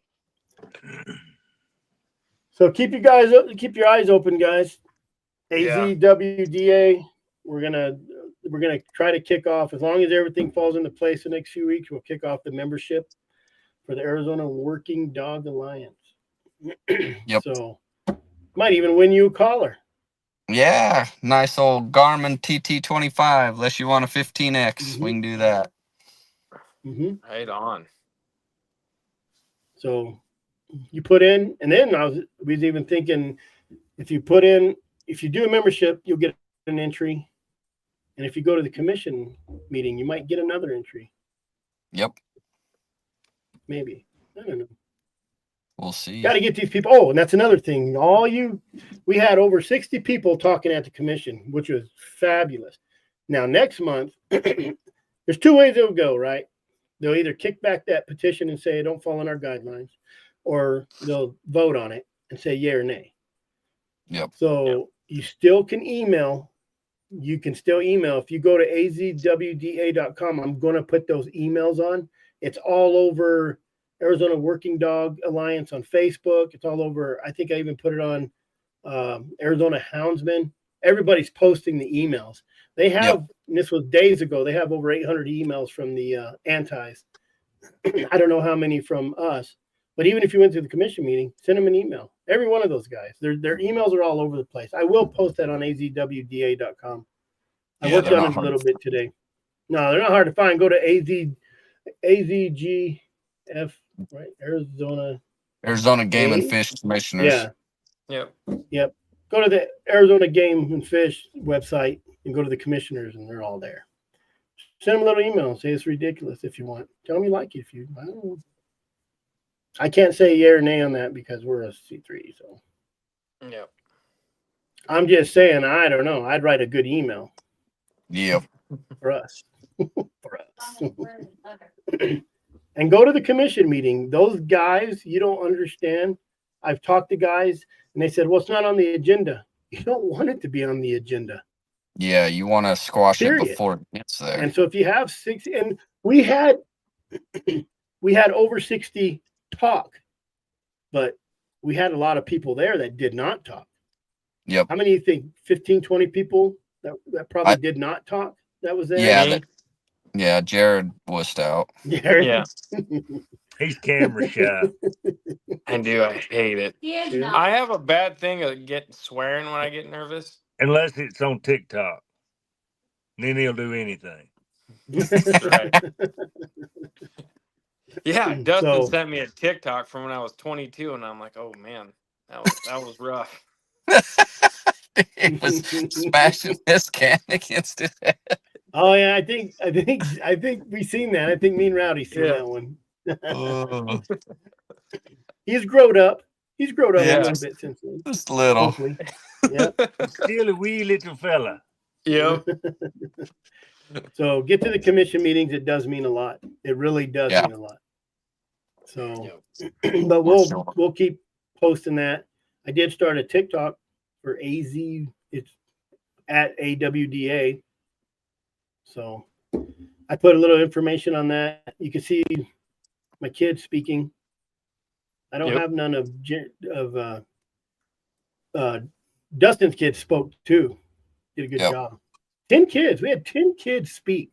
A: So keep your eyes open, guys. AZWDA. We're gonna try to kick off, as long as everything falls into place the next few weeks. We'll kick off the membership for the Arizona Working Dog Alliance.
D: Yep.
A: So might even win you a collar.
D: Yeah, nice old Garmin TT25. Unless you want a 15X, we can do that.
A: Mm-hmm.
E: Right on.
A: So you put in, and then we was even thinking, if you do a membership, you'll get an entry, and if you go to the commission meeting, you might get another entry.
D: Yep.
A: Maybe, I don't know.
D: We'll see.
A: Got to get these people. Oh, and that's another thing. We had over 60 people talking at the commission, which was fabulous. Now, next month, there's two ways it'll go, right? They'll either kick back that petition and say, don't fall in our guidelines, or they'll vote on it and say yay or nay.
D: Yep.
A: So you still can email. You can still email. If you go to azwda.com, I'm going to put those emails on. It's all over Arizona Working Dog Alliance on Facebook. It's all over. I think I even put it on Arizona Houndsman. Everybody's posting the emails. They have, and this was days ago, they have over 800 emails from the antis. I don't know how many from us, but even if you went to the commission meeting, send them an email. Every one of those guys, their emails are all over the place. I will post that on azwda.com. I worked on it a little bit today. No, they're not hard to find. Go to AZGF, right? Arizona
D: Game and Fish Commissioners.
E: Yep.
A: Yep. Go to the Arizona Game and Fish website and go to the commissioners, and they're all there. Send them a little email. Say it's ridiculous if you want. Tell them you like it if you. I don't know. I can't say yay or nay on that because we're a C3. So.
E: Yep.
A: I'm just saying. I don't know. I'd write a good email.
D: Yep.
A: For us. For us. And go to the commission meeting. Those guys, you don't understand. I've talked to guys, and they said, well, it's not on the agenda. You don't want it to be on the agenda.
D: Yeah, you want to squash it
A: Period.
D: before it gets there.
A: And so if you have 6, and we had over 60 talk, but we had a lot of people there that did not talk.
D: Yep.
A: How many do you think? 15, 20 people that probably
D: I-
A: did not talk that was there?
D: Yeah, yeah, Jared wussed out.
E: Yeah.
C: He's camera shy.
E: I do. I hate it.
A: Yeah.
E: I have a bad thing of getting swearing when I get nervous.
C: Unless it's on TikTok. Then he'll do anything.
E: Right. Yeah, Dustin
A: So-
E: sent me a TikTok from when I was 22, and I'm like, oh man, that was rough.
D: He was smashing his can against his head.
A: Oh yeah, I think we seen that. I think me and Rowdy seen
E: Yeah.
A: that one.
D: Oh,
A: He's grown up. He's grown up
E: Yeah.
A: a little bit since then.
D: just little.
A: Hopefully. Yeah.
C: Still a wee little fella.
E: Yep.
A: So get to the commission meetings. It does mean a lot. It really does
D: Yeah.
A: mean a lot. So,
E: Yep.
A: but
D: sure.
A: we'll keep posting that. I did start a TikTok for AZ. It's at AWDA. So I put a little information on that. You can see my kids speaking. I don't
E: Yep.
A: have none of Dustin's kids spoke too. Did a good
D: Yep.
A: job. 10 kids. We had 10 kids speak.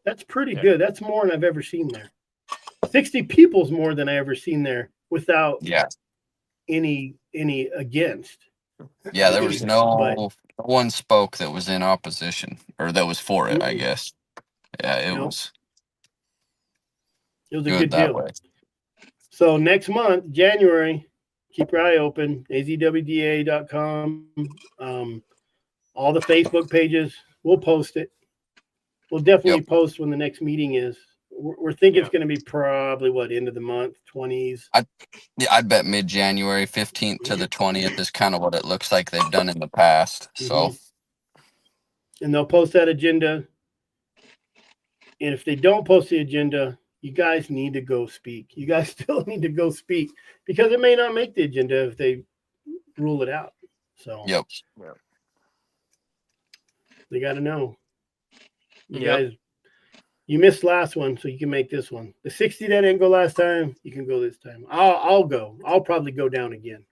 A: That's pretty
E: Yeah.
A: good. That's more than I've ever seen there. 60 people's more than I ever seen there without
D: Yeah,
A: any against.
D: yeah. There was no
A: But-
D: one spoke that was in opposition or that was for it. I
A: Mm-mm.
D: guess. Yeah, it
A: Nope.
D: was
A: It was a
D: good
A: good
D: that
A: deal.
D: way.
A: So next month, January, keep your eye open. azwda.com. All the Facebook pages. We'll post it. We'll definitely post when the next meeting is. We're thinking it's going to be probably end of the month, 20s.
D: Yeah, I'd bet mid-January, 15th to the 20th is kind of what it looks like they've done in the past. So
A: And they'll post that agenda. And if they don't post the agenda, you guys need to go speak. You guys still need to go speak because it may not make the agenda if they rule it out. So
D: yep.
A: they got to know. You
E: Yep.
A: guys, you missed last one, so you can make this one. The 60 that didn't go last time, you can go this time. I'll go. I'll probably go down again.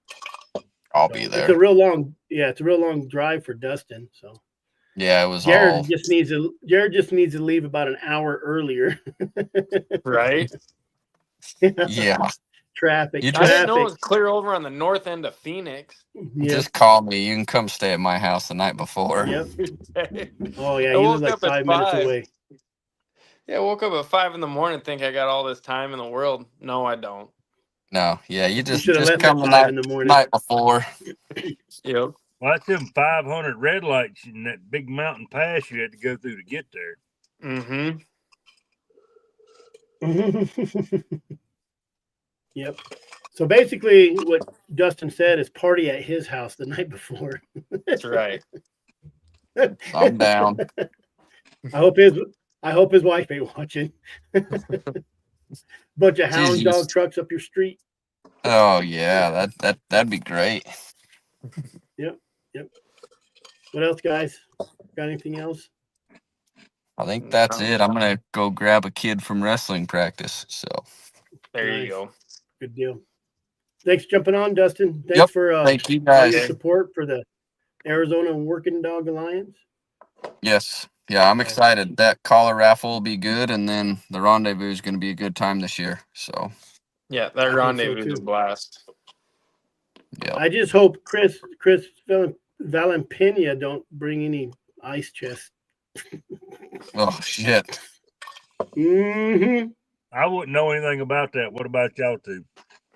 D: I'll
A: So
D: be
A: It's a
D: there.
A: real long, it's a real long drive for Dustin. So
D: Yeah, it was
A: Jared
D: all.
A: just needs to leave about an hour earlier.
E: Right.
D: Yeah,
A: Traffic.
D: You
E: I didn't know it
A: Traffic.
E: was clear over on the north end of Phoenix.
A: Yeah.
D: just call me. You can come stay at my house the night before.
A: Yep.
E: I
A: Oh yeah, you live
E: woke
A: like
E: up at
A: 5 minutes
E: 5.
A: away.
E: Yeah, I woke up at 5 in the morning, think I got all this time in the world. No, I don't.
D: No, yeah, you just
A: should have left
D: come
A: at
D: the
A: 5
D: night,
A: in the morning.
D: night before.
E: Yep.
C: Well, that's them 500 red lights in that big mountain pass you had to go through to get there.
E: Mm-hmm.
A: Yep. So basically, what Dustin said is party at his house the night before.
E: That's right.
D: I'm down.
A: I hope his wife ain't watching. Bunch of hound
D: She's
A: dog
D: used-
A: trucks up your street.
D: Oh yeah, that'd be great.
A: What else, guys? Got anything else?
D: I think that's it. I'm gonna go grab a kid from wrestling practice. So
E: There
A: Nice.
E: you go.
A: Good deal. Thanks for jumping on, Dustin. Thanks
D: Yep.
A: for
D: thank you
A: all your
D: guys.
A: support for the Arizona Working Dog Alliance.
D: Yes, yeah, I'm excited. That collar raffle will be good, and then the rendezvous is gonna be a good time this year. So
E: Yeah,
A: I
E: that
A: so,
E: rendezvous is a
A: too.
E: blast.
D: yeah,
A: I just hope Chris Valenpena don't bring any ice chest.
D: oh shit.
A: Mm-hmm.
C: I wouldn't know anything about that. What about y'all two?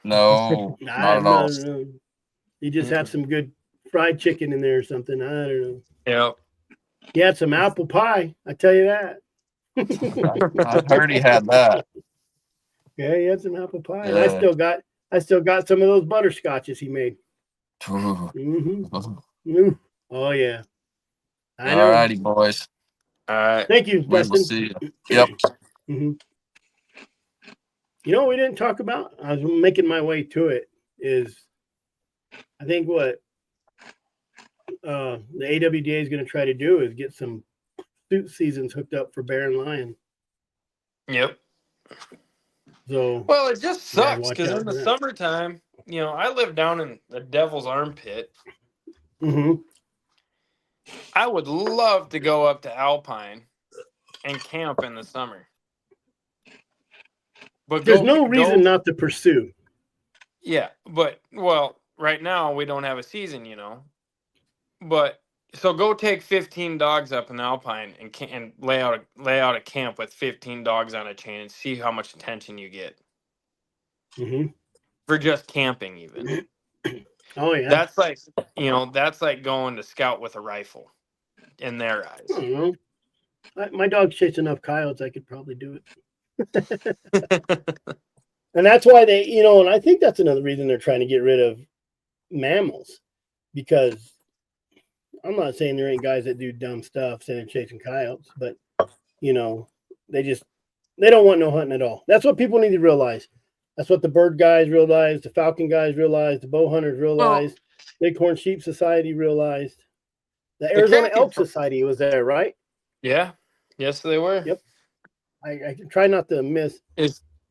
D: No, not at all.
A: He just had some good fried chicken in there or something. I don't know.
E: Yep.
A: He had some apple pie. I tell you that.
D: I heard he had that.
A: Yeah, he had some apple pie. And
D: Yeah.
A: I still got some of those butterscotches he made.
D: Ooh.
A: Mm-hmm. Oh yeah. I know.
D: All righty, boys.
E: All right.
A: Thank you,
D: We will
A: Dustin.
D: see you. Yep.
A: Mm-hmm. You know what we didn't talk about? I was making my way to it. Is I think what the AWDA is going to try to do is get some suit seasons hooked up for bear and lion.
E: Yep.
A: So,
E: Well, it just
A: you gotta
E: sucks
A: watch
E: because
A: out
E: in
A: for
E: the
A: that.
E: summertime, I live down in the Devil's Armpit.
A: Mm-hmm.
E: I would love to go up to Alpine and camp in the summer. But
A: There's no reason not to pursue.
E: Yeah, but right now we don't have a season, But so go take 15 dogs up in Alpine and lay out a camp with 15 dogs on a chain and see how much attention you get
A: Mm-hmm.
E: for just camping. Even
A: Oh yeah.
E: that's like going to scout with a rifle in their
A: I
E: eyes.
A: don't know. My dog's chased enough coyotes. I could probably do it. And that's why they, and I think that's another reason they're trying to get rid of mammals, because I'm not saying there ain't guys that do dumb stuff saying they're chasing coyotes, but they don't want no hunting at all. That's what people need to realize. That's what the bird guys realized, the falcon guys realized, the bow hunters realized, Bighorn Sheep Society realized, the Arizona Elk Society was there, right?
E: Yeah. Yes, they were.
A: Yep. I try not to miss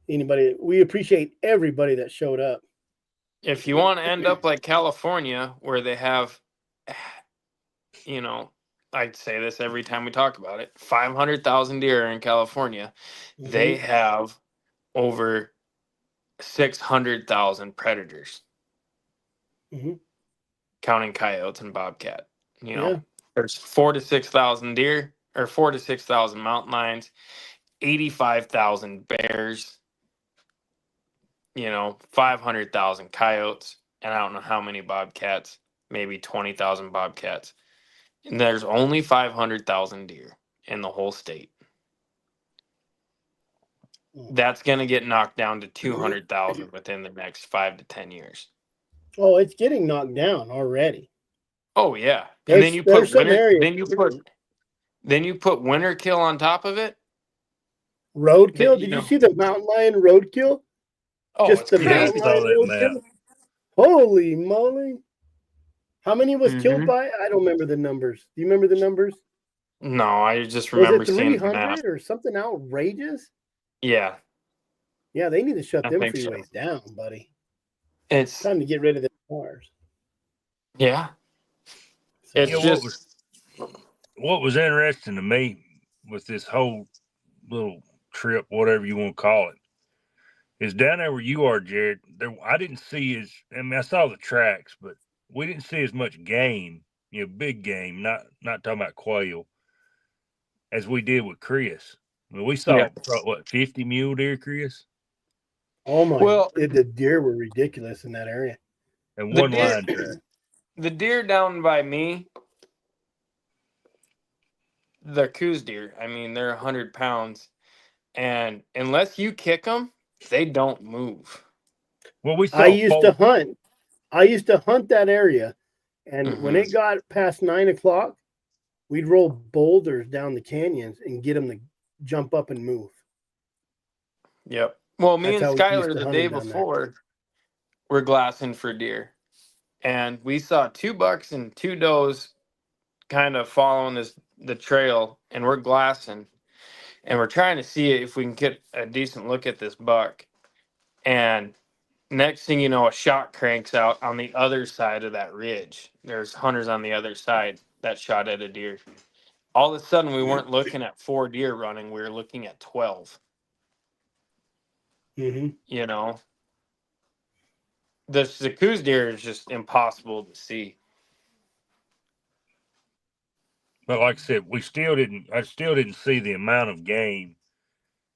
A: anybody. We appreciate everybody that showed up.
E: If you want to end up like California, where they have, I say this every time we talk about it, 500,000 deer in California.
A: Mm-hmm.
E: They have over 600,000 predators,
A: Mm-hmm.
E: counting coyotes and bobcat.
A: Yeah.
E: There's 4,000 to 6,000 deer, or 4,000 to 6,000 mountain lions, 85,000 bears, 500,000 coyotes, and I don't know how many bobcats, maybe 20,000 bobcats. And there's only 500,000 deer in the whole state. That's going to get knocked down to 200,000 within the next 5 to 10 years.
A: Oh, it's getting knocked down already.
E: Oh yeah. And then you put winter kill on top of it.
A: Roadkill? Did you see the mountain lion roadkill?
E: Oh,
A: just
E: it's
A: the
E: crazy.
A: mountain lion roadkill? Holy moly. How many was killed by? I don't remember the numbers. Do you remember the numbers?
E: No, I just remember seeing the map.
A: 300 or something outrageous?
E: Yeah.
A: Yeah, they need to shut
E: I
A: them
E: think
A: freeways down, buddy.
E: It's
A: time to get rid of the cars.
E: Yeah. It's
C: what was interesting to me with this whole little trip, whatever you want to call it, is down there where you are, Jared. I didn't see I saw the tracks, but we didn't see as much game, big game, not talking about quail, as we did with Chris. I mean, we saw 50 mule deer, Chris?
A: Oh my! Well, the deer were ridiculous in that area.
C: And one line track.
E: The deer down by me, the coos deer. I mean, they're 100 pounds, and unless you kick them, they don't move.
C: Well,
A: I used to hunt that area, and when it got past 9 o'clock, we'd roll boulders down the canyons and get them to jump up and move.
E: Yep. Well, me and Skylar the day before were glassing for deer, and we saw 2 bucks and 2 does kind of following the trail, and we're glassing, and we're trying to see if we can get a decent look at this buck. And next thing you know, a shot cranks out on the other side of that ridge. There's hunters on the other side that shot at a deer. All of a sudden, we weren't looking at 4 deer running. We were looking at 12.
A: Mm-hmm.
E: The coos deer is just impossible to see.
C: But like I said, I still didn't see the amount of game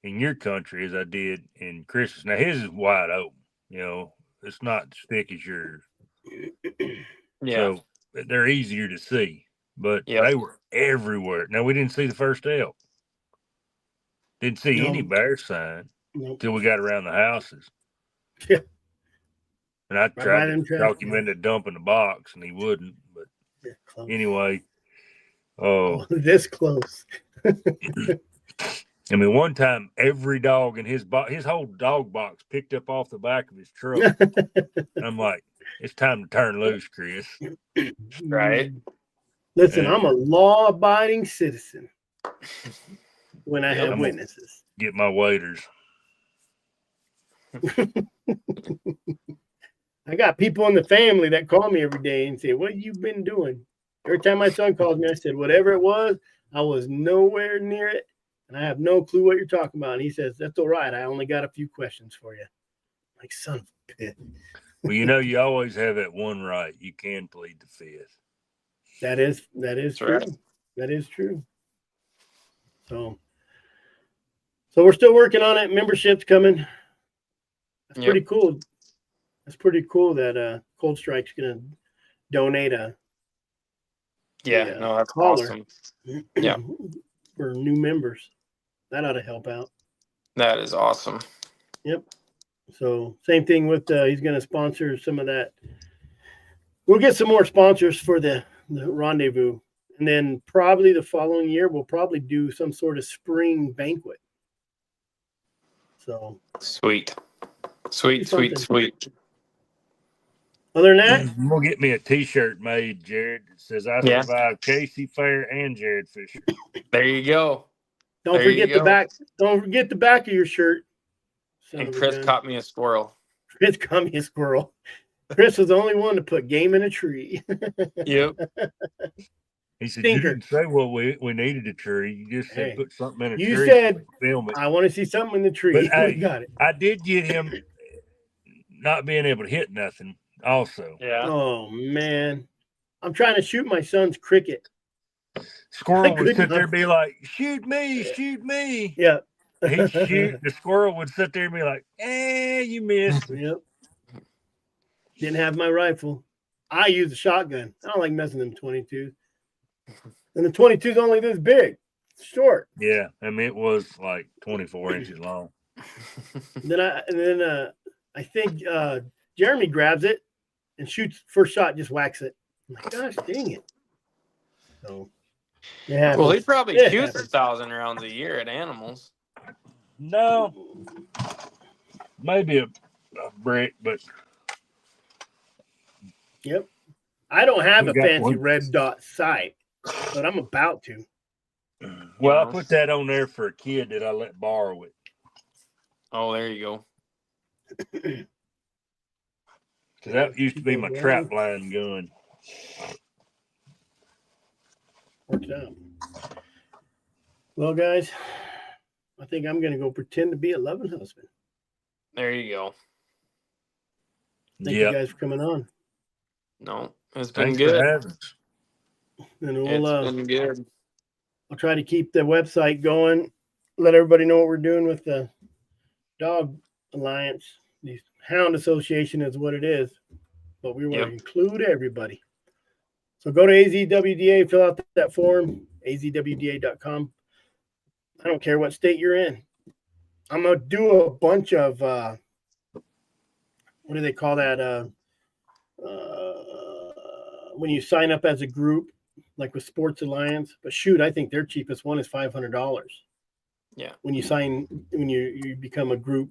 C: in your country as I did in Chris's. Now his is wide open, it's not as thick as yours.
E: Yeah.
C: So they're easier to see, but they were everywhere. Now we didn't see the first elk. Didn't see any bear sign until we got around the houses.
A: Yeah.
C: And I tried to talk him into dumping the box, and he wouldn't. But anyway,
A: this close.
C: I mean, one time every dog in his whole dog box picked up off the back of his truck. I'm like, it's time to turn loose, Chris.
E: Right?
A: Listen,
C: Yeah.
A: I'm a law-abiding citizen when I
E: Yep.
A: have witnesses.
C: Get my waiters.
A: I got people in the family that call me every day and say, "What you been doing?" Every time my son calls me, I said, "Whatever it was, I was nowhere near it, and I have no clue what you're talking about." And he says, "That's all right. I only got a few questions for you." I'm like, son of a bitch.
C: Well, you know, you always have that one right. You can plead the fifth.
A: That is
E: That's
A: true.
E: right.
A: That is true. So we're still working on it. Membership's coming. That's
E: Yep.
A: pretty cool. That's pretty cool that Cold Strike's gonna donate
E: Yeah, no, that's
A: collar
E: awesome. Yeah.
A: for new members. That ought to help out.
E: That is awesome.
A: Yep. So same thing with he's going to sponsor some of that. We'll get some more sponsors for the rendezvous, and then probably the following year we'll probably do some sort of spring banquet. So
E: Sweet. Sweet,
A: something.
E: sweet.
A: Other than that,
C: We'll get me a T-shirt made, Jared. That says I
E: Yeah.
C: survived Casey Fair and Jared Fisher.
E: There you go.
A: don't
E: There you
A: forget the
E: go.
A: back. Don't forget the back of your shirt. Son
E: And
A: of a
E: Chris
A: gun.
E: caught me a squirrel.
A: Chris caught me a squirrel. Chris was the only one to put game in a tree.
E: Yep.
C: He said,
A: Stinker.
C: "You didn't say what we needed a tree. You just said
A: Hey,
C: put something in a
A: you
C: tree.
A: said,
C: so we can film it."
A: I want to see something in the tree.
C: But
A: We
C: hey,
A: got it.
C: I did get him not being able to hit nothing. Also,
E: Yeah.
A: Oh man, I'm trying to shoot my son's cricket.
C: squirrel
A: I
C: would
A: could
C: sit there
A: not.
C: and be like, "Shoot me, shoot me."
A: Yeah.
C: He'd shoot. The squirrel would sit there and be like, "You missed."
A: Yep. Didn't have my rifle. I use a shotgun. I don't like messing with them 22s. And the 22's only this big, short.
C: Yeah, I mean it was like 24 inches long.
A: And then I think Jeremy grabs it and shoots first shot, just whacks it. I'm like, gosh, dang it. So it happens.
E: Well, he probably
A: It
E: shoots
A: happens.
E: 1,000 rounds a year at animals.
C: No, maybe a brick, but
A: Yep. I don't have
C: We
A: a
C: got
A: fancy
C: one.
A: red dot sight, but I'm about to.
C: well, I
E: know.
C: put that on there for a kid that I let borrow it.
E: Oh, there you go.
C: Because that used to be my trap line gun.
A: Works out. Well, guys, I think I'm going to go pretend to be a loving husband.
E: There you go.
A: Thank you
C: Yeah.
A: guys for coming on.
E: No, it's been
C: Thanks for
E: good.
C: having us.
A: And
E: It's been good.
A: I'll try to keep the website going. Let everybody know what we're doing with the Dog Alliance. The Hound Association is what it is, but we want to include everybody. So go to AZWDA, fill out that form, azwda.com. I don't care what state you're in. I'm going to do a bunch of, what do they call that? When you sign up as a group, like with Sports Alliance. But shoot, I think their cheapest one is $500.
E: Yeah.
A: When you become a group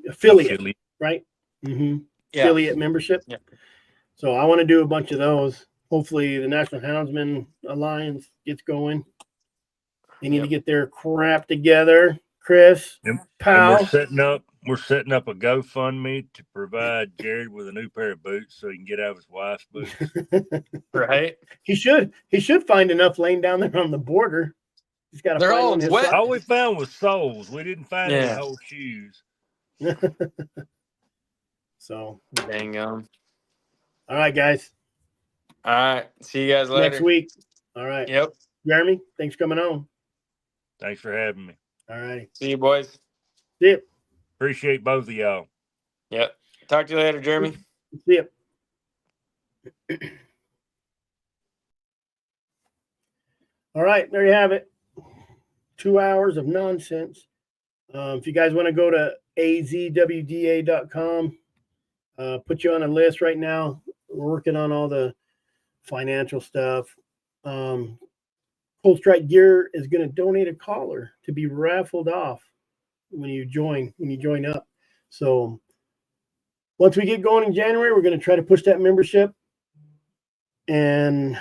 A: affiliate, right? Mm-hmm.
E: Yeah.
A: Affiliate membership.
E: Yeah.
A: So I want to do a bunch of those. Hopefully the National Houndsman Alliance gets going. They need to get their crap together. Chris, pal.
C: And we're setting up a GoFundMe to provide Jared with a new pair of boots so he can get out of his wife's boots.
E: Right?
A: He should find enough laying down there on the border. He's got to
E: They're
A: find
E: all
A: one his
E: wet.
A: size.
C: All we found was soles. We didn't find any
E: Yeah.
C: whole shoes.
A: So,
E: Dang.
A: all right, guys.
E: All right. See you guys later.
A: Next week. All right.
E: Yep.
A: Jeremy, thanks for coming on.
C: Thanks for having me.
A: All righty.
E: See you, boys.
A: See you.
C: Appreciate both of y'all.
E: Yep. Talk to you later, Jeremy.
A: See you. All right, there you have it. 2 hours of nonsense. If you guys want to go to azwda.com, put you on a list right now. We're working on all the financial stuff. Cold Strike Gear is going to donate a collar to be raffled off when you join up. So once we get going in January, we're going to try to push that membership. And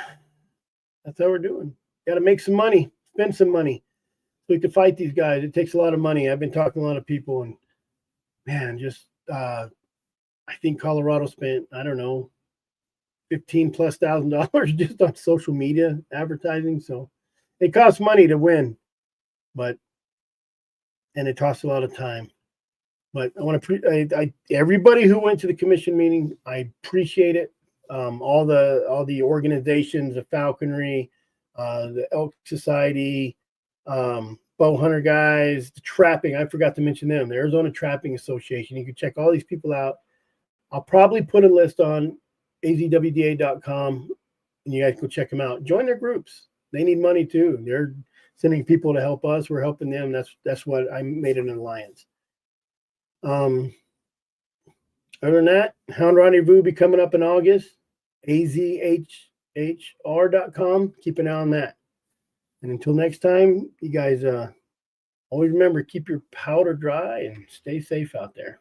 A: That's how we're doing. Got to make some money, spend some money so we can fight these guys. It takes a lot of money. I've been talking to a lot of people, and man, just I think Colorado spent, I don't know, $15,000+ just on social media advertising. So it costs money to win, and it costs a lot of time. But I want to everybody who went to the commission meeting, I appreciate it. All the organizations, the falconry, the elk society, bow hunter guys, the trapping. I forgot to mention them. The Arizona Trapping Association. You can check all these people out. I'll probably put a list on azwda.com, and you guys go check them out. Join their groups. They need money too. They're sending people to help us. We're helping them. That's what I made an alliance. Other than that, Hound Rendezvous will be coming up in August. azhr.com. Keep an eye on that. And until next time, you guys always remember, keep your powder dry and stay safe out there.